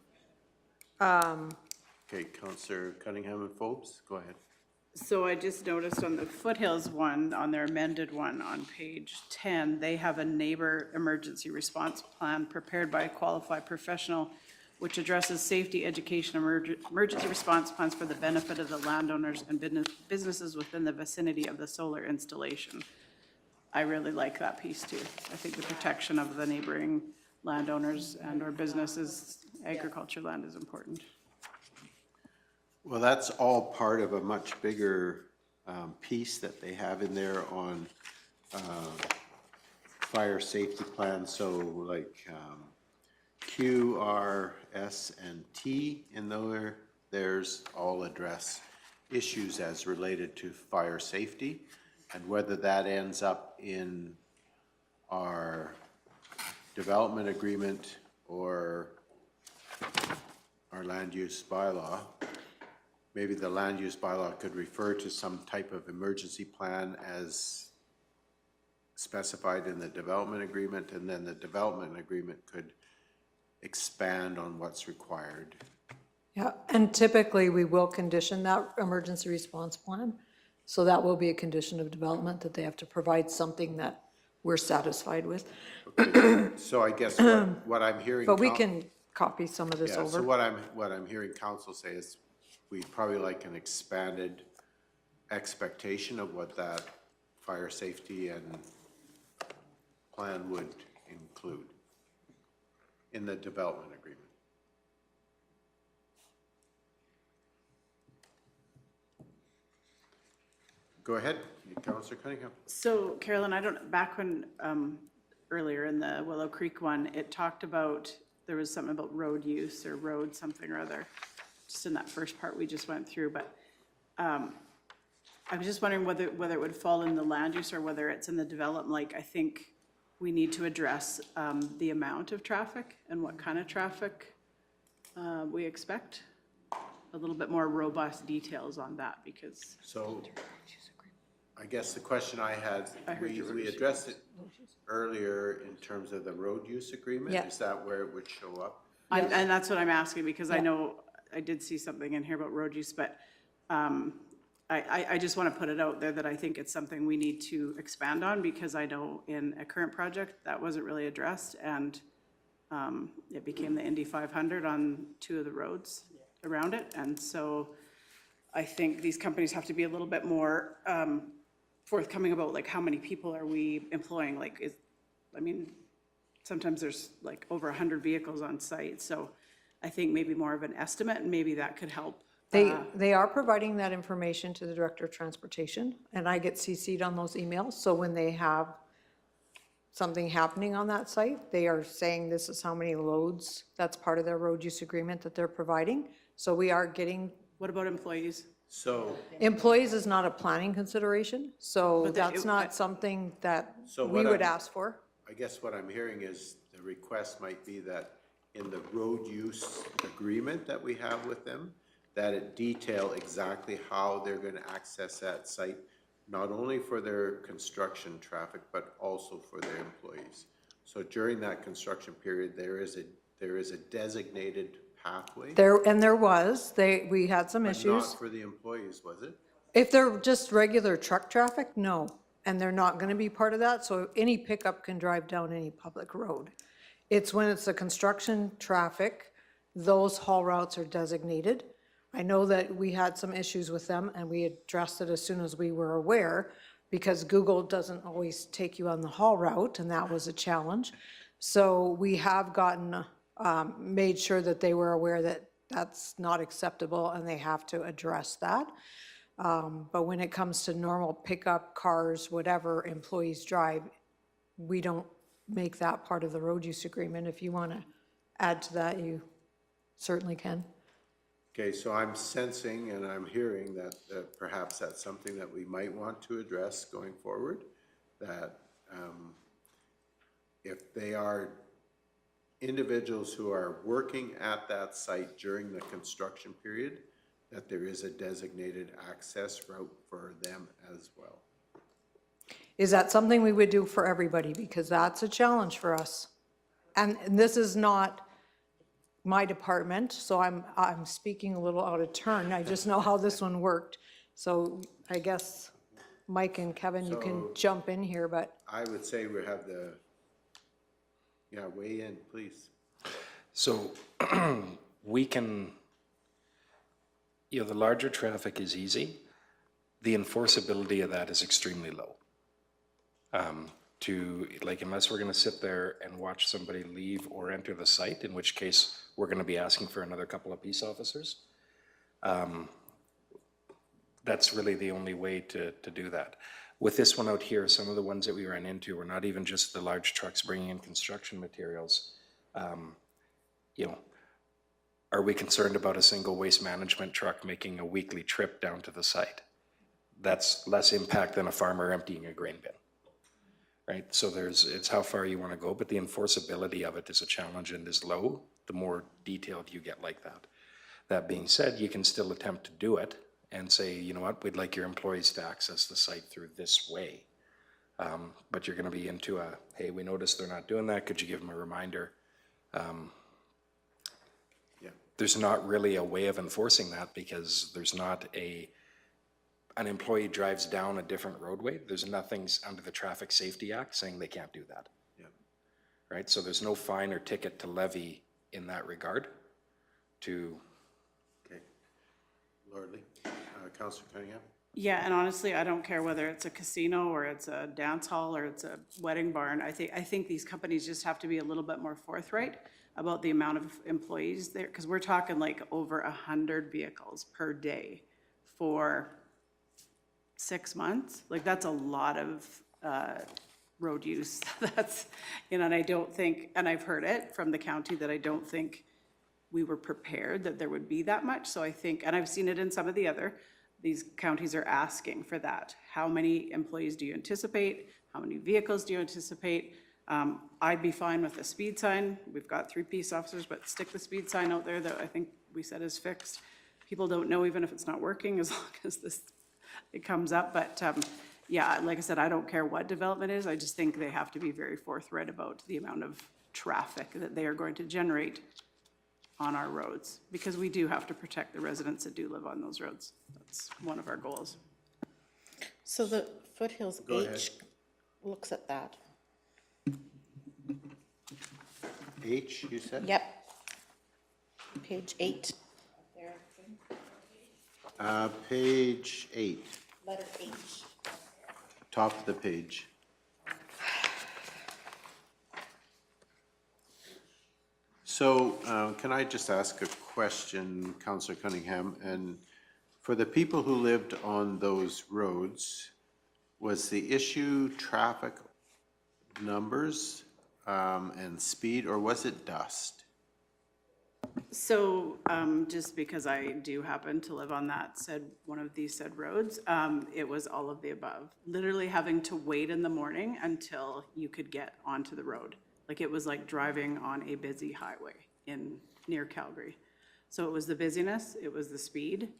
okay, Councillor Cunningham and Phobes, go ahead. So I just noticed on the Foothills one, on their amended one on page 10, they have a neighbor emergency response plan prepared by a qualified professional, which addresses safety, education, emergency response plans for the benefit of the landowners and businesses within the vicinity of the solar installation. I really like that piece too. I think the protection of the neighboring landowners and or businesses, agriculture land is important. Well, that's all part of a much bigger piece that they have in there on fire safety plan, so like Q, R, S, and T in there, there's all address issues as related to fire safety, and whether that ends up in our development agreement or our land use bylaw. Maybe the land use bylaw could refer to some type of emergency plan as specified in the development agreement, and then the development agreement could expand on what's required. Yeah, and typically we will condition that emergency response plan. So that will be a condition of development, that they have to provide something that we're satisfied with. Okay, so I guess what I'm hearing. But we can copy some of this Yeah, so over. what I'm hearing council say is we'd probably like an expanded expectation of what that fire safety and plan would include in the development agreement. Go ahead, Councillor Cunningham. So Carolyn, I don't, back when, earlier in the Willow Creek one, it talked about, there was something about road use or road something or other, just in that first part we just went through, but I was just wondering whether it would fall in the land use or whether it's in the development. Like, I think we need to address the amount of traffic and what kind of traffic we expect. A little bit more robust details on that, because So I guess the question I had, I heard you. we addressed it earlier in terms of the road use agreement. Yeah. Is that where it would show up? And that's what I'm asking, because I know, I did see something in here about road use, but I just want to put it out there that I think it's something we need to expand on, because I know in a current project, that wasn't really addressed, and it became the Indy 500 on 2 of the roads around it, and so I think these companies have to be a little bit more forthcoming about, like, how many people are we employing? Like, I mean, sometimes there's like over 100 vehicles on site, so I think maybe more of an estimate, and maybe that could help. They are providing that information to the Director of Transportation, and I get CC'd on those emails. So when they have something happening on that site, they are saying this is how many loads. That's part of their road use agreement that they're providing. So we are getting, What about employees? So, employees is not a planning consideration, so But that's not something that So we what would I'm- ask for. I guess what I'm hearing is the request might be that in the road use agreement that we have with them, that it detail exactly how they're gonna access that site, not only for their construction traffic, but also for their employees. So during that construction period, there is a designated pathway, We had some but issues. not for the employees, was it? If they're just regular truck traffic, no, and they're not gonna be part of that, so any pickup can drive down any public road. It's when it's the construction traffic, those haul routes are designated. I know that we had some issues with them, and we addressed it as soon as we were aware, because Google doesn't always take you on the haul route, and that was a challenge. So we have gotten, made sure that they were aware that that's not acceptable, and they have to address that. But when it comes to normal pickup cars, whatever employees drive, we don't make that part of the road use agreement. If you want to add to that, you certainly can. Okay, so I'm sensing and I'm hearing that perhaps that's something that we might want to address going forward, that if they are individuals who are working at that site during the construction period, that there is a designated access route for them as well. Is that something we would do for everybody? Because that's a challenge for us. And this is not my department, so I'm speaking a little out of turn. I just know how this one worked. So I guess Mike and Kevin, you can jump in here, but. I would say we have weigh in, please. So we can, the larger traffic is easy. The enforceability of that is extremely low. Unless we're gonna sit there and watch somebody leave or enter the site, in which case we're gonna be asking for another couple of peace officers. That's really the only way to do that. With this one out here, some of the ones that we ran into were not even just the large trucks bringing in construction materials. You know, are we concerned about a single waste management truck making a weekly trip down to the site? That's less impact than a farmer emptying a grain bin, right? So it's how far you want to go, but the enforceability of it is a challenge and is low, the more detailed you get like that. That being said, you can still attempt to do it and say, you know what, we'd like your employees to access the site through this way. But you're going to be into a, hey, we noticed they're not doing that. Could you give them a reminder? There's not really a way of enforcing that because there's not an employee drives down a different roadway. There's nothing under the Traffic Safety Act saying they can't do that. Yeah. Right? So there's no fine or ticket to levy in that regard to. Okay. Lordly. Councillor Cunningham? Yeah, and honestly, I don't care whether it's a casino or it's a dance hall or it's a wedding barn. I think these companies just have to be a little bit more forthright about the amount of employees there, because we're talking like over 100 vehicles per day for 6 months. Like, that's a lot of road use. That's, you know, and I don't think, and I've heard it from the county that I don't think we were prepared that there would be that much. So I think, and I've seen it in some of the other, these counties are asking for that. How many employees do you anticipate? How many vehicles do you anticipate? I'd be fine with a speed sign. We've got 3 peace officers, but stick the speed sign out there that I think we said is fixed. People don't know even if it's not working as long as it comes up. But yeah, like I said, I don't care what development is. I just think they have to be very forthright about the amount of traffic that they are going to generate on our roads, because we do have to protect the residents that do live on those roads. That's one of our goals. So the Foothills H looks at that. H, you said? Yep. Page 8. Page 8, Letter H. top of the page. So can I just ask a question, Councillor Cunningham? And for the people who lived on those roads, was the issue traffic numbers and speed, or was it dust? So just because I do happen to live on one of these said roads, it was all of the above. Literally having to wait in the morning until you could get onto the road. Like, it was like driving on a busy highway near Calgary. So it was the busyness, it was the speed.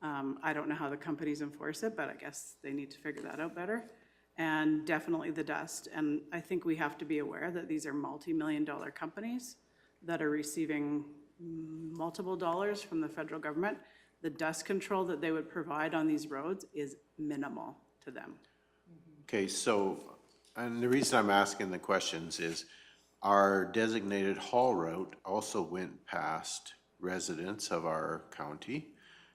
I don't know how the companies enforce it, but I guess they need to figure that out better. And definitely the dust. And I think we have to be aware that these are multi-million-dollar companies that are receiving multiple dollars from the federal government. The dust control that they would provide on these roads is minimal to them. Okay, so, and the reason I'm asking the questions is our designated haul route also went past residents of our county.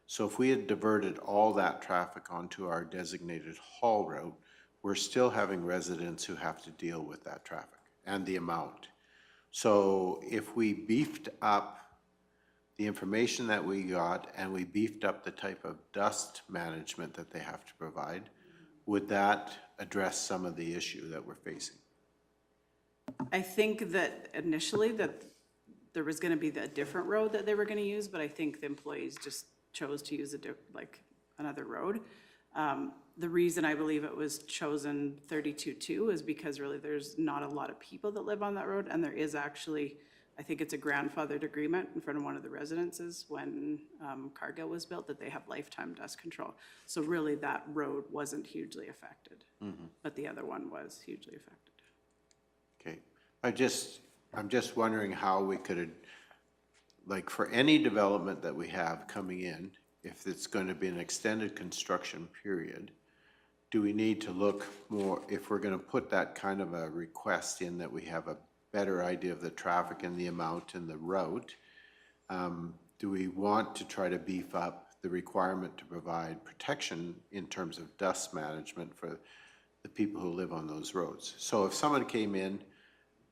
So if we had diverted all that traffic onto our designated haul route, we're still having residents who have to deal with that traffic and the amount. So if we beefed up the information that we got and we beefed up the type of dust management that they have to provide, would that address some of the issue that we're facing? I think that initially that there was gonna be a different road that they were gonna use, but I think the employees just chose to use another road. The reason I believe it was chosen 32-2 is because really there's not a lot of people that live on that road, and there is actually, I think it's a grandfathered agreement in front of one of the residences when Cargill was built, that they have lifetime dust control. So really that road wasn't hugely affected, but the other one was hugely affected. Okay, I'm just wondering how we could, like, for any development that we have coming in, if it's going to be an extended construction period, do we need to look more, if we're going to put that kind of a request in, that we have a better idea of the traffic and the amount and the route, do we want to try to beef up the requirement to provide protection in terms of dust management for the people who live on those roads? So if someone came in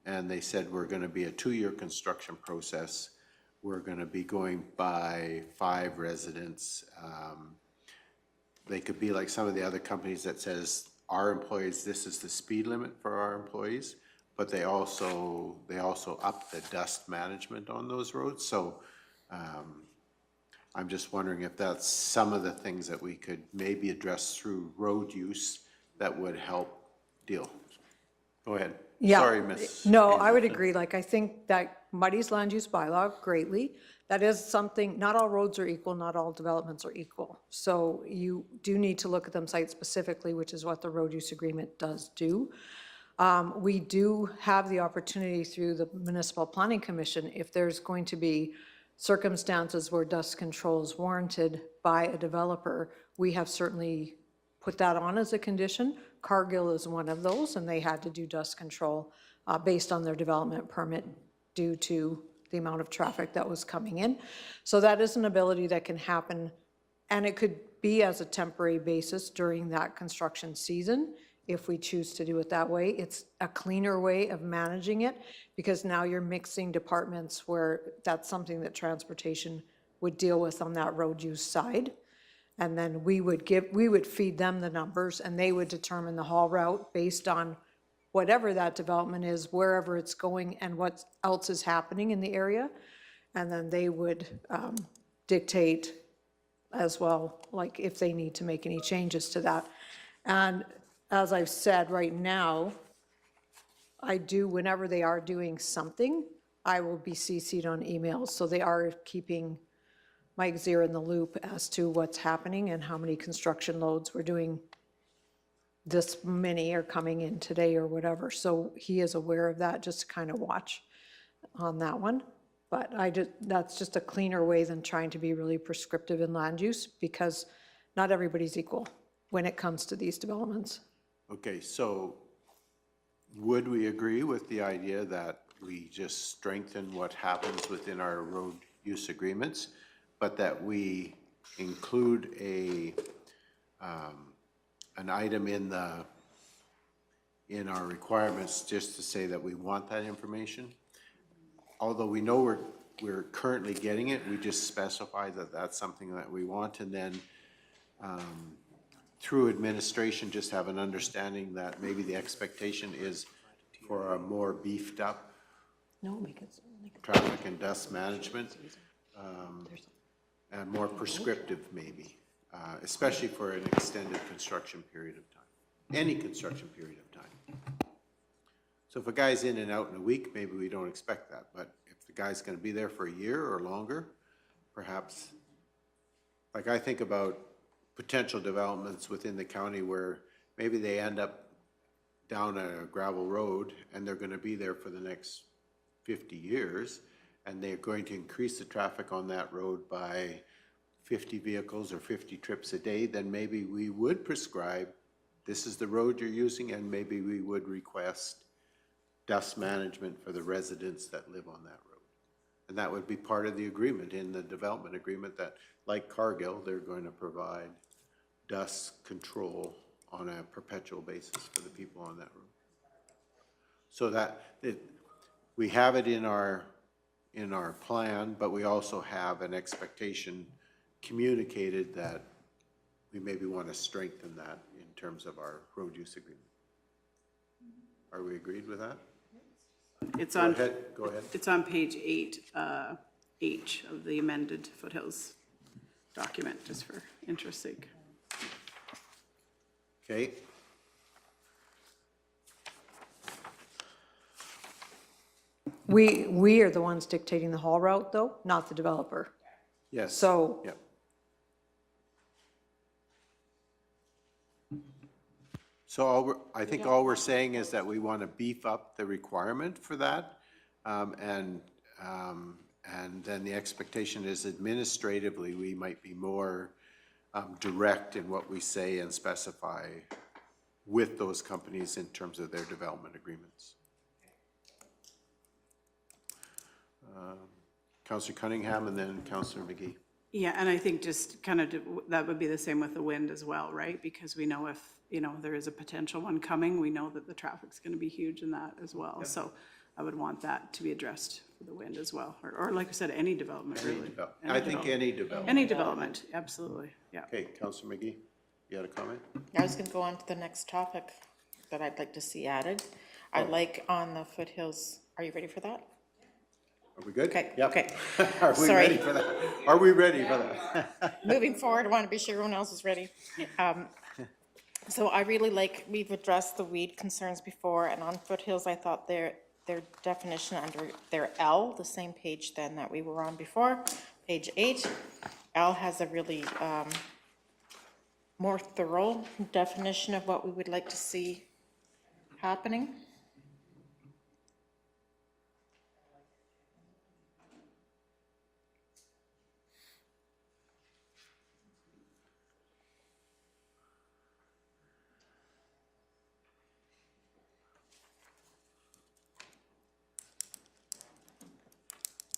and they said, we're going to be a 2-year construction process, we're going to be going by 5 residents. They could be like some of the other companies that says, our employees, this is the speed limit for our employees, but they also up the dust management on those roads. So I'm just wondering if that's some of the things that we could maybe address through road use that would help deal. Go ahead. Yeah. Sorry, Miss. No, I would Hazelton. agree. Like, I think that muddies land use bylaw greatly. That is something, not all roads are equal, not all developments are equal. So you do need to look at them site specifically, which is what the road use agreement does do. We do have the opportunity through the Municipal Planning Commission, if there's going to be circumstances where dust control is warranted by a developer, we have certainly put that on as a condition. Cargill is one of those, and they had to do dust control based on their development permit due to the amount of traffic that was coming in. So that is an ability that can happen, and it could be as a temporary basis during that construction season if we choose to do it that way. It's a cleaner way of managing it because now you're mixing departments where that's something that transportation would deal with on that road use side. And then we would feed them the numbers and they would determine the haul route based on whatever that development is, wherever it's going and what else is happening in the area. And then they would dictate as well, like if they need to make any changes to that. And as I've said, right now, I do, whenever they are doing something, I will be CC'd on emails. So they are keeping Mike Zier in the loop as to what's happening and how many construction loads we're doing. This many are coming in today or whatever. So he is aware of that, just to kind of watch on that one. But that's just a cleaner way than trying to be really prescriptive in land use because not everybody's equal when it comes to these developments. Okay, so would we agree with the idea that we just strengthen what happens within our road use agreements, but that we include an item in our requirements just to say that we want that information? Although we know we're currently getting it, we just specify that that's something that we want, and then through administration just have an understanding that maybe the expectation is for a more beefed up traffic and dust management, and more prescriptive maybe, especially for an extended construction period of time, any construction period of time. So if a guy's in and out in a week, maybe we don't expect that, but if the guy's gonna be there for a year or longer, perhaps, like I think about potential developments within the county where maybe they end up down a gravel road and they're gonna be there for the next 50 years, and they're going to increase the traffic on that road by 50 vehicles or 50 trips a day, then maybe we would prescribe, this is the road you're using, and maybe we would request dust management for the residents that live on that road. And that would be part of the agreement, in the development agreement, that like Cargill, they're going to provide dust control on a perpetual basis for the people on that road. So that we have it in our plan, but we also have an expectation communicated that we maybe want to strengthen that in terms of our road use agreement. Are we agreed with that? It's Go on, ahead, go ahead. it's on page 8, H of the amended Foothills document, just for interest's sake. Okay. We are the ones dictating the haul route though, not the developer. Yes. So Yep. So I think all we're saying is that we want to beef up the requirement for that. And then the expectation is administratively, we might be more direct in what we say and specify with those companies in terms of their development agreements. Councillor Cunningham and then Councillor McGee. Yeah, and I think just kind of, that would be the same with the wind as well, right? Because we know if, there is a potential one coming, we know that the traffic's gonna be huge in that as well. So I would want that to be addressed for the wind as well, or like I said, any development, really. I think any development. Any development, absolutely, yeah. Okay, Councillor McGee? you had a comment? I was gonna go on to the next topic that I'd like to see added. I like on the foothills, are you ready for that? Are we good? Okay, Yep. okay. Are we Sorry. ready for that? Are we ready for that? Moving forward, I want to be sure everyone else is ready. So I really like, we've addressed the weed concerns before, and on foothills, I thought their definition under their L, the same page then that we were on before, page 8, L has a really more thorough definition of what we would like to see happening.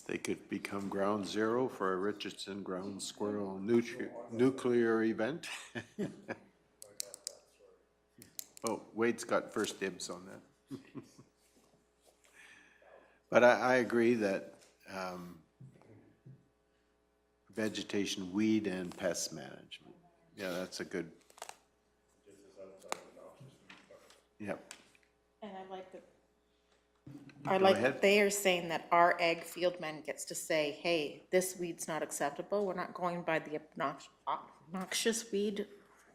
They could become ground zero for a Richardson ground squirrel nuclear event. Oh, Wade's got first dibs on that. But I agree that vegetation, weed, and pest management. Yeah, that's a good. Yep. And I like that. I like ahead. that they are saying that our ag fieldman gets to say, hey, this weed's not acceptable. We're not going by the obnoxious weed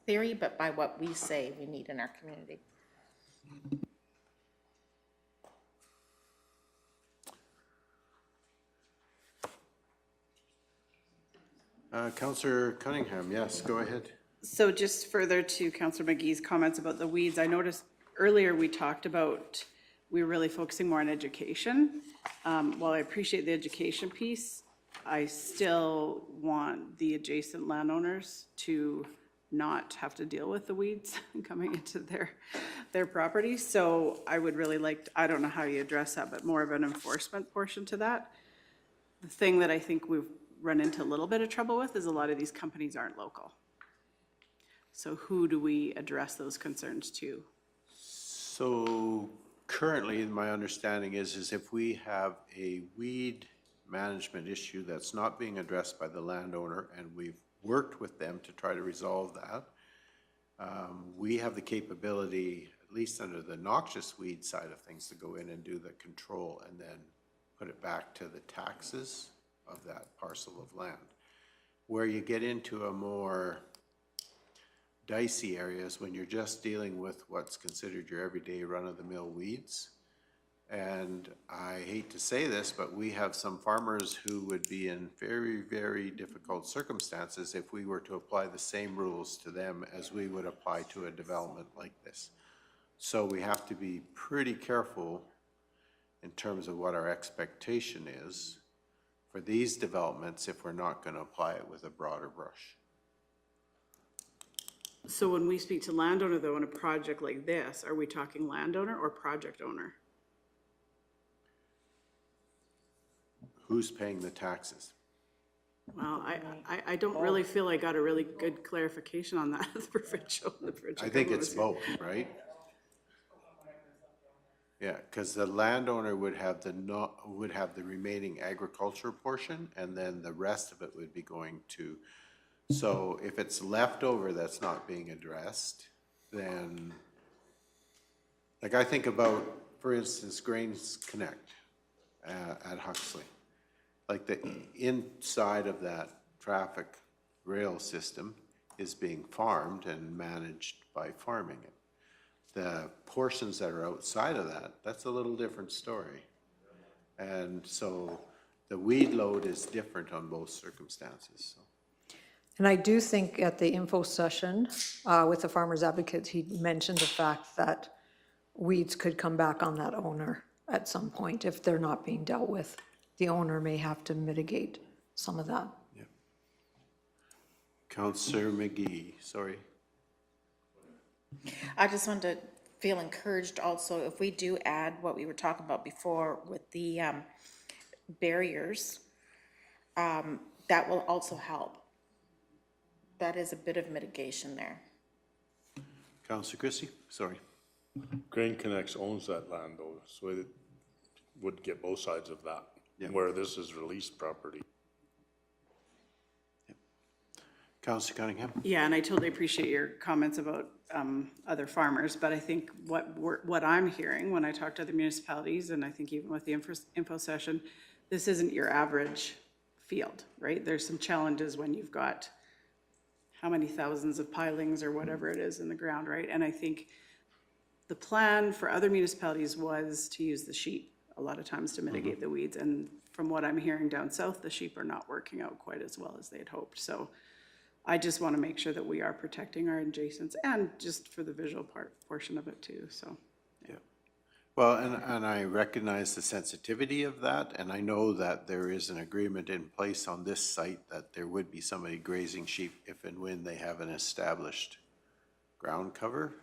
theory, but by what we say we need in our community. Councillor Cunningham, yes, go ahead. So just further to Councillor McGee's comments about the weeds, I noticed earlier we talked about, we were really focusing more on education. While I appreciate the education piece, I still want the adjacent landowners to not have to deal with the weeds coming into their property. So I would really like, I don't know how you address that, but more of an enforcement portion to that. The thing that I think we've run into a little bit of trouble with is a lot of these companies aren't local. So who do we address those concerns to? So currently, my understanding is if we have a weed management issue that's not being addressed by the landowner, and we've worked with them to try to resolve that, we have the capability, at least under the noxious weed side of things, to go in and do the control and then put it back to the taxes of that parcel of land. Where you get into a more dicey areas when you're just dealing with what's considered your everyday run-of-the-mill weeds. And I hate to say this, but we have some farmers who would be in very, very difficult circumstances if we were to apply the same rules to them as we would apply to a development like this. So we have to be pretty careful in terms of what our expectation is for these developments if we're not going to apply it with a broader brush. So when we speak to landowner though, in a project like this, are we talking landowner or project owner? Who's paying the taxes? Well, I don't really feel I got a really good clarification on that, the provincial. I think it's both, right? Yeah, because the landowner would have the remaining agriculture portion, and then the rest of it would be going to. So if it's left over that's not being addressed, then, like I think about, for instance, Grains Connect at Huxley. Like the inside of that traffic rail system is being farmed and managed by farming it. The portions that are outside of that, that's a little different story. And so the weed load is different on both circumstances. So. And I do think at the info session with the farmers advocates, he mentioned the fact that weeds could come back on that owner at some point if they're not being dealt with. The owner may have to mitigate some of that. Yeah. Councillor McGee, sorry. I just wanted to feel encouraged also, if we do add what we were talking about before with the barriers, that will also help. That is a bit of mitigation there. Councillor Christie, sorry. Grain Connects owns that land though, so it would get both sides of that, Yeah. where this is released property. Councillor Cunningham? Yeah, and I totally appreciate your comments about other farmers, but I think what I'm hearing when I talk to other municipalities, and I think even with the info session, this isn't your average field, right? There's some challenges when you've got how many thousands of pilings or whatever it is in the ground, right? And I think the plan for other municipalities was to use the sheep a lot of times to mitigate the weeds. And from what I'm hearing down south, the sheep are not working out quite as well as they had hoped. So I just want to make sure that we are protecting our adjacents and just for the visual portion of it too, so. Yeah. Well, and I recognize the sensitivity of that, and I know that there is an agreement in place on this site that there would be somebody grazing sheep if and when they have an established ground cover.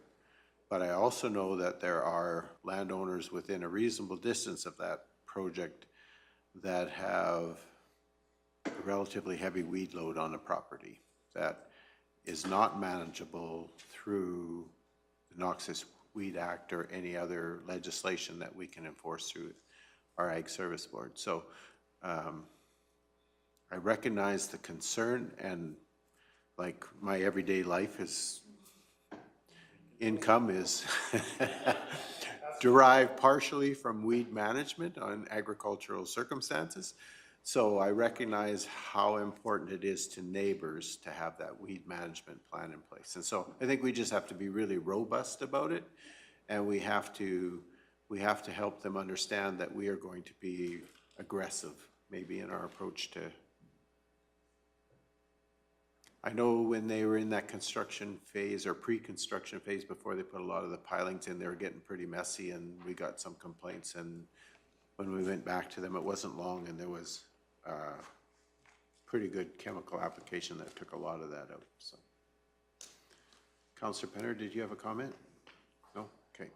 But I also know that there are landowners within a reasonable distance of that project that have a relatively heavy weed load on the property that is not manageable through the Noxious Weed Act or any other legislation that we can enforce through our Ag Service Board. So I recognize the concern, and like my everyday life is, income is derived partially from weed management on agricultural circumstances. So I recognize how important it is to neighbors to have that weed management plan in place. And so I think we just have to be really robust about it, and we have to help them understand that we are going to be aggressive maybe in our approach to. I know when they were in that construction phase or pre-construction phase before they put a lot of the pilings in, they were getting pretty messy, and we got some complaints, and when we went back to them, it wasn't long, and there was pretty good chemical application that took a lot of that out. So, Councillor Penner, did you have a comment? No? Okay.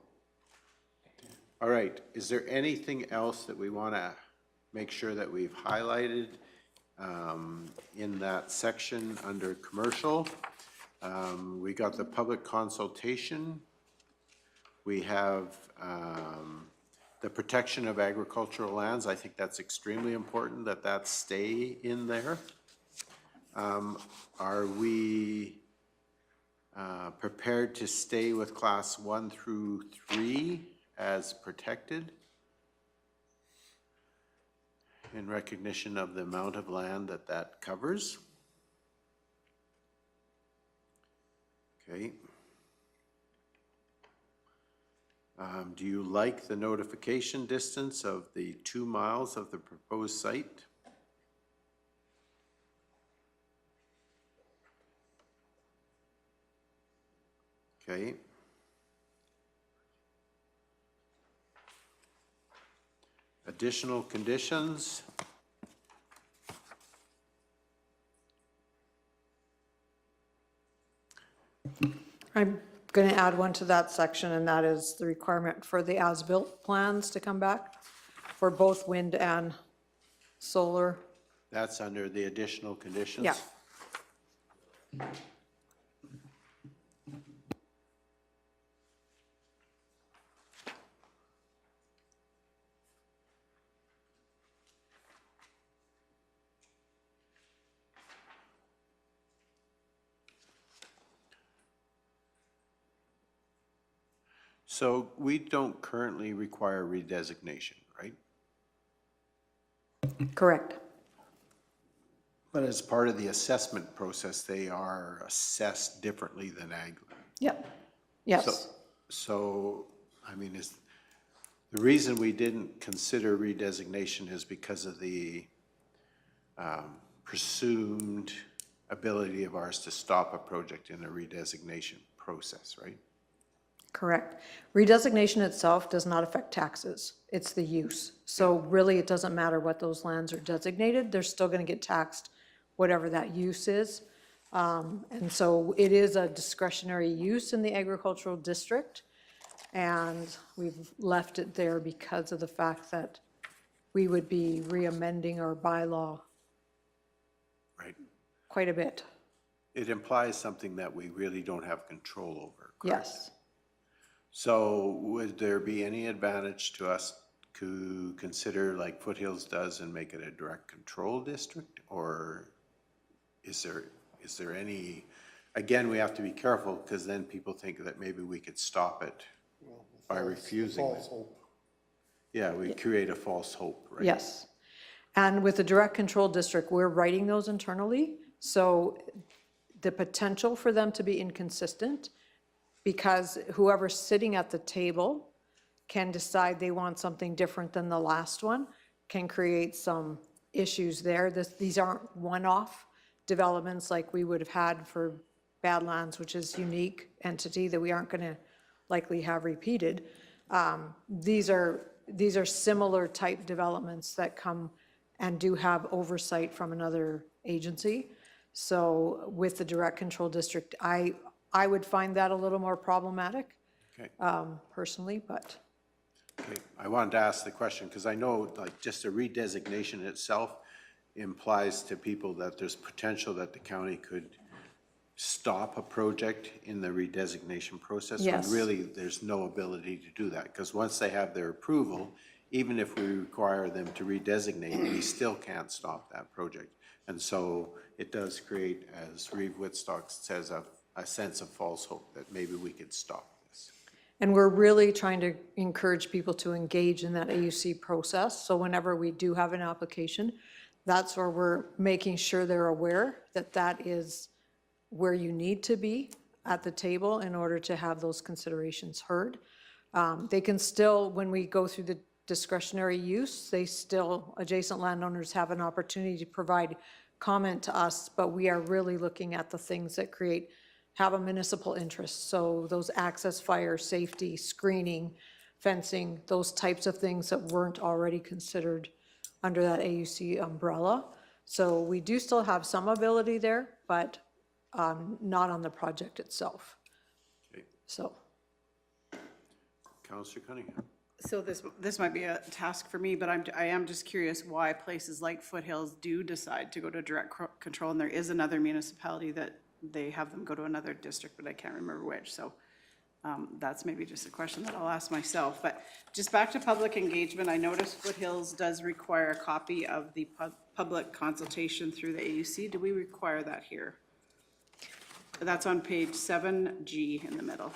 All right. Is there anything else that we want to make sure that we've highlighted in that section under commercial? We got the public consultation. We have the protection of agricultural lands. I think that's extremely important that that stay in there. Are we prepared to stay with class 1 through 3 as protected in recognition of the amount of land that that covers? Okay. Do you like the notification distance of the 2 miles of the proposed site? Okay. Additional conditions? I'm going to add one to that section, and that is the requirement for the as-built plans to come back for both wind and solar. That's under the additional conditions? Yeah. So we don't currently require redesignation, right? Correct. But as part of the assessment process, they are assessed differently than ag. Yep. Yes. So, I mean, is the reason we didn't consider redesignation is because of the presumed ability of ours to stop a project in a redesignation process, right? Correct. Redesignation itself does not affect taxes. It's the use. So really, it doesn't matter what those lands are designated. They're still going to get taxed whatever that use is. And so it is a discretionary use in the agricultural district. And we've left it there because of the fact that we would be re-amending our bylaw Right. quite a bit. It implies something that we really don't have control over, correct? Yes. So would there be any advantage to us to consider like Foothills does and make it a direct control district? Or is is there any, again, we have to be careful, because then people think that maybe we could stop it by refusing it. False hope. Yeah, we create a false hope, right? Yes. And with the direct control district, we're writing those internally. So the potential for them to be inconsistent, because whoever's sitting at the table can decide they want something different than the last one, can create some issues there. These aren't one-off developments like we would have had for Badlands, which is unique entity that we aren't going to likely have repeated. These are similar type developments that come and do have oversight from another agency. So with the direct control district, I would find that a little more problematic, Okay. personally, but. Okay, I wanted to ask the question, because I know like just a redesignation itself implies to people that there's potential that the county could stop a project in the redesignation process. Yes. When really there's no ability to do that, because once they have their approval, even if we require them to redesignate, we still can't stop that project. And so it does create, as Reeve Whitstock says, a sense of false hope that maybe we could stop this. And we're really trying to encourage people to engage in that AUC process. So whenever we do have an application, that's where we're making sure they're aware that that is where you need to be at the table in order to have those considerations heard. They can still, when we go through the discretionary use, adjacent landowners have an opportunity to provide comment to us, but we are really looking at the things that have a municipal interest. So those access, fire, safety, screening, fencing, those types of things that weren't already considered under that AUC umbrella. So we do still have some ability there, but not on the project itself. Okay. So. Councillor Cunningham. So this might be a task for me, but I am just curious why places like Foothills do decide to go to direct control, and there is another municipality that they have them go to another district, but I can't remember which. So that's maybe just a question that I'll ask myself. But just back to public engagement, I noticed Foothills does require a copy of the public consultation through the AUC. Do we require that here? That's on page 7G in the middle,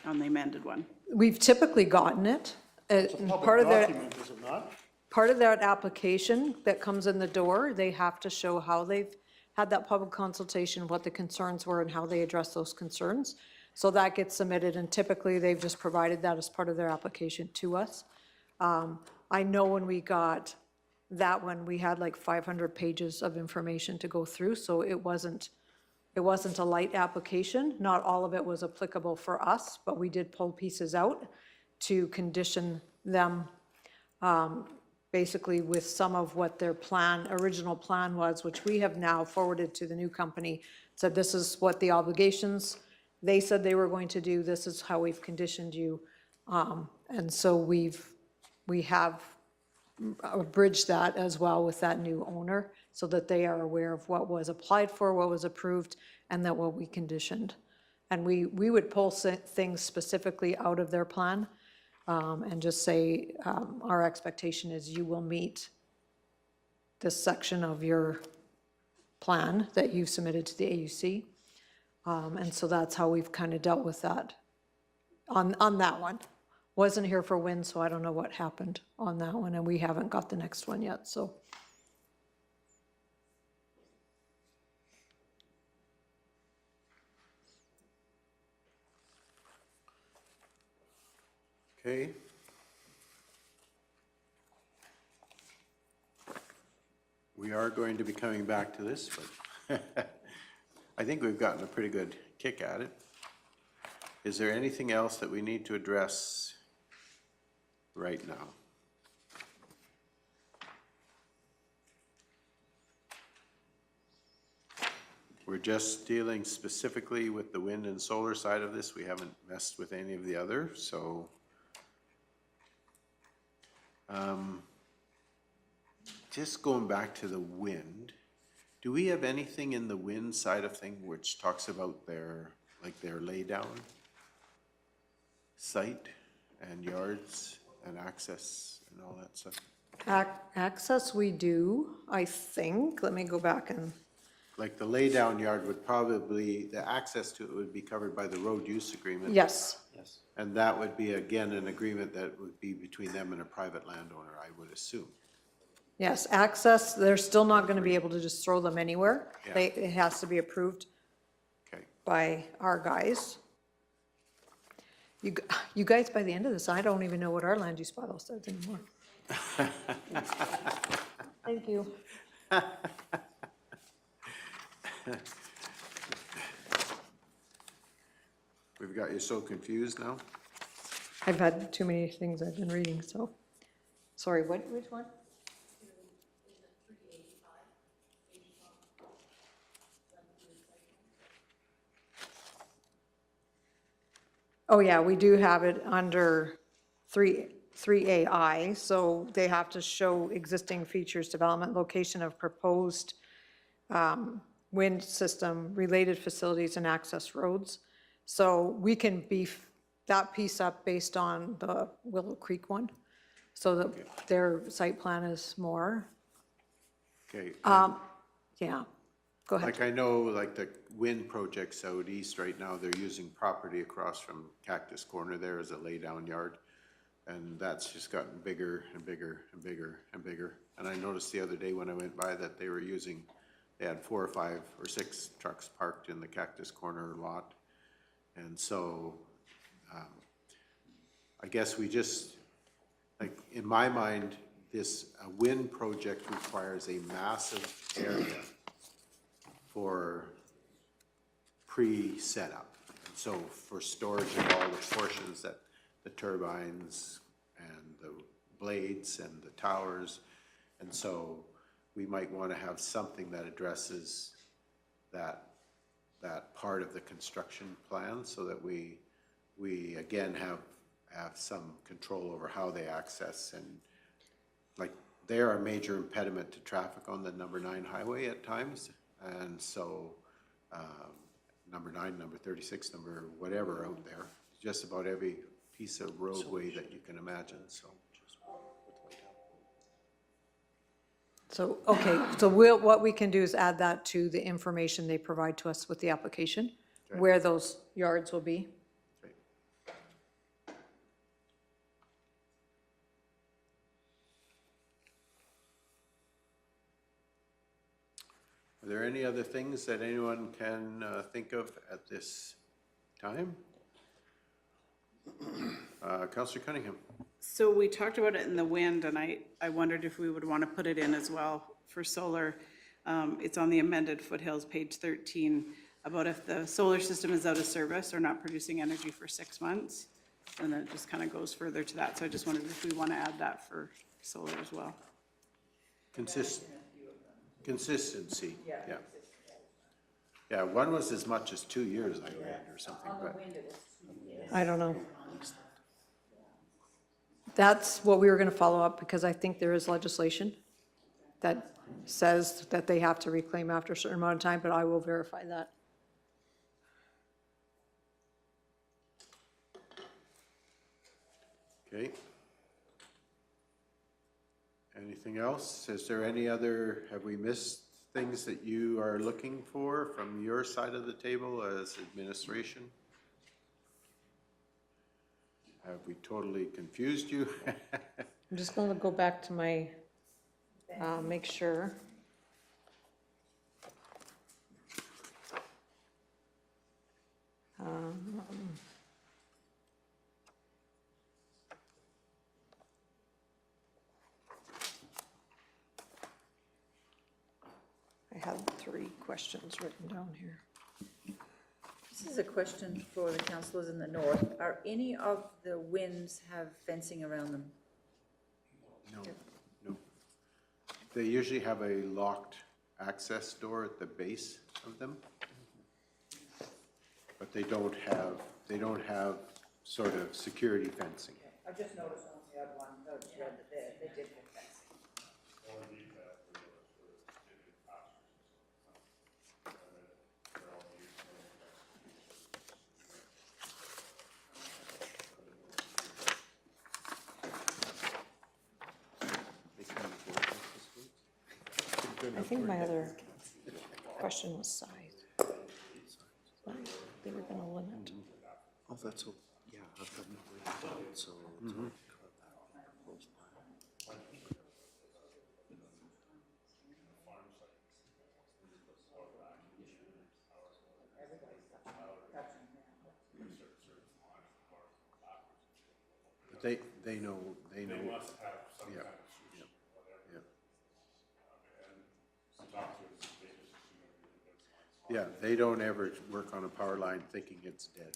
on the amended one. We've typically gotten it. It's a public Part of that. document, is it not? Part of that application that comes in the door, they have to show how they've had that public consultation, what the concerns were, and how they address those concerns. So that gets submitted, and typically they've just provided that as part of their application to us. I know when we got that one, we had like 500 pages of information to go through, so it wasn't a light application. Not all of it was applicable for us, but we did pull pieces out to condition them basically with some of what their original plan was, which we have now forwarded to the new company. Said this is what the obligations they said they were going to do. This is how we've conditioned you. And so we have bridged that as well with that new owner, so that they are aware of what was applied for, what was approved, and that what we conditioned. And we would pull things specifically out of their plan and just say, our expectation is you will meet this section of your plan that you submitted to the AUC. And so that's how we've kind of dealt with that on that one. Wasn't here for wind, so I don't know what happened on that one, and we haven't got the next one yet, so. Okay. We are going to be coming back to this, but I think we've gotten a pretty good kick at it. Is there anything else that we need to address right now? We're just dealing specifically with the wind and solar side of this. We haven't messed with any of the other, so. Just going back to the wind, do we have anything in the wind side of thing which talks about their laydown site and yards and access and all that stuff? Access we do, I think. Let me go back and like the laydown yard would probably, the access to it would be covered by the road use agreement. Yes, And that would be, again, an agreement that would be between them and a private landowner, I would assume. yes, access, they're still not gonna be able to just throw them anywhere. Yeah. It has to be approved Okay. by our guys. You guys, by the end of this, I don't even know what our land use bylaw says anymore. Thank you. We've got you so confused now? I've had too many things I've been reading, so. Sorry, which one? Oh, yeah, we do have it under 3AI, so they have to show existing features, development, location of proposed wind system, related facilities and access roads. So we can beef that piece up based on the Willow Creek one, so that their site plan is more, Okay. yeah, go ahead. Like I know, like the wind projects out east right now, they're using property across from Cactus Corner there as a laydown yard. And that's just gotten bigger and bigger and bigger and bigger. And I noticed the other day when I went by that they were using, they had 4 or 5 or 6 trucks parked in the Cactus Corner lot. And so, I guess we just, like, in my mind, this wind project requires a massive area for pre-setup. So for storage of all the portions that the turbines and the blades and the towers. And so we might want to have something that addresses that part of the construction plan so that we again have some control over how they access, and like they are a major impediment to traffic on the number 9 highway at times. And so number 9, number 36, number whatever out there, just about every piece of roadway that you can imagine, so. So, okay, so what we can do is add that to the information they provide to us with the application, where those yards will be. Okay. Are there any other things that anyone can think of at this time? Councillor Cunningham. So we talked about it in the wind, and I wondered if we would want to put it in as well for solar. It's on the amended Foothills, page 13, about if the solar system is out of service or not producing energy for 6 months. And then it just kind of goes further to that. So I just wondered if we want to add that for solar as well. Consistency, yeah. Yeah, one was as much as 2 years, I read, or something, but. I don't know. That's what we were gonna follow up, because I think there is legislation that says that they have to reclaim after a certain amount of time, but I will verify that. Okay. Anything else? Is there any other, have we missed things that you are looking for from your side of the table as administration? Have we totally confused you? I'm just gonna go back to my, make sure. I had 3 questions written down here. This is a question for the councillors in the north. Are any of the winds have fencing around them? No, no. They usually have a locked access door at the base of them. But they don't have sort of security fencing. I just noticed on the other one, I read that they did have fencing. I think my other, Question was size. They were gonna limit. Oh, that's, yeah, I've got no way to do it, so. They know, yeah. Yeah. Yeah, they don't ever work on a power line thinking it's dead.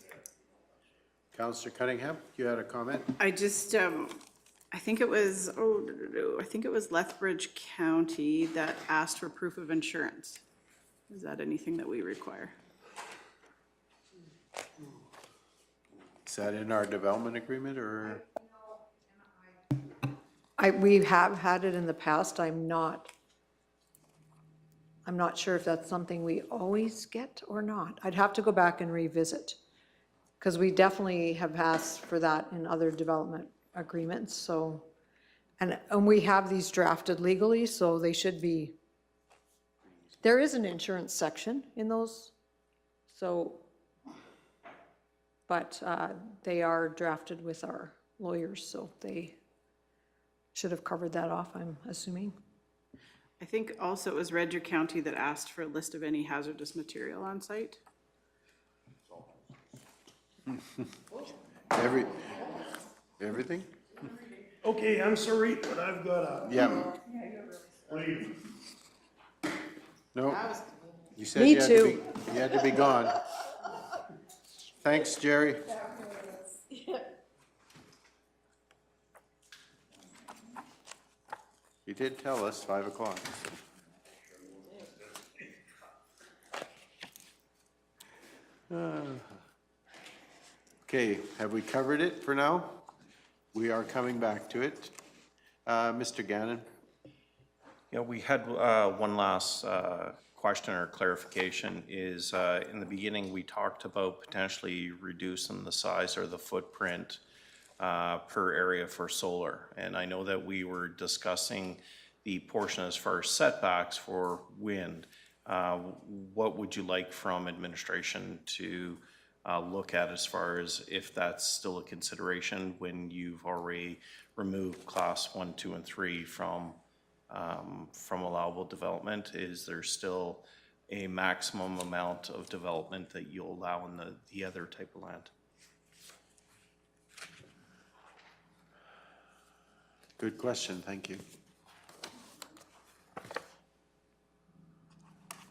Counselor Cunningham, you had a comment? I just, I think it was, I think it was Lethbridge County that asked for proof of insurance. Is that anything that we require? Is that in our development agreement or? We have had it in the past. I'm not sure if that's something we always get or not. I'd have to go back and revisit. Because we definitely have asked for that in other development agreements, so. And we have these drafted legally, so they should be. There is an insurance section in those, so. But they are drafted with our lawyers, so they should have covered that off, I'm assuming. I think also it was Red Deer County that asked for a list of any hazardous material on site. Everything? Okay, I'm sorry, but I've got a. Yeah. Leave. No, you said Me you had to be, too. you had to be gone. Thanks, Jerry. You did tell us 5 o'clock. Okay, have we covered it for now? We are coming back to it. Mr. Gannon? Yeah, we had one last question or clarification is, in the beginning, we talked about potentially reducing the size or the footprint per area for solar. And I know that we were discussing the portion as far as setbacks for wind. What would you like from administration to look at as far as if that's still a consideration when you've already removed class 1, 2, and 3 from allowable development? Is there still a maximum amount of development that you'll allow in the other type of land? Good question, thank you.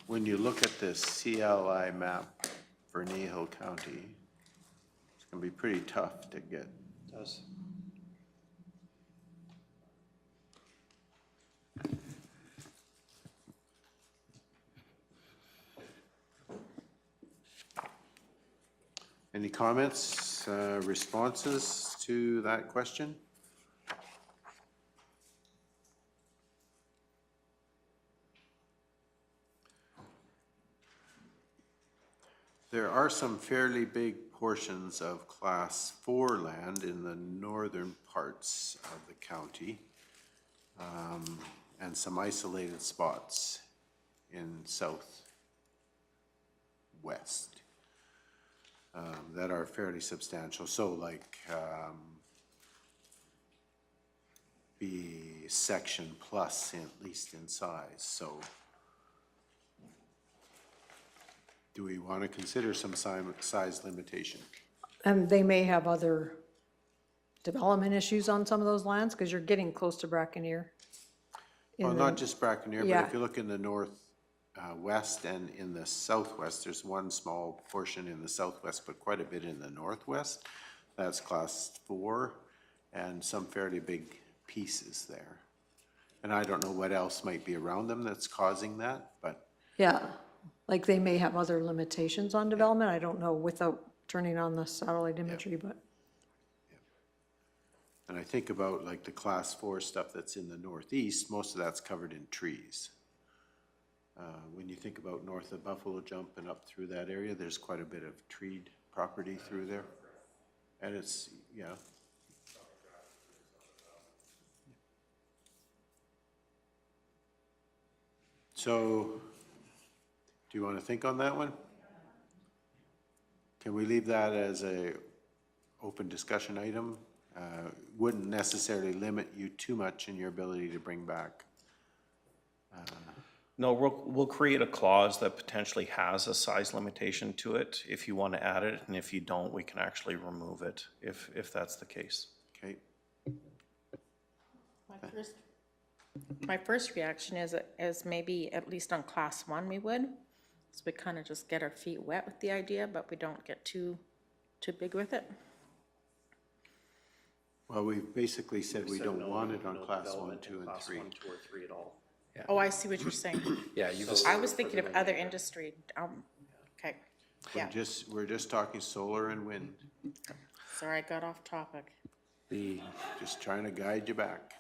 When you look at this CLI map for Kneehill County, it's gonna be pretty tough to get. Does. Any comments, responses to that question? There are some fairly big portions of Class 4 land in the northern parts of the county, and some isolated spots in southwest that are fairly substantial. So like be section plus, at least in size. So do we want to consider some size limitation? And they may have other development issues on some of those lands, because you're getting close to Brackeneer. Well, not just Brackeneer, but Yeah. if you look in the west and in the southwest, there's one small portion in the southwest, but quite a bit in the northwest. That's Class 4, and some fairly big pieces there. And I don't know what else might be around them that's causing that, but Yeah, like they may have other limitations on development, I don't know, without turning on the satellite imagery, but. and I think about like the Class 4 stuff that's in the northeast, most of that's covered in trees. When you think about north of Buffalo Jump and up through that area, there's quite a bit of treed property through there. And it's, yeah. So Do you want to think on that one? Can we leave that as a open discussion item? Wouldn't necessarily limit you too much in your ability to bring back. No, we'll create a clause that potentially has a size limitation to it if you want to add it, and if you don't, we can actually remove it if that's the case. Okay, My first reaction is maybe at least on class 1 we would. So we kind of just get our feet wet with the idea, but we don't get too big with it. well, we basically said we don't want it on class 1, 2, and 3. 1, 2, or 3 at all. Oh, I see what you're saying. Yeah, you I was thinking of other industry. Okay, yeah, We're just talking solar and wind, sorry, I got off topic. just trying to guide you back.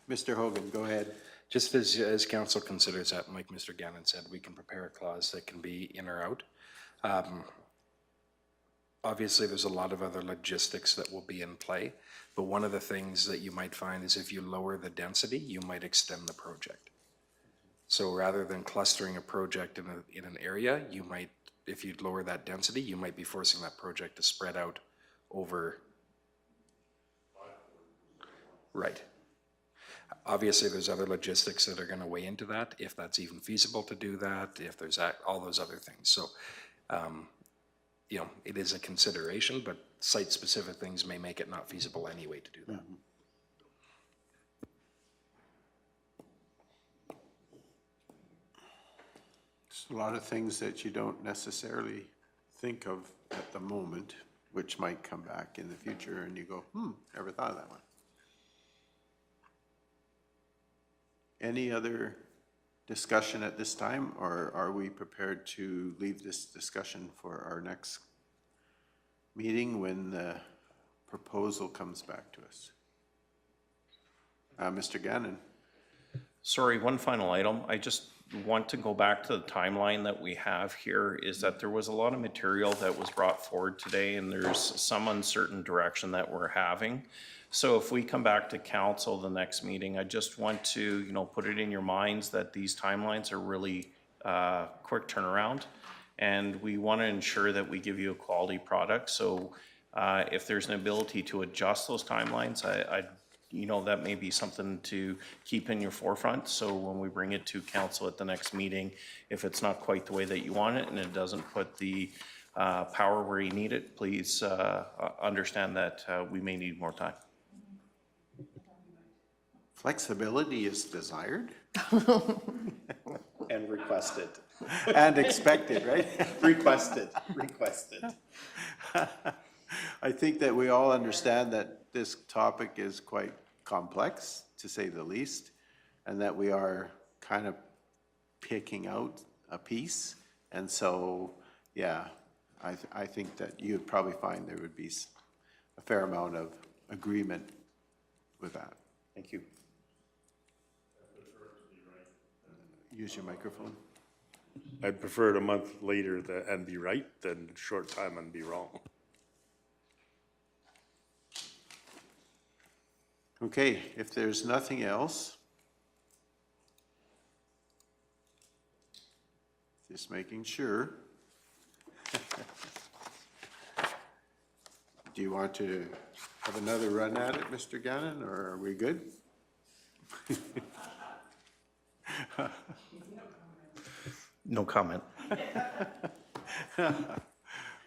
Mr. Hogan, go ahead. just as council considers that, and like Mr. Gannon said, we can prepare a clause that can be in or out. Obviously, there's a lot of other logistics that will be in play, but one of the things that you might find is if you lower the density, you might extend the project. So rather than clustering a project in an area, you might, if you lower that density, you might be forcing that project to spread out over. Right. Obviously, there's other logistics that are going to weigh into that, if that's even feasible to do that, if there's all those other things. So, you know, it is a consideration, but site-specific things may make it not feasible anyway to do that. There's a lot of things that you don't necessarily think of at the moment, which might come back in the future, and you go, never thought of that one. Any other discussion at this time, or are we prepared to leave this discussion for our next meeting when the proposal comes back to us? Mr. Gannon? Sorry, one final item. I just want to go back to the timeline that we have here, is that there was a lot of material that was brought forward today, and there's some uncertain direction that we're having. So if we come back to council the next meeting, I just want to, you know, put it in your minds that these timelines are really quick turnaround, and we want to ensure that we give you a quality product. So if there's an ability to adjust those timelines, you know, that may be something to keep in your forefront. So when we bring it to council at the next meeting, if it's not quite the way that you want it and it doesn't put the power where you need it, please understand that we may need more time. Flexibility is desired And requested. and expected, right? Requested. I think that we all understand that this topic is quite complex, to say the least, and that we are kind of picking out a piece. And so, yeah, I think that you'd probably find there would be a fair amount of agreement with that. Thank you. Use your microphone. I'd prefer it a month later and be right than short time and be wrong. Okay, if there's nothing else, just making sure. Do you want to have another run at it, Mr. Gannon, or are we good? No comment.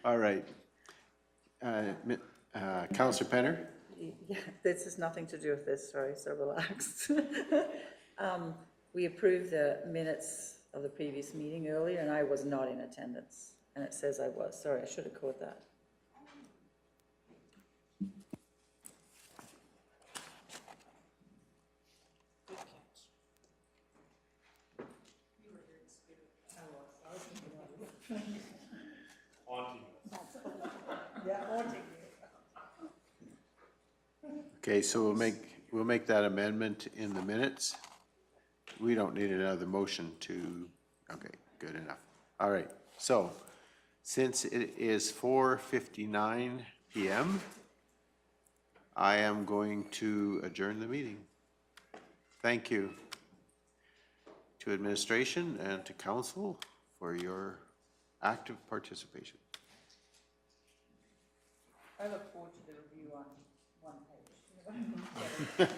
All right. Counselor Penner? Yeah, this has nothing to do with this, sorry, so relax. We approved the minutes of the previous meeting earlier, and I was not in attendance, and it says I was. Sorry, I should have caught that. Okay, so we'll make that amendment in the minutes. We don't need another motion to, okay, good enough. All right, so since it is 4:59 PM, I am going to adjourn the meeting. Thank you to to administration and to council for your active participation. I look forward to the review on one page.